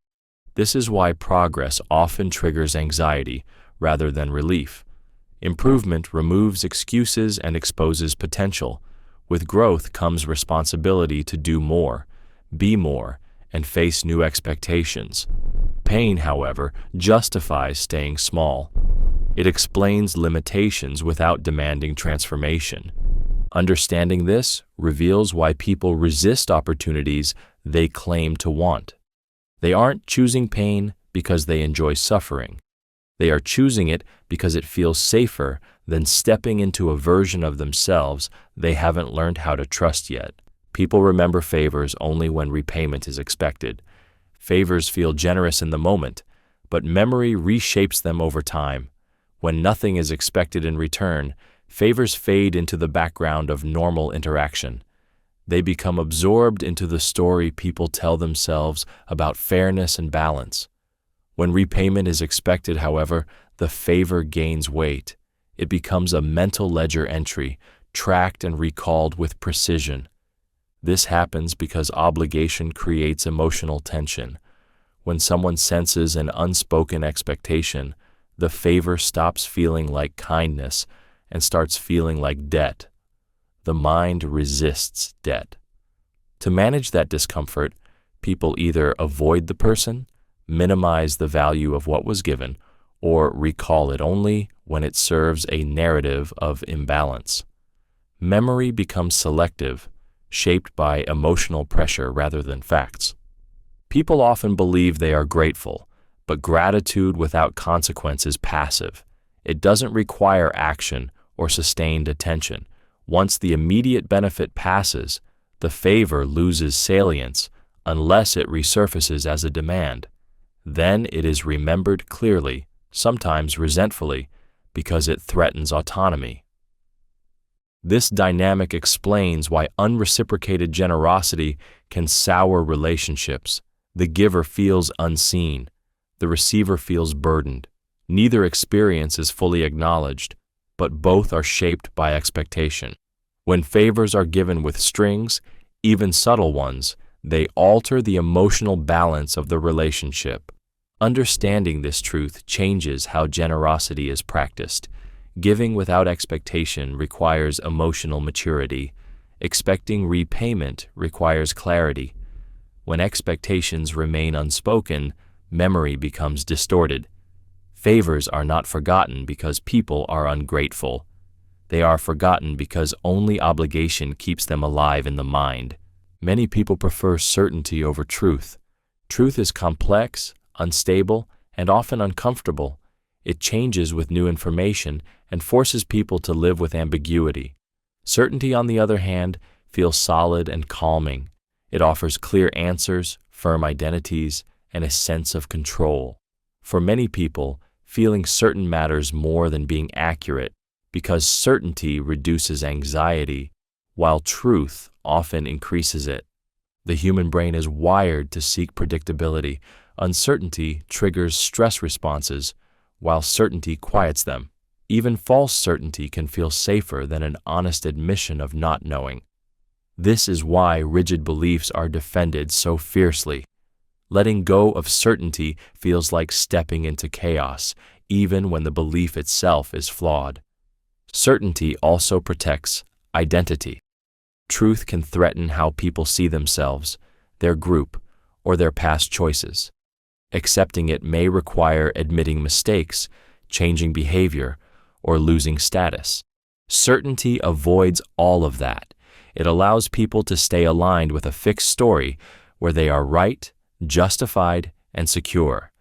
This is why progress often triggers anxiety rather than relief. Improvement removes excuses and exposes potential. With growth comes responsibility to do more, be more, and face new expectations. Pain, however, justifies staying small. It explains limitations without demanding transformation. Understanding this reveals why people resist opportunities they claim to want. They aren't choosing pain because they enjoy suffering. They are choosing it because it feels safer than stepping into a version of themselves they haven't learned how to trust yet. People remember favors only when repayment is expected. Favors feel generous in the moment, but memory reshapes them over time. When nothing is expected in return, favors fade into the background of normal interaction. They become absorbed into the story people tell themselves about fairness and balance. When repayment is expected, however, the favor gains weight. It becomes a mental ledger entry, tracked and recalled with precision. This happens because obligation creates emotional tension. When someone senses an unspoken expectation, the favor stops feeling like kindness and starts feeling like debt. The mind resists debt. To manage that discomfort, people either avoid the person, minimize the value of what was given, or recall it only when it serves a narrative of imbalance. Memory becomes selective, shaped by emotional pressure rather than facts. People often believe they are grateful, but gratitude without consequence is passive. It doesn't require action or sustained attention. Once the immediate benefit passes, the favor loses salience unless it resurfaces as a demand. Then it is remembered clearly, sometimes resentfully, because it threatens autonomy. This dynamic explains why unreciprocated generosity can sour relationships. The giver feels unseen. The receiver feels burdened. Neither experience is fully acknowledged, but both are shaped by expectation. When favors are given with strings, even subtle ones, they alter the emotional balance of the relationship. Understanding this truth changes how generosity is practiced. Giving without expectation requires emotional maturity. Expecting repayment requires clarity. When expectations remain unspoken, memory becomes distorted. Favors are not forgotten because people are ungrateful. They are forgotten because only obligation keeps them alive in the mind. Many people prefer certainty over truth. Truth is complex, unstable, and often uncomfortable. It changes with new information and forces people to live with ambiguity. Certainty, on the other hand, feels solid and calming. It offers clear answers, firm identities, and a sense of control. For many people, feeling certain matters more than being accurate because certainty reduces anxiety, while truth often increases it. The human brain is wired to seek predictability. Uncertainty triggers stress responses, while certainty quiets them. Even false certainty can feel safer than an honest admission of not knowing. This is why rigid beliefs are defended so fiercely. Letting go of certainty feels like stepping into chaos, even when the belief itself is flawed. Certainty also protects identity. Truth can threaten how people see themselves, their group, or their past choices. Accepting it may require admitting mistakes, changing behavior, or losing status. Certainty avoids all of that. It allows people to stay aligned with a fixed story where they are right, justified, and secure.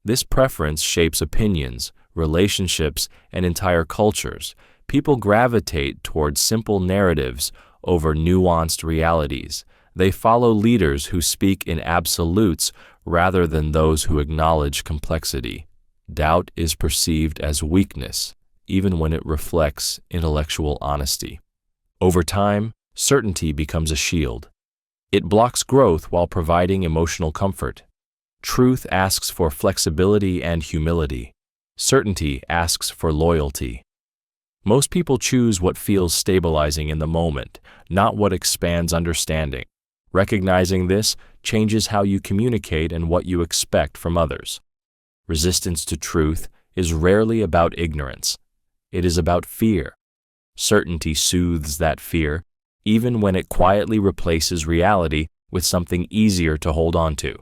This preference shapes opinions, relationships, and entire cultures. People gravitate towards simple narratives over nuanced realities. They follow leaders who speak in absolutes rather than those who acknowledge complexity. Doubt is perceived as weakness, even when it reflects intellectual honesty. Over time, certainty becomes a shield. It blocks growth while providing emotional comfort. Truth asks for flexibility and humility. Certainty asks for loyalty. Most people choose what feels stabilizing in the moment, not what expands understanding. Recognizing this changes how you communicate and what you expect from others. Resistance to truth is rarely about ignorance. It is about fear. Certainty soothes that fear, even when it quietly replaces reality with something easier to hold on to.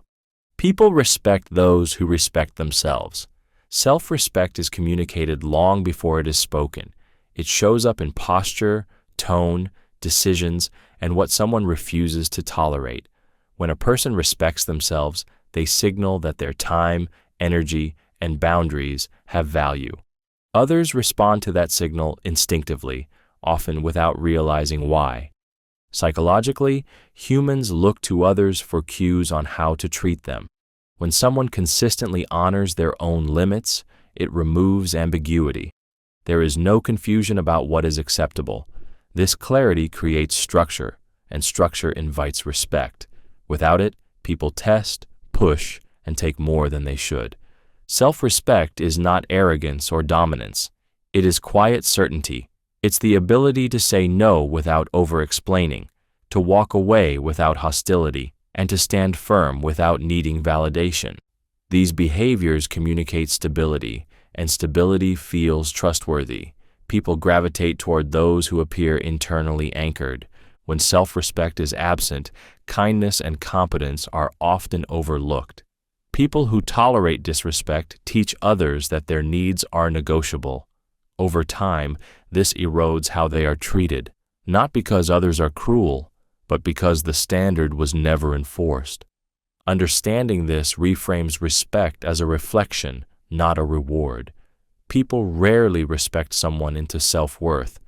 People respect those who respect themselves. Self-respect is communicated long before it is spoken. It shows up in posture, tone, decisions, and what someone refuses to tolerate. When a person respects themselves, they signal that their time, energy, and boundaries have value. Others respond to that signal instinctively, often without realizing why. Psychologically, humans look to others for cues on how to treat them. When someone consistently honors their own limits, it removes ambiguity. There is no confusion about what is acceptable. This clarity creates structure, and structure invites respect. Without it, people test, push, and take more than they should. Self-respect is not arrogance or dominance. It is quiet certainty. It's the ability to say no without over-explaining, to walk away without hostility, and to stand firm without needing validation. These behaviors communicate stability, and stability feels trustworthy. People gravitate toward those who appear internally anchored. When self-respect is absent, kindness and competence are often overlooked. People who tolerate disrespect teach others that their needs are negotiable. Over time, this erodes how they are treated, not because others are cruel, but because the standard was never enforced. Understanding this reframes respect as a reflection, not a reward. People rarely respect someone into self-worth.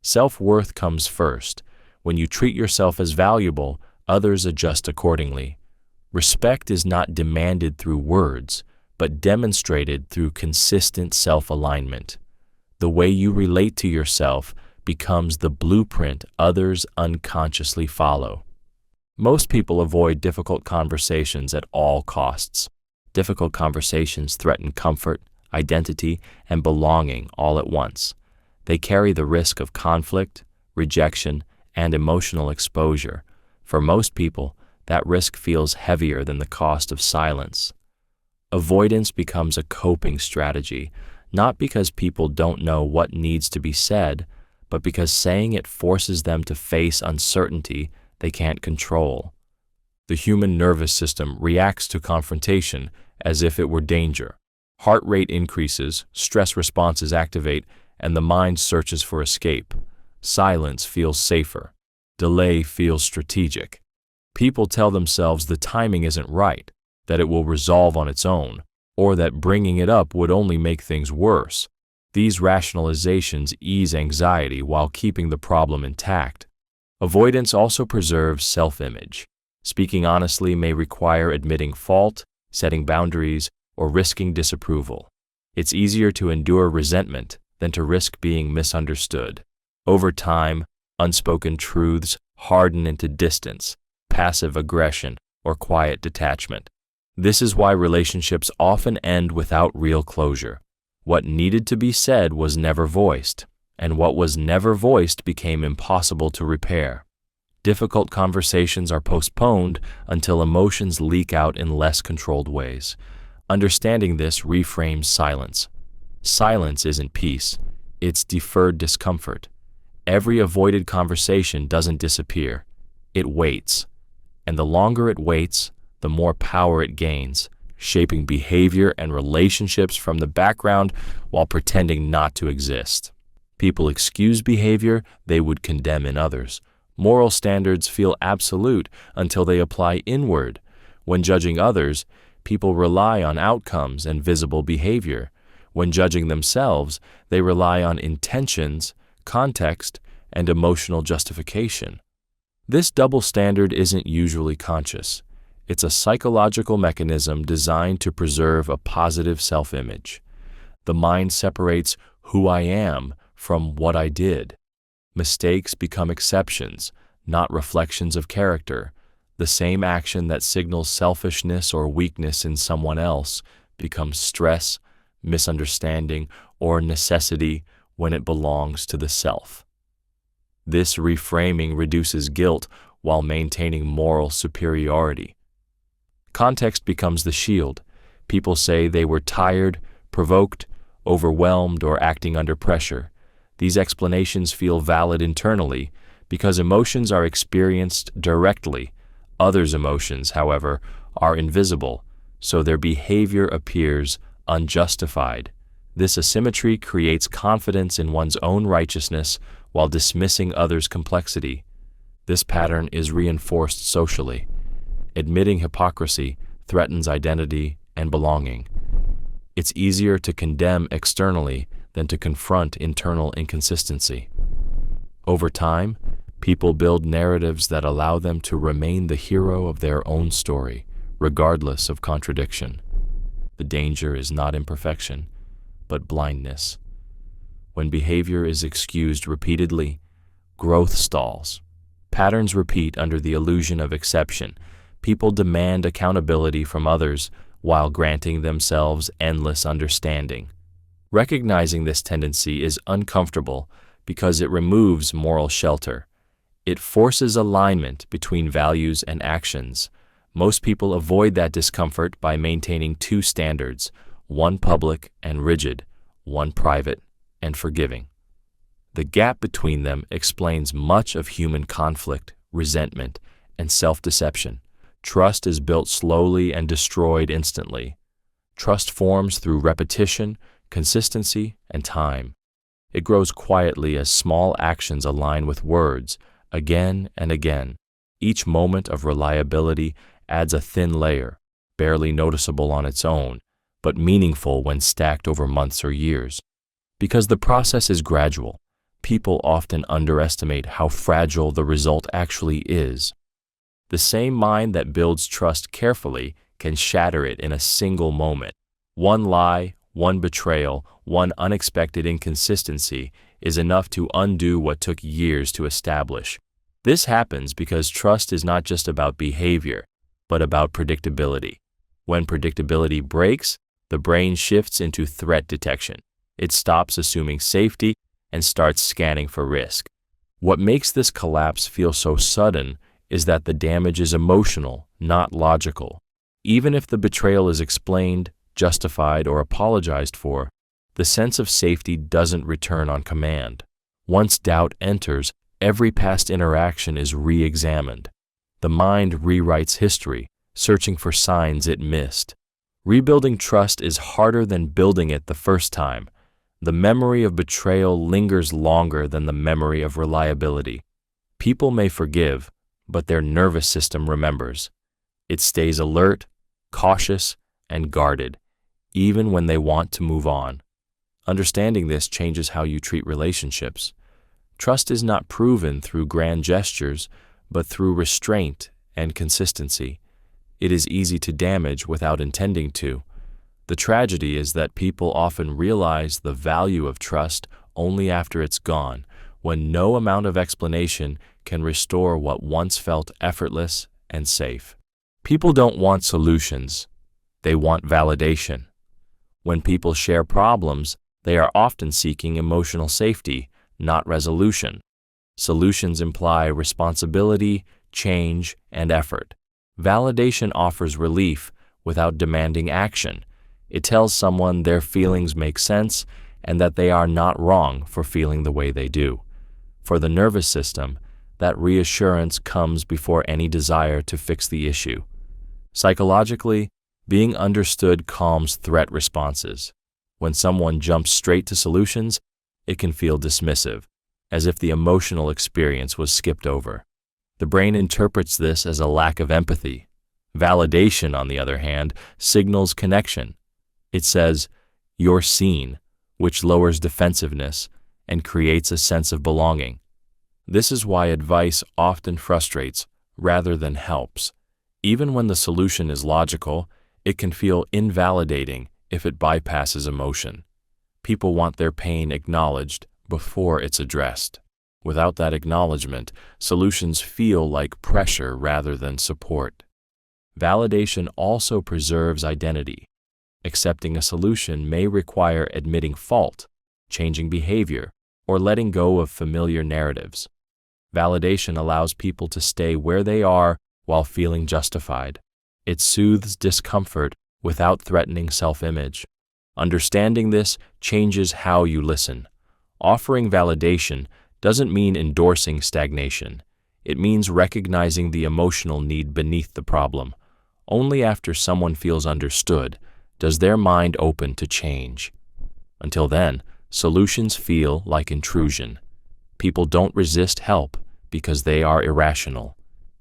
Self-worth comes first. When you treat yourself as valuable, others adjust accordingly. Respect is not demanded through words, but demonstrated through consistent self-alignment. The way you relate to yourself becomes the blueprint others unconsciously follow. Most people avoid difficult conversations at all costs. Difficult conversations threaten comfort, identity, and belonging all at once. They carry the risk of conflict, rejection, and emotional exposure. For most people, that risk feels heavier than the cost of silence. Avoidance becomes a coping strategy, not because people don't know what needs to be said, but because saying it forces them to face uncertainty they can't control. The human nervous system reacts to confrontation as if it were danger. Heart rate increases, stress responses activate, and the mind searches for escape. Silence feels safer. Delay feels strategic. People tell themselves the timing isn't right, that it will resolve on its own, or that bringing it up would only make things worse. These rationalizations ease anxiety while keeping the problem intact. Avoidance also preserves self-image. Speaking honestly may require admitting fault, setting boundaries, or risking disapproval. It's easier to endure resentment than to risk being misunderstood. Over time, unspoken truths harden into distance, passive aggression, or quiet detachment. This is why relationships often end without real closure. What needed to be said was never voiced, and what was never voiced became impossible to repair. Difficult conversations are postponed until emotions leak out in less controlled ways. Understanding this reframes silence. Silence isn't peace, it's deferred discomfort. Every avoided conversation doesn't disappear, it waits. And the longer it waits, the more power it gains, shaping behavior and relationships from the background while pretending not to exist. People excuse behavior they would condemn in others. Moral standards feel absolute until they apply inward. When judging others, people rely on outcomes and visible behavior. When judging themselves, they rely on intentions, context, and emotional justification. This double standard isn't usually conscious. It's a psychological mechanism designed to preserve a positive self-image. The mind separates who I am from what I did. Mistakes become exceptions, not reflections of character. The same action that signals selfishness or weakness in someone else becomes stress, misunderstanding, or necessity when it belongs to the self. This reframing reduces guilt while maintaining moral superiority. Context becomes the shield. People say they were tired, provoked, overwhelmed, or acting under pressure. These explanations feel valid internally because emotions are experienced directly. Others' emotions, however, are invisible, so their behavior appears unjustified. This asymmetry creates confidence in one's own righteousness while dismissing others' complexity. This pattern is reinforced socially. Admitting hypocrisy threatens identity and belonging. It's easier to condemn externally than to confront internal inconsistency. Over time, people build narratives that allow them to remain the hero of their own story, regardless of contradiction. The danger is not imperfection, but blindness. When behavior is excused repeatedly, growth stalls. Patterns repeat under the illusion of exception. People demand accountability from others while granting themselves endless understanding. Recognizing this tendency is uncomfortable because it removes moral shelter. It forces alignment between values and actions. Most people avoid that discomfort by maintaining two standards, one public and rigid, one private and forgiving. The gap between them explains much of human conflict, resentment, and self-deception. Trust is built slowly and destroyed instantly. Trust forms through repetition, consistency, and time. It grows quietly as small actions align with words, again and again. Each moment of reliability adds a thin layer, barely noticeable on its own, but meaningful when stacked over months or years. Because the process is gradual, people often underestimate how fragile the result actually is. The same mind that builds trust carefully can shatter it in a single moment. One lie, one betrayal, one unexpected inconsistency is enough to undo what took years to establish. This happens because trust is not just about behavior, but about predictability. When predictability breaks, the brain shifts into threat detection. It stops assuming safety and starts scanning for risk. What makes this collapse feel so sudden is that the damage is emotional, not logical. Even if the betrayal is explained, justified, or apologized for, the sense of safety doesn't return on command. Once doubt enters, every past interaction is re-examined. The mind rewrites history, searching for signs it missed. Rebuilding trust is harder than building it the first time. The memory of betrayal lingers longer than the memory of reliability. People may forgive, but their nervous system remembers. It stays alert, cautious, and guarded, even when they want to move on. Understanding this changes how you treat relationships. Trust is not proven through grand gestures, but through restraint and consistency. It is easy to damage without intending to. The tragedy is that people often realize the value of trust only after it's gone, when no amount of explanation can restore what once felt effortless and safe. People don't want solutions. They want validation. When people share problems, they are often seeking emotional safety, not resolution. Solutions imply responsibility, change, and effort. Validation offers relief without demanding action. It tells someone their feelings make sense and that they are not wrong for feeling the way they do. For the nervous system, that reassurance comes before any desire to fix the issue. Psychologically, being understood calms threat responses. When someone jumps straight to solutions, it can feel dismissive, as if the emotional experience was skipped over. The brain interprets this as a lack of empathy. Validation, on the other hand, signals connection. It says, "You're seen," which lowers defensiveness and creates a sense of belonging. This is why advice often frustrates rather than helps. Even when the solution is logical, it can feel invalidating if it bypasses emotion. People want their pain acknowledged before it's addressed. Without that acknowledgement, solutions feel like pressure rather than support. Validation also preserves identity. Accepting a solution may require admitting fault, changing behavior, or letting go of familiar narratives. Validation allows people to stay where they are while feeling justified. It soothes discomfort without threatening self-image. Understanding this changes how you listen. Offering validation doesn't mean endorsing stagnation. It means recognizing the emotional need beneath the problem. Only after someone feels understood does their mind open to change. Until then, solutions feel like intrusion. People don't resist help because they are irrational.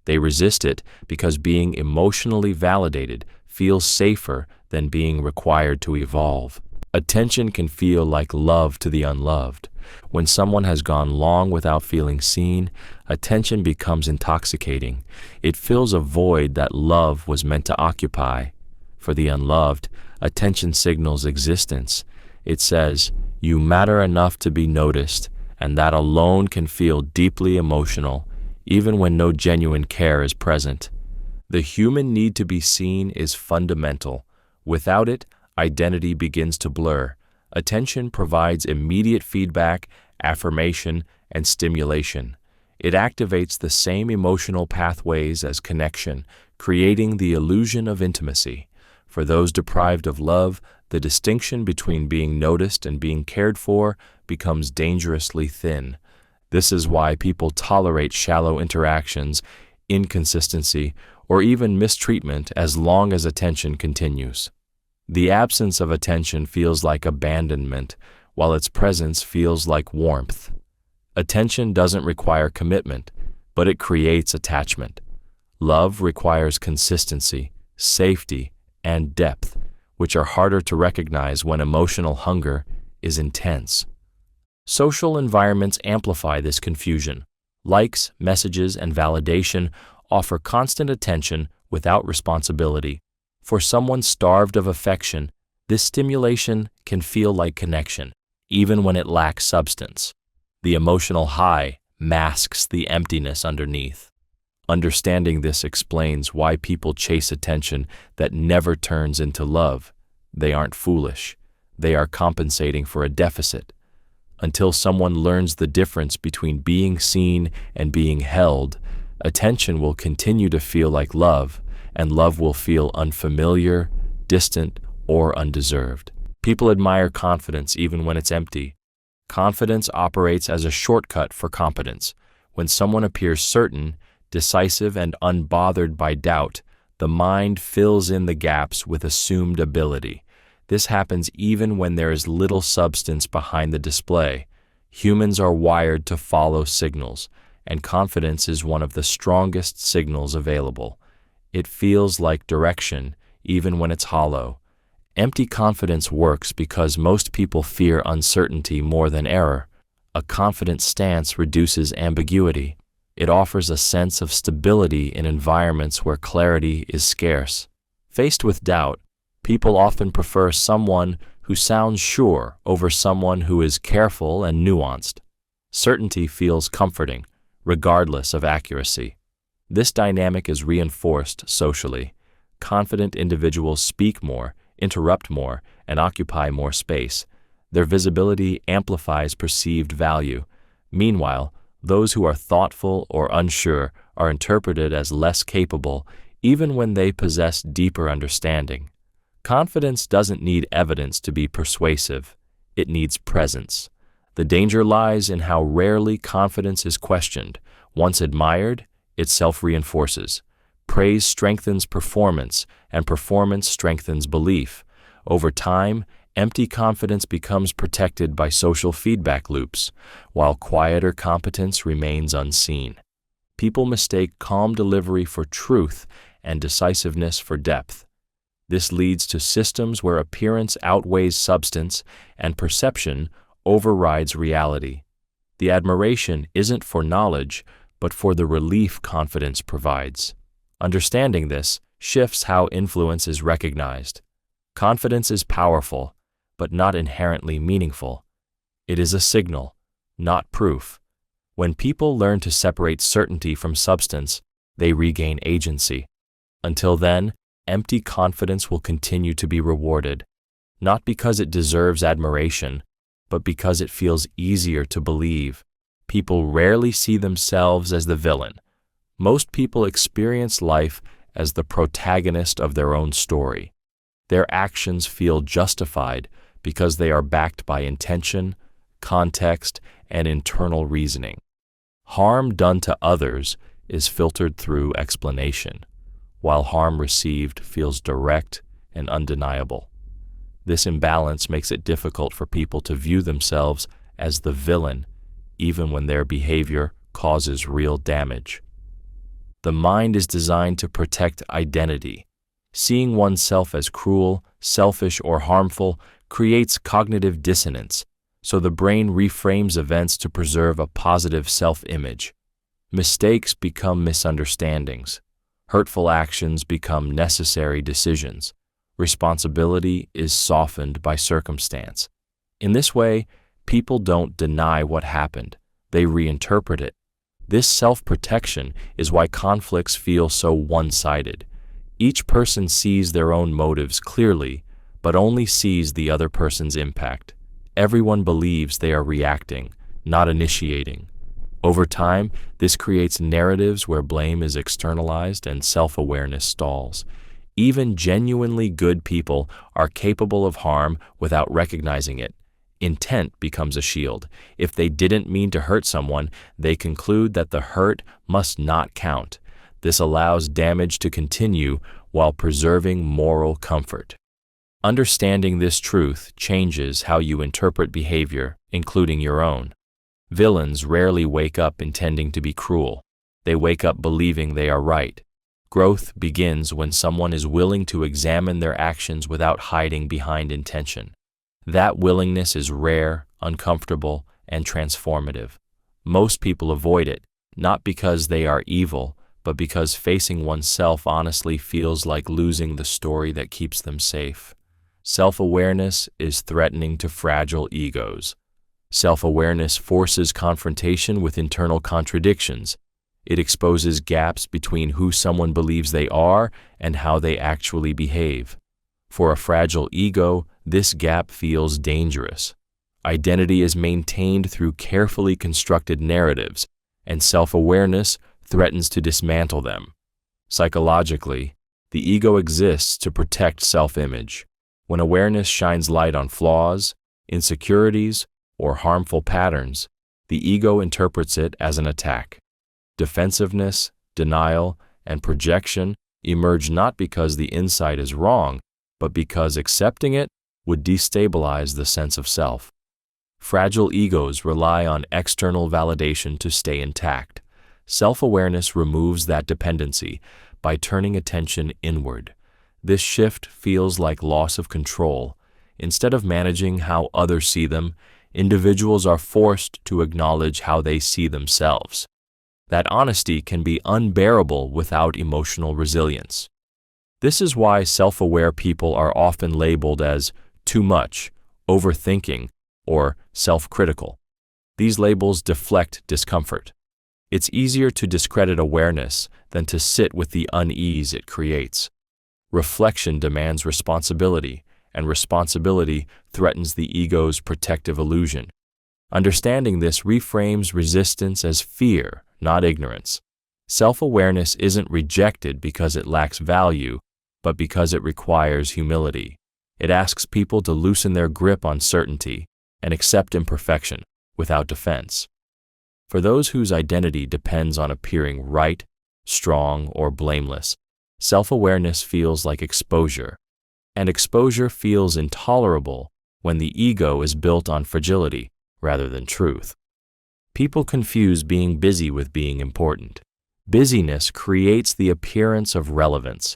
They resist it because being emotionally validated feels safer than being required to evolve. Attention can feel like love to the unloved. When someone has gone long without feeling seen, attention becomes intoxicating. It fills a void that love was meant to occupy. For the unloved, attention signals existence. It says, "You matter enough to be noticed," and that alone can feel deeply emotional, even when no genuine care is present. The human need to be seen is fundamental. Without it, identity begins to blur. Attention provides immediate feedback, affirmation, and stimulation. It activates the same emotional pathways as connection, creating the illusion of intimacy. For those deprived of love, the distinction between being noticed and being cared for becomes dangerously thin. This is why people tolerate shallow interactions, inconsistency, or even mistreatment as long as attention continues. The absence of attention feels like abandonment, while its presence feels like warmth. Attention doesn't require commitment, but it creates attachment. Love requires consistency, safety, and depth, which are harder to recognize when emotional hunger is intense. Social environments amplify this confusion. Likes, messages, and validation offer constant attention without responsibility. For someone starved of affection, this stimulation can feel like connection, even when it lacks substance. The emotional high masks the emptiness underneath. Understanding this explains why people chase attention that never turns into love. They aren't foolish. They are compensating for a deficit. Until someone learns the difference between being seen and being held, attention will continue to feel like love, and love will feel unfamiliar, distant, or undeserved. People admire confidence even when it's empty. Confidence operates as a shortcut for competence. When someone appears certain, decisive, and unbothered by doubt, the mind fills in the gaps with assumed ability. This happens even when there is little substance behind the display. Humans are wired to follow signals, and confidence is one of the strongest signals available. It feels like direction, even when it's hollow. Empty confidence works because most people fear uncertainty more than error. A confident stance reduces ambiguity. It offers a sense of stability in environments where clarity is scarce. Faced with doubt, people often prefer someone who sounds sure over someone who is careful and nuanced. Certainty feels comforting, regardless of accuracy. This dynamic is reinforced socially. Confident individuals speak more, interrupt more, and occupy more space. Their visibility amplifies perceived value. Meanwhile, those who are thoughtful or unsure are interpreted as less capable, even when they possess deeper understanding. Confidence doesn't need evidence to be persuasive. It needs presence. The danger lies in how rarely confidence is questioned. Once admired, it self-reinforces. Praise strengthens performance, and performance strengthens belief. Over time, empty confidence becomes protected by social feedback loops, while quieter competence remains unseen. People mistake calm delivery for truth and decisiveness for depth. This leads to systems where appearance outweighs substance and perception overrides reality. The admiration isn't for knowledge, but for the relief confidence provides. Understanding this shifts how influence is recognized. Confidence is powerful, but not inherently meaningful. It is a signal, not proof. When people learn to separate certainty from substance, they regain agency. Until then, empty confidence will continue to be rewarded, not because it deserves admiration, but because it feels easier to believe. People rarely see themselves as the villain. Most people experience life as the protagonist of their own story. Their actions feel justified because they are backed by intention, context, and internal reasoning. Harm done to others is filtered through explanation, while harm received feels direct and undeniable. This imbalance makes it difficult for people to view themselves as the villain, even when their behavior causes real damage. The mind is designed to protect identity. Seeing oneself as cruel, selfish, or harmful creates cognitive dissonance, so the brain reframes events to preserve a positive self-image. Mistakes become misunderstandings. Hurtful actions become necessary decisions. Responsibility is softened by circumstance. In this way, people don't deny what happened, they reinterpret it. This self-protection is why conflicts feel so one-sided. Each person sees their own motives clearly, but only sees the other person's impact. Everyone believes they are reacting, not initiating. Over time, this creates narratives where blame is externalized and self-awareness stalls. Even genuinely good people are capable of harm without recognizing it. Intent becomes a shield. If they didn't mean to hurt someone, they conclude that the hurt must not count. This allows damage to continue while preserving moral comfort. Understanding this truth changes how you interpret behavior, including your own. Villains rarely wake up intending to be cruel. They wake up believing they are right. Growth begins when someone is willing to examine their actions without hiding behind intention. That willingness is rare, uncomfortable, and transformative. Most people avoid it, not because they are evil, but because facing oneself honestly feels like losing the story that keeps them safe. Self-awareness is threatening to fragile egos. Self-awareness forces confrontation with internal contradictions. It exposes gaps between who someone believes they are and how they actually behave. For a fragile ego, this gap feels dangerous. Identity is maintained through carefully constructed narratives, and self-awareness threatens to dismantle them. Psychologically, the ego exists to protect self-image. When awareness shines light on flaws, insecurities, or harmful patterns, the ego interprets it as an attack. Defensiveness, denial, and projection emerge not because the insight is wrong, but because accepting it would destabilize the sense of self. Fragile egos rely on external validation to stay intact. Self-awareness removes that dependency by turning attention inward. This shift feels like loss of control. Instead of managing how others see them, individuals are forced to acknowledge how they see themselves. That honesty can be unbearable without emotional resilience. This is why self-aware people are often labeled as too much, overthinking, or self-critical. These labels deflect discomfort. It's easier to discredit awareness than to sit with the unease it creates. Reflection demands responsibility, and responsibility threatens the ego's protective illusion. Understanding this reframes resistance as fear, not ignorance. Self-awareness isn't rejected because it lacks value, but because it requires humility. It asks people to loosen their grip on certainty and accept imperfection without defense. For those whose identity depends on appearing right, strong, or blameless, self-awareness feels like exposure, and exposure feels intolerable when the ego is built on fragility rather than truth. People confuse being busy with being important. Busyness creates the appearance of relevance.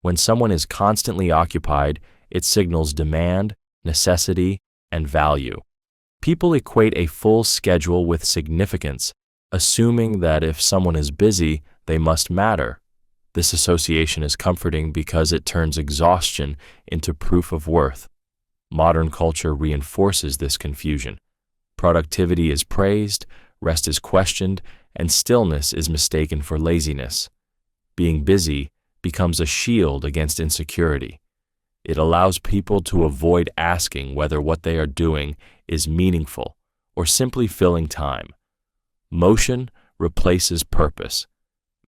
When someone is constantly occupied, it signals demand, necessity, and value. People equate a full schedule with significance, assuming that if someone is busy, they must matter. This association is comforting because it turns exhaustion into proof of worth. Modern culture reinforces this confusion. Productivity is praised, rest is questioned, and stillness is mistaken for laziness. Being busy becomes a shield against insecurity. It allows people to avoid asking whether what they are doing is meaningful or simply filling time. Motion replaces purpose.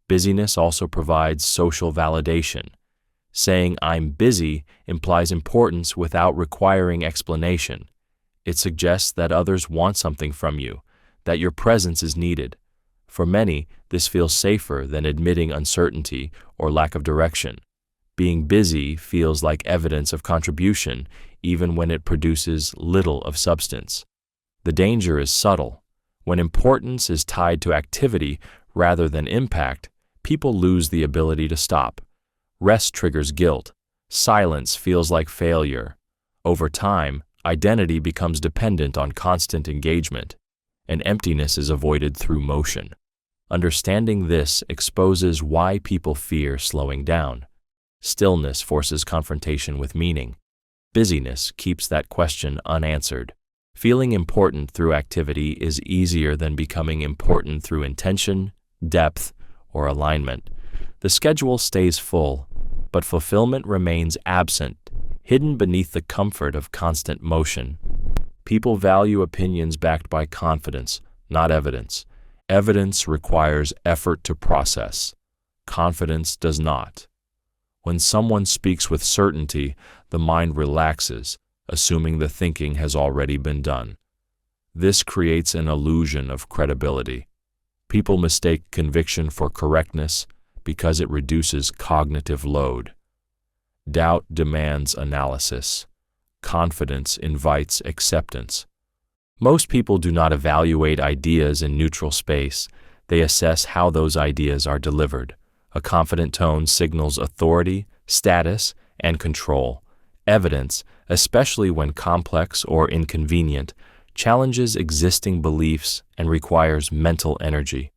Busyness also provides social validation. Saying "I'm busy" implies importance without requiring explanation. It suggests that others want something from you, that your presence is needed. For many, this feels safer than admitting uncertainty or lack of direction. Being busy feels like evidence of contribution, even when it produces little of substance. The danger is subtle. When importance is tied to activity rather than impact, people lose the ability to stop. Rest triggers guilt. Silence feels like failure. Over time, identity becomes dependent on constant engagement, and emptiness is avoided through motion. Understanding this exposes why people fear slowing down. Stillness forces confrontation with meaning. Busyness keeps that question unanswered. Feeling important through activity is easier than becoming important through intention, depth, or alignment. The schedule stays full, but fulfillment remains absent, hidden beneath the comfort of constant motion. People value opinions backed by confidence, not evidence. Evidence requires effort to process. Confidence does not. When someone speaks with certainty, the mind relaxes, assuming the thinking has already been done. This creates an illusion of credibility. People mistake conviction for correctness because it reduces cognitive load. Doubt demands analysis. Confidence invites acceptance. Most people do not evaluate ideas in neutral space. They assess how those ideas are delivered. A confident tone signals authority, status, and control. Evidence, especially when complex or inconvenient, challenges existing beliefs and requires mental energy.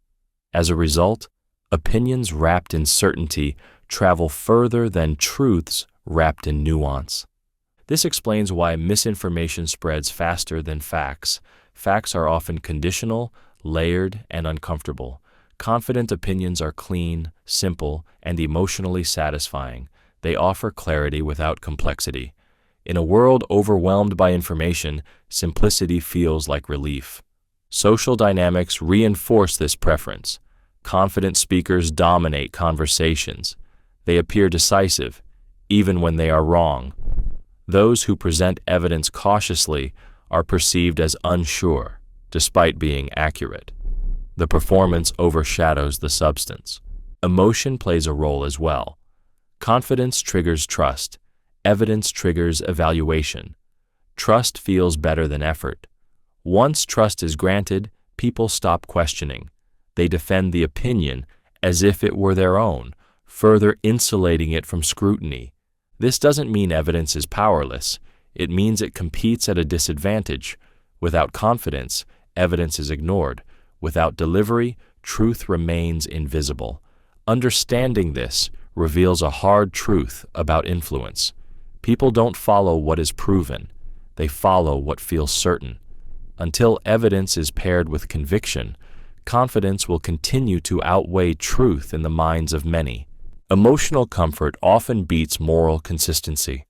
As a result, opinions wrapped in certainty travel further than truths wrapped in nuance. This explains why misinformation spreads faster than facts. Facts are often conditional, layered, and uncomfortable. Confident opinions are clean, simple, and emotionally satisfying. They offer clarity without complexity. In a world overwhelmed by information, simplicity feels like relief. Social dynamics reinforce this preference. Confident speakers dominate conversations. They appear decisive, even when they are wrong. Those who present evidence cautiously are perceived as unsure, despite being accurate. The performance overshadows the substance. Emotion plays a role as well. Confidence triggers trust. Evidence triggers evaluation. Trust feels better than effort. Once trust is granted, people stop questioning. They defend the opinion as if it were their own, further insulating it from scrutiny. This doesn't mean evidence is powerless. It means it competes at a disadvantage. Without confidence, evidence is ignored. Without delivery, truth remains invisible. Understanding this reveals a hard truth about influence. People don't follow what is proven. They follow what feels certain. Until evidence is paired with conviction, confidence will continue to outweigh truth in the minds of many. Emotional comfort often beats moral consistency.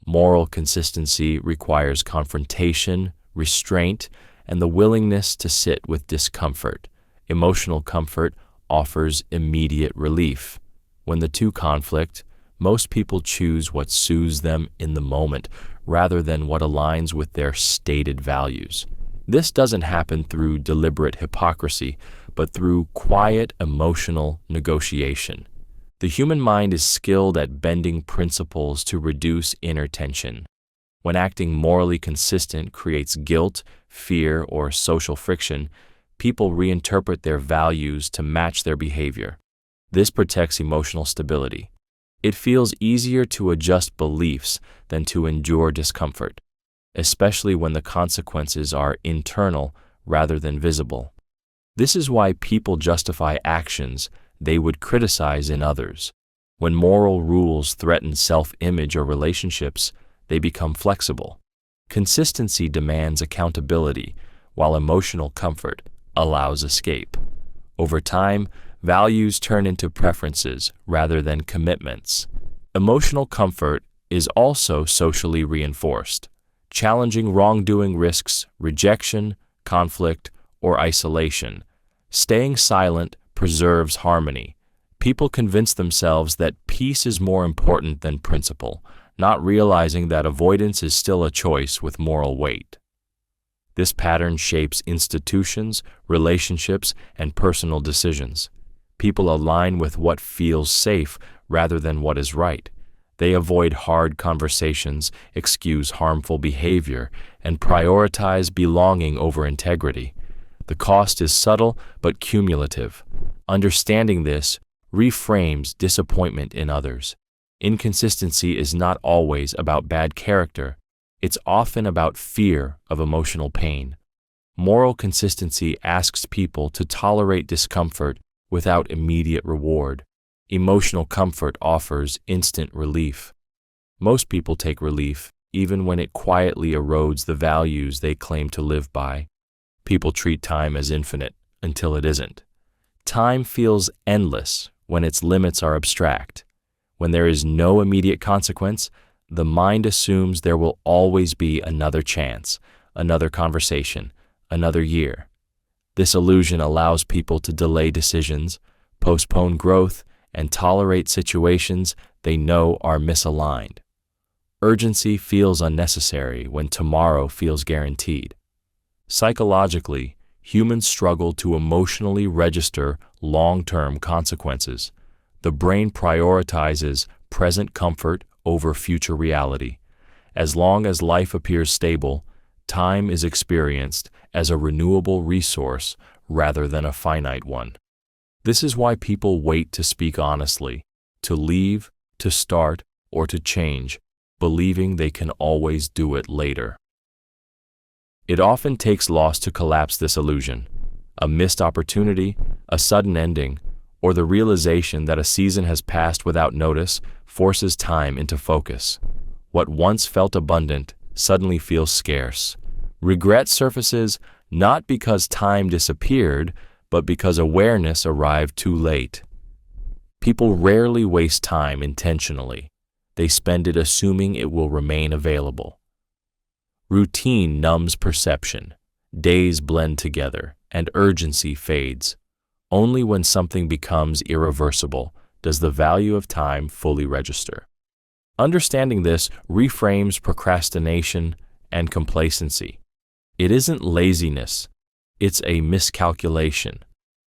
Moral consistency requires confrontation, restraint, and the willingness to sit with discomfort. Emotional comfort offers immediate relief. When the two conflict, most people choose what soothes them in the moment rather than what aligns with their stated values. This doesn't happen through deliberate hypocrisy, but through quiet emotional negotiation. The human mind is skilled at bending principles to reduce inner tension. When acting morally consistent creates guilt, fear, or social friction, people reinterpret their values to match their behavior. This protects emotional stability. It feels easier to adjust beliefs than to endure discomfort, especially when the consequences are internal rather than visible. This is why people justify actions they would criticize in others. When moral rules threaten self-image or relationships, they become flexible. Consistency demands accountability, while emotional comfort allows escape. Over time, values turn into preferences rather than commitments. Emotional comfort is also socially reinforced. Challenging wrongdoing risks rejection, conflict, or isolation. Staying silent preserves harmony. People convince themselves that peace is more important than principle, not realizing that avoidance is still a choice with moral weight. This pattern shapes institutions, relationships, and personal decisions. People align with what feels safe rather than what is right. They avoid hard conversations, excuse harmful behavior, and prioritize belonging over integrity. The cost is subtle but cumulative. Understanding this reframes disappointment in others. Inconsistency is not always about bad character. It's often about fear of emotional pain. Moral consistency asks people to tolerate discomfort without immediate reward. Emotional comfort offers instant relief. Most people take relief even when it quietly erodes the values they claim to live by. People treat time as infinite until it isn't. Time feels endless when its limits are abstract. When there is no immediate consequence, the mind assumes there will always be another chance, another conversation, another year. This illusion allows people to delay decisions, postpone growth, and tolerate situations they know are misaligned. Urgency feels unnecessary when tomorrow feels guaranteed. Psychologically, humans struggle to emotionally register long-term consequences. The brain prioritizes present comfort over future reality. As long as life appears stable, time is experienced as a renewable resource rather than a finite one. This is why people wait to speak honestly, to leave, to start, or to change, believing they can always do it later. It often takes loss to collapse this illusion. A missed opportunity, a sudden ending, or the realization that a season has passed without notice forces time into focus. What once felt abundant suddenly feels scarce. Regret surfaces not because time disappeared, but because awareness arrived too late. People rarely waste time intentionally. They spend it assuming it will remain available. Routine numbs perception. Days blend together, and urgency fades. Only when something becomes irreversible does the value of time fully register. Understanding this reframes procrastination and complacency. It isn't laziness, it's a miscalculation.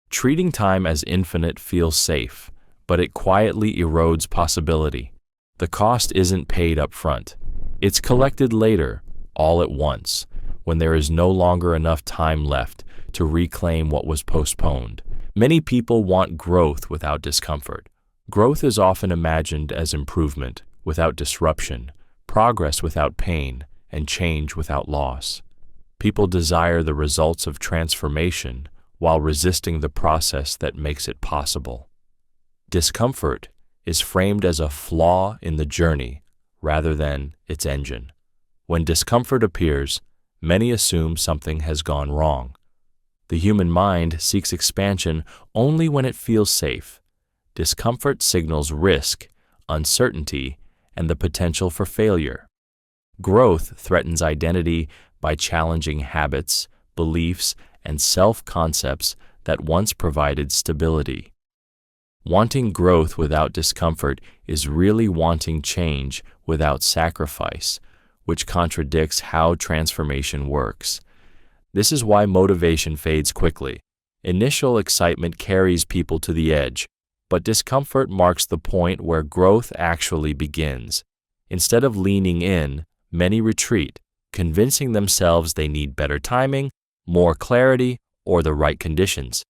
Treating time as infinite feels safe, but it quietly erodes possibility. The cost isn't paid up front. It's collected later, all at once, when there is no longer enough time left to reclaim what was postponed. Many people want growth without discomfort. Growth is often imagined as improvement without disruption, progress without pain, and change without loss. People desire the results of transformation while resisting the process that makes it possible. Discomfort is framed as a flaw in the journey rather than its engine. When discomfort appears, many assume something has gone wrong. The human mind seeks expansion only when it feels safe. Discomfort signals risk, uncertainty, and the potential for failure. Growth threatens identity by challenging habits, beliefs, and self-concepts that once provided stability. Wanting growth without discomfort is really wanting change without sacrifice, which contradicts how transformation works. This is why motivation fades quickly. Initial excitement carries people to the edge, but discomfort marks the point where growth actually begins. Instead of leaning in, many retreat, convincing themselves they need better timing, more clarity, or the right conditions.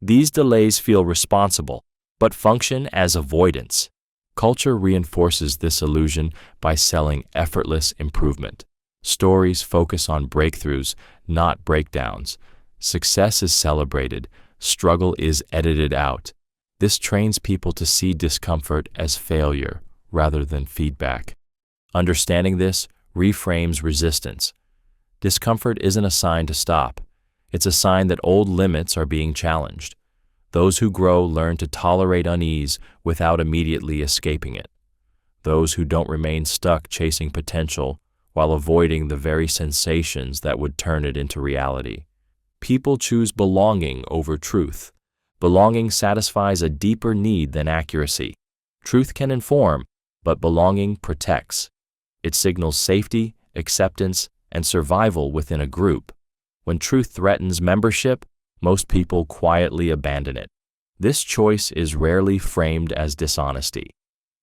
These delays feel responsible, but function as avoidance. Culture reinforces this illusion by selling effortless improvement. Stories focus on breakthroughs, not breakdowns. Success is celebrated, struggle is edited out. This trains people to see discomfort as failure rather than feedback. Understanding this reframes resistance. Discomfort isn't a sign to stop. It's a sign that old limits are being challenged. Those who grow learn to tolerate unease without immediately escaping it. Those who don't remain stuck chasing potential while avoiding the very sensations that would turn it into reality. People choose belonging over truth. Belonging satisfies a deeper need than accuracy. Truth can inform, but belonging protects. It signals safety, acceptance, and survival within a group. When truth threatens membership, most people quietly abandon it. This choice is rarely framed as dishonesty.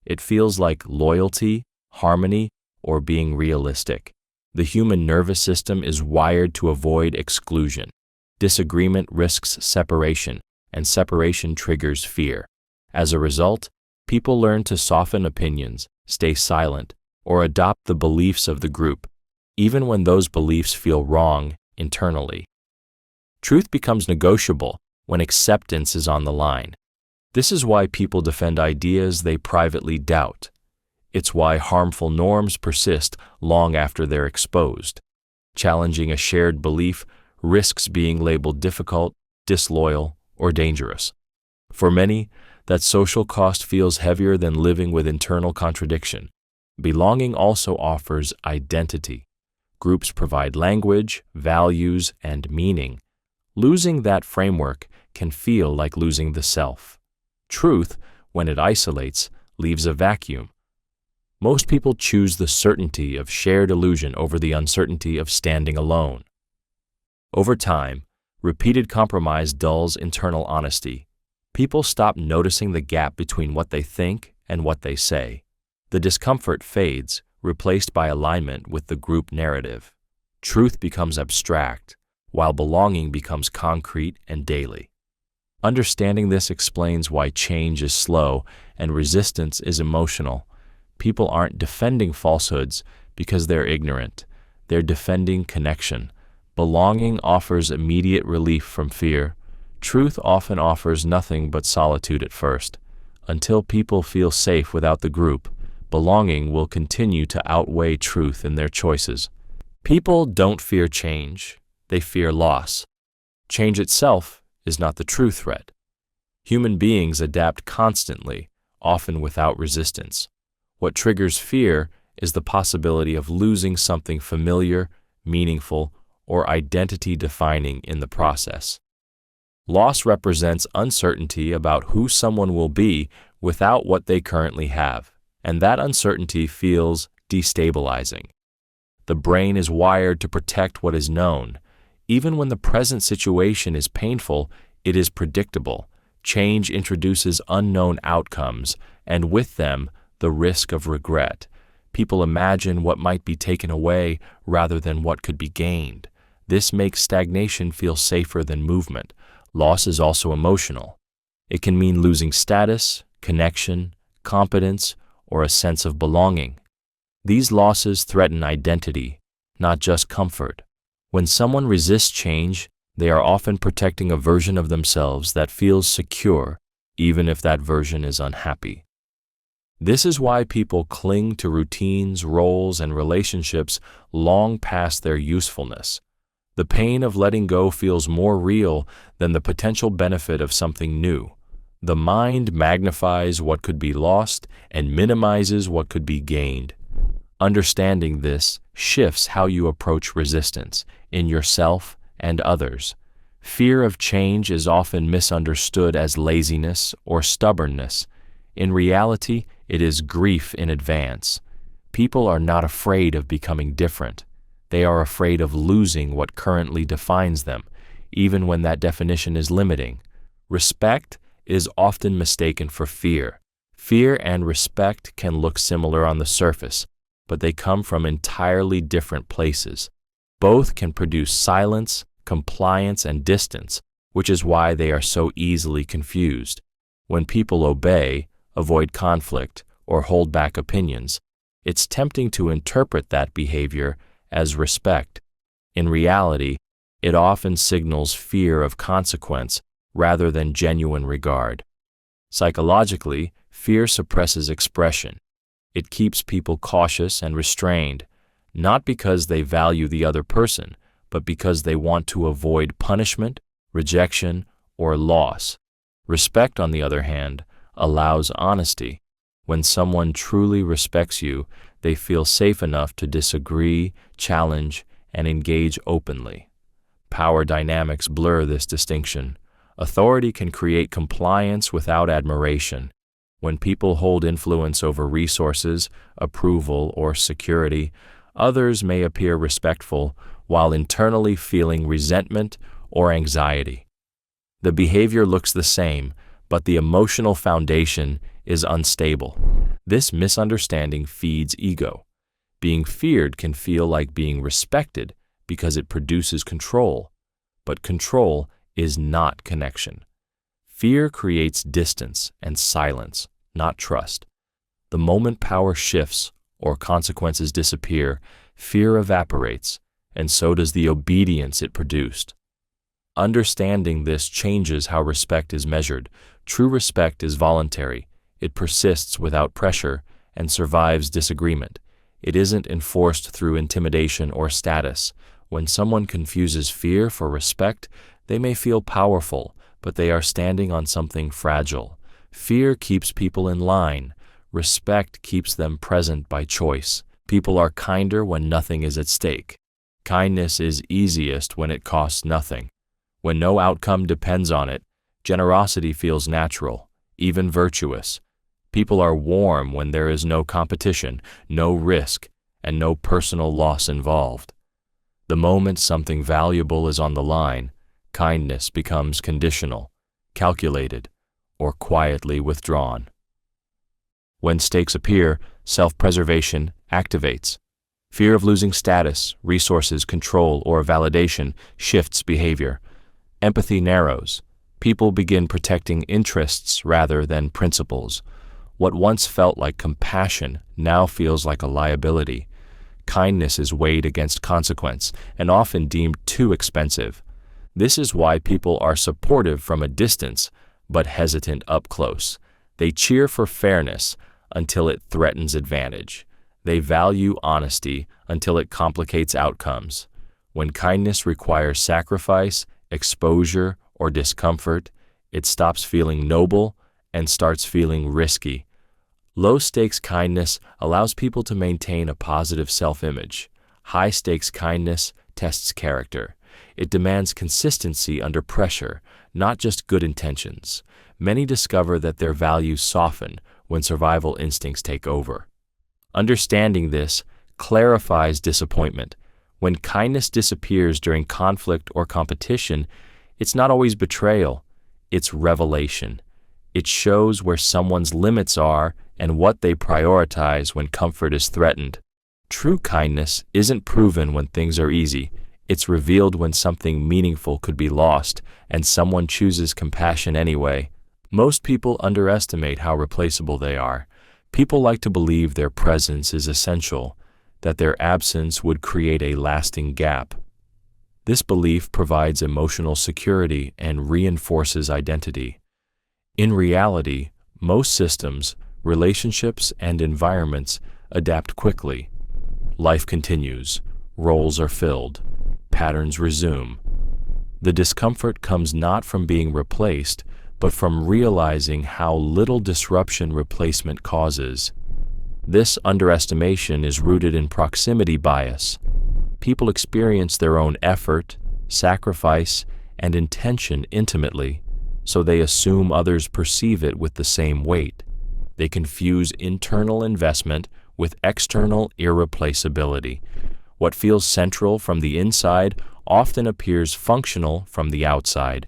It feels like loyalty, harmony, or being realistic. The human nervous system is wired to avoid exclusion. Disagreement risks separation, and separation triggers fear. As a result, people learn to soften opinions, stay silent, or adopt the beliefs of the group, even when those beliefs feel wrong internally. Truth becomes negotiable when acceptance is on the line. This is why people defend ideas they privately doubt. It's why harmful norms persist long after they're exposed. Challenging a shared belief risks being labeled difficult, disloyal, or dangerous. For many, that social cost feels heavier than living with internal contradiction. Belonging also offers identity. Groups provide language, values, and meaning. Losing that framework can feel like losing the self. Truth, when it isolates, leaves a vacuum. Most people choose the certainty of shared illusion over the uncertainty of standing alone. Over time, repeated compromise dulls internal honesty. People stop noticing the gap between what they think and what they say. The discomfort fades, replaced by alignment with the group narrative. Truth becomes abstract, while belonging becomes concrete and daily. Understanding this explains why change is slow and resistance is emotional. People aren't defending falsehoods because they're ignorant. They're defending connection. Belonging offers immediate relief from fear. Truth often offers nothing but solitude at first. Until people feel safe without the group, belonging will continue to outweigh truth in their choices. People don't fear change, they fear loss. Change itself is not the true threat. Human beings adapt constantly, often without resistance. What triggers fear is the possibility of losing something familiar, meaningful, or identity-defining in the process. Loss represents uncertainty about who someone will be without what they currently have, and that uncertainty feels destabilizing. The brain is wired to protect what is known. Even when the present situation is painful, it is predictable. Change introduces unknown outcomes, and with them, the risk of regret. People imagine what might be taken away rather than what could be gained. This makes stagnation feel safer than movement. Loss is also emotional. It can mean losing status, connection, competence, or a sense of belonging. These losses threaten identity, not just comfort. When someone resists change, they are often protecting a version of themselves that feels secure, even if that version is unhappy. This is why people cling to routines, roles, and relationships long past their usefulness. The pain of letting go feels more real than the potential benefit of something new. The mind magnifies what could be lost and minimizes what could be gained. Understanding this shifts how you approach resistance in yourself and others. Fear of change is often misunderstood as laziness or stubbornness. In reality, it is grief in advance. People are not afraid of becoming different. They are afraid of losing what currently defines them, even when that definition is limiting. Respect is often mistaken for fear. Fear and respect can look similar on the surface, but they come from entirely different places. Both can produce silence, compliance, and distance, which is why they are so easily confused. When people obey, avoid conflict, or hold back opinions, it's tempting to interpret that behavior as respect. In reality, it often signals fear of consequence rather than genuine regard. Psychologically, fear suppresses expression. It keeps people cautious and restrained, not because they value the other person, but because they want to avoid punishment, rejection, or loss. Respect, on the other hand, allows honesty. When someone truly respects you, they feel safe enough to disagree, challenge, and engage openly. Power dynamics blur this distinction. Authority can create compliance without admiration. When people hold influence over resources, approval, or security, others may appear respectful while internally feeling resentment or anxiety. The behavior looks the same, but the emotional foundation is unstable. This misunderstanding feeds ego. Being feared can feel like being respected because it produces control, but control is not connection. Fear creates distance and silence, not trust. The moment power shifts or consequences disappear, fear evaporates, and so does the obedience it produced. Understanding this changes how respect is measured. True respect is voluntary. It persists without pressure and survives disagreement. It isn't enforced through intimidation or status. When someone confuses fear for respect, they may feel powerful, but they are standing on something fragile. Fear keeps people in line. Respect keeps them present by choice. People are kinder when nothing is at stake. Kindness is easiest when it costs nothing. When no outcome depends on it, generosity feels natural, even virtuous. People are warm when there is no competition, no risk, and no personal loss involved. The moment something valuable is on the line, kindness becomes conditional, calculated, or quietly withdrawn. When stakes appear, self-preservation activates. Fear of losing status, resources, control, or validation shifts behavior. Empathy narrows. People begin protecting interests rather than principles. What once felt like compassion now feels like a liability. Kindness is weighed against consequence and often deemed too expensive. This is why people are supportive from a distance, but hesitant up close. They cheer for fairness until it threatens advantage. They value honesty until it complicates outcomes. When kindness requires sacrifice, exposure, or discomfort, it stops feeling noble and starts feeling risky. Low-stakes kindness allows people to maintain a positive self-image. High-stakes kindness tests character. It demands consistency under pressure, not just good intentions. Many discover that their values soften when survival instincts take over. Understanding this clarifies disappointment. When kindness disappears during conflict or competition, it's not always betrayal, it's revelation. It shows where someone's limits are and what they prioritize when comfort is threatened. True kindness isn't proven when things are easy. It's revealed when something meaningful could be lost and someone chooses compassion anyway. Most people underestimate how replaceable they are. People like to believe their presence is essential, that their absence would create a lasting gap. This belief provides emotional security and reinforces identity. In reality, most systems, relationships, and environments adapt quickly. Life continues, roles are filled, patterns resume. The discomfort comes not from being replaced, but from realizing how little disruption replacement causes. This underestimation is rooted in proximity bias. People experience their own effort, sacrifice, and intention intimately, so they assume others perceive it with the same weight. They confuse internal investment with external irreplaceability. What feels central from the inside often appears functional from the outside.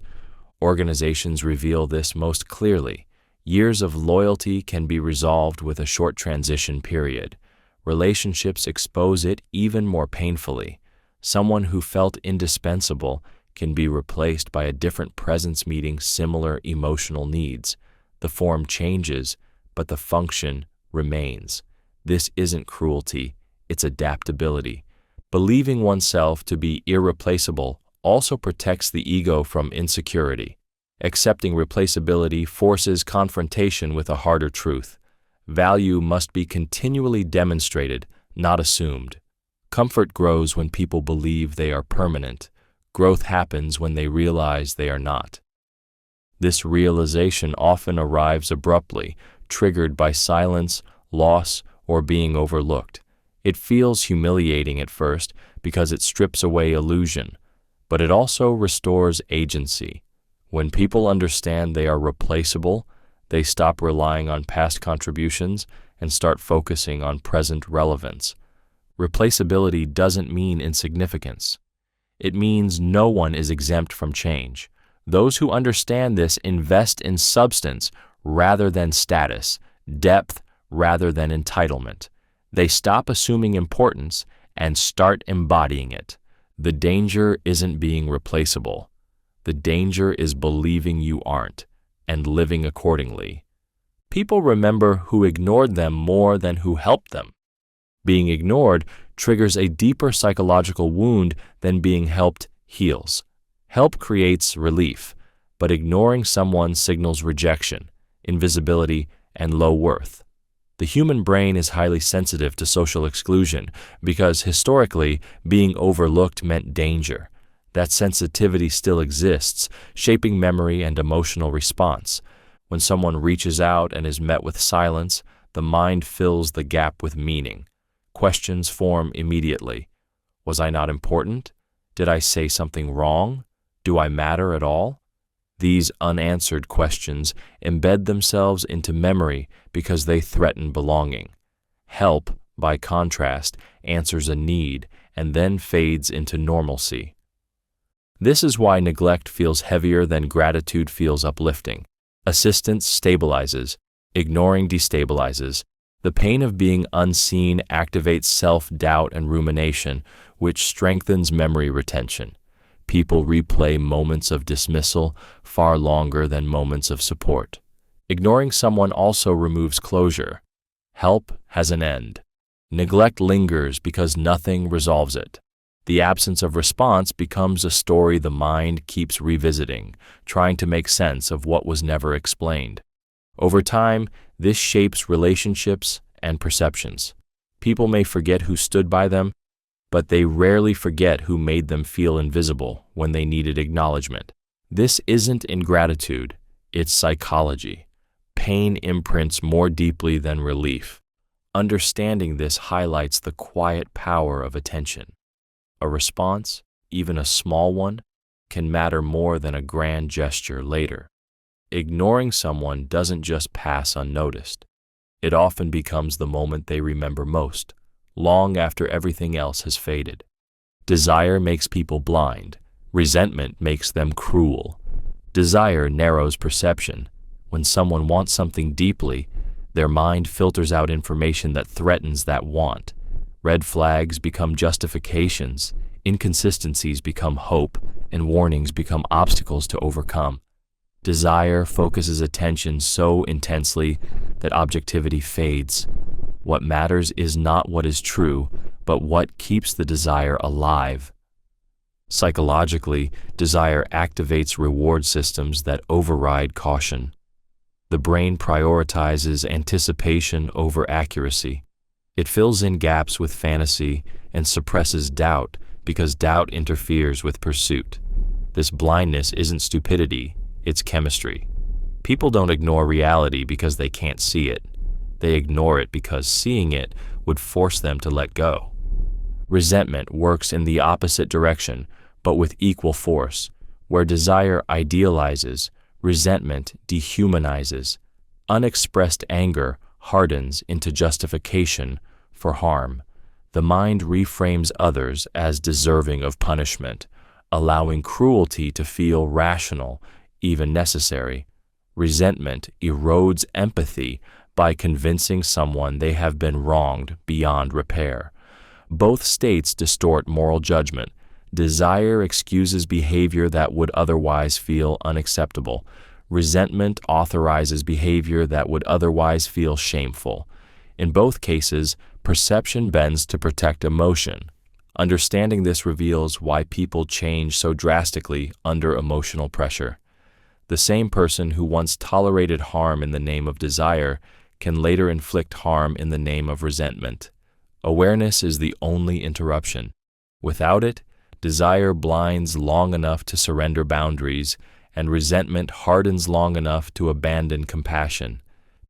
Organizations reveal this most clearly. Years of loyalty can be resolved with a short transition period. Relationships expose it even more painfully. Someone who felt indispensable can be replaced by a different presence meeting similar emotional needs. The form changes, but the function remains. This isn't cruelty, it's adaptability. Believing oneself to be irreplaceable also protects the ego from insecurity. Accepting replaceability forces confrontation with a harder truth. Value must be continually demonstrated, not assumed. Comfort grows when people believe they are permanent. Growth happens when they realize they are not. This realization often arrives abruptly, triggered by silence, loss, or being overlooked. It feels humiliating at first because it strips away illusion, but it also restores agency. When people understand they are replaceable, they stop relying on past contributions and start focusing on present relevance. Replaceability doesn't mean insignificance. It means no one is exempt from change. Those who understand this invest in substance rather than status, depth rather than entitlement. They stop assuming importance and start embodying it. The danger isn't being replaceable. The danger is believing you aren't and living accordingly. People remember who ignored them more than who helped them. Being ignored triggers a deeper psychological wound than being helped heals. Help creates relief, but ignoring someone signals rejection, invisibility, and low worth. The human brain is highly sensitive to social exclusion because historically, being overlooked meant danger. That sensitivity still exists, shaping memory and emotional response. When someone reaches out and is met with silence, the mind fills the gap with meaning. Questions form immediately. Was I not important? Did I say something wrong? Do I matter at all? These unanswered questions embed themselves into memory because they threaten belonging. Help, by contrast, answers a need and then fades into normalcy. This is why neglect feels heavier than gratitude feels uplifting. Assistance stabilizes, ignoring destabilizes. The pain of being unseen activates self-doubt and rumination, which strengthens memory retention. People replay moments of dismissal far longer than moments of support. Ignoring someone also removes closure. Help has an end. Neglect lingers because nothing resolves it. The absence of response becomes a story the mind keeps revisiting, trying to make sense of what was never explained. Over time, this shapes relationships and perceptions. People may forget who stood by them, but they rarely forget who made them feel invisible when they needed acknowledgement. This isn't ingratitude, it's psychology. Pain imprints more deeply than relief. Understanding this highlights the quiet power of attention. A response, even a small one, can matter more than a grand gesture later. Ignoring someone doesn't just pass unnoticed. It often becomes the moment they remember most, long after everything else has faded. Desire makes people blind. Resentment makes them cruel. Desire narrows perception. When someone wants something deeply, their mind filters out information that threatens that want. Red flags become justifications, inconsistencies become hope, and warnings become obstacles to overcome. Desire focuses attention so intensely that objectivity fades. What matters is not what is true, but what keeps the desire alive. Psychologically, desire activates reward systems that override caution. The brain prioritizes anticipation over accuracy. It fills in gaps with fantasy and suppresses doubt because doubt interferes with pursuit. This blindness isn't stupidity, it's chemistry. People don't ignore reality because they can't see it. They ignore it because seeing it would force them to let go. Resentment works in the opposite direction, but with equal force. Where desire idealizes, resentment dehumanizes. Unexpressed anger hardens into justification for harm. The mind reframes others as deserving of punishment, allowing cruelty to feel rational, even necessary. Resentment erodes empathy by convincing someone they have been wronged beyond repair. Both states distort moral judgment. Desire excuses behavior that would otherwise feel unacceptable. Resentment authorizes behavior that would otherwise feel shameful. In both cases, perception bends to protect emotion. Understanding this reveals why people change so drastically under emotional pressure. The same person who once tolerated harm in the name of desire can later inflict harm in the name of resentment. Awareness is the only interruption. Without it, desire blinds long enough to surrender boundaries, and resentment hardens long enough to abandon compassion.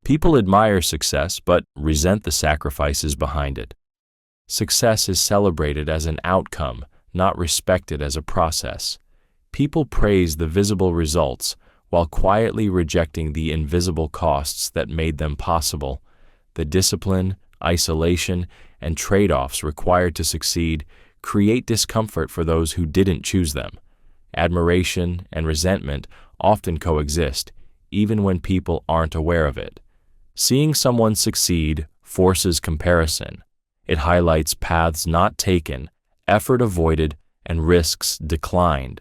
People admire success, but resent the sacrifices behind it. Success is celebrated as an outcome, not respected as a process. People praise the visible results while quietly rejecting the invisible costs that made them possible. The discipline, isolation, and trade-offs required to succeed create discomfort for those who didn't choose them. Admiration and resentment often coexist, even when people aren't aware of it. Seeing someone succeed forces comparison. It highlights paths not taken, effort avoided, and risks declined.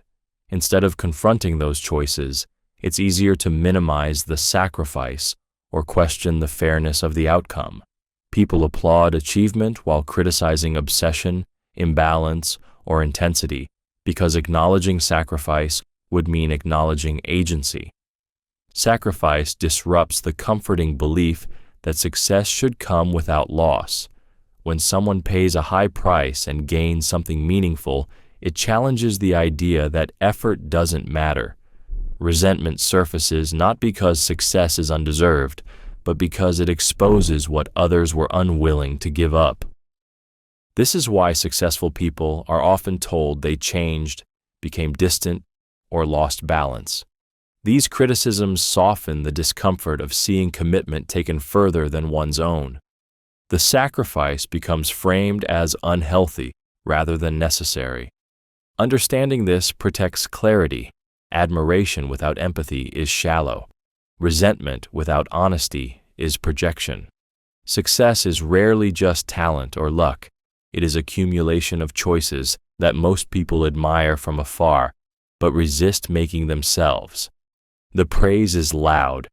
Instead of confronting those choices, it's easier to minimize the sacrifice or question the fairness of the outcome. People applaud achievement while criticizing obsession, imbalance, or intensity, because acknowledging sacrifice would mean acknowledging agency. Sacrifice disrupts the comforting belief that success should come without loss. When someone pays a high price and gains something meaningful, it challenges the idea that effort doesn't matter. Resentment surfaces not because success is undeserved, but because it exposes what others were unwilling to give up. This is why successful people are often told they changed, became distant, or lost balance. These criticisms soften the discomfort of seeing commitment taken further than one's own. The sacrifice becomes framed as unhealthy rather than necessary. Understanding this protects clarity. Admiration without empathy is shallow. Resentment without honesty is projection. Success is rarely just talent or luck. It is accumulation of choices that most people admire from afar, but resist making themselves. The praise is loud,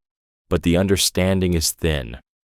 but the understanding is thin.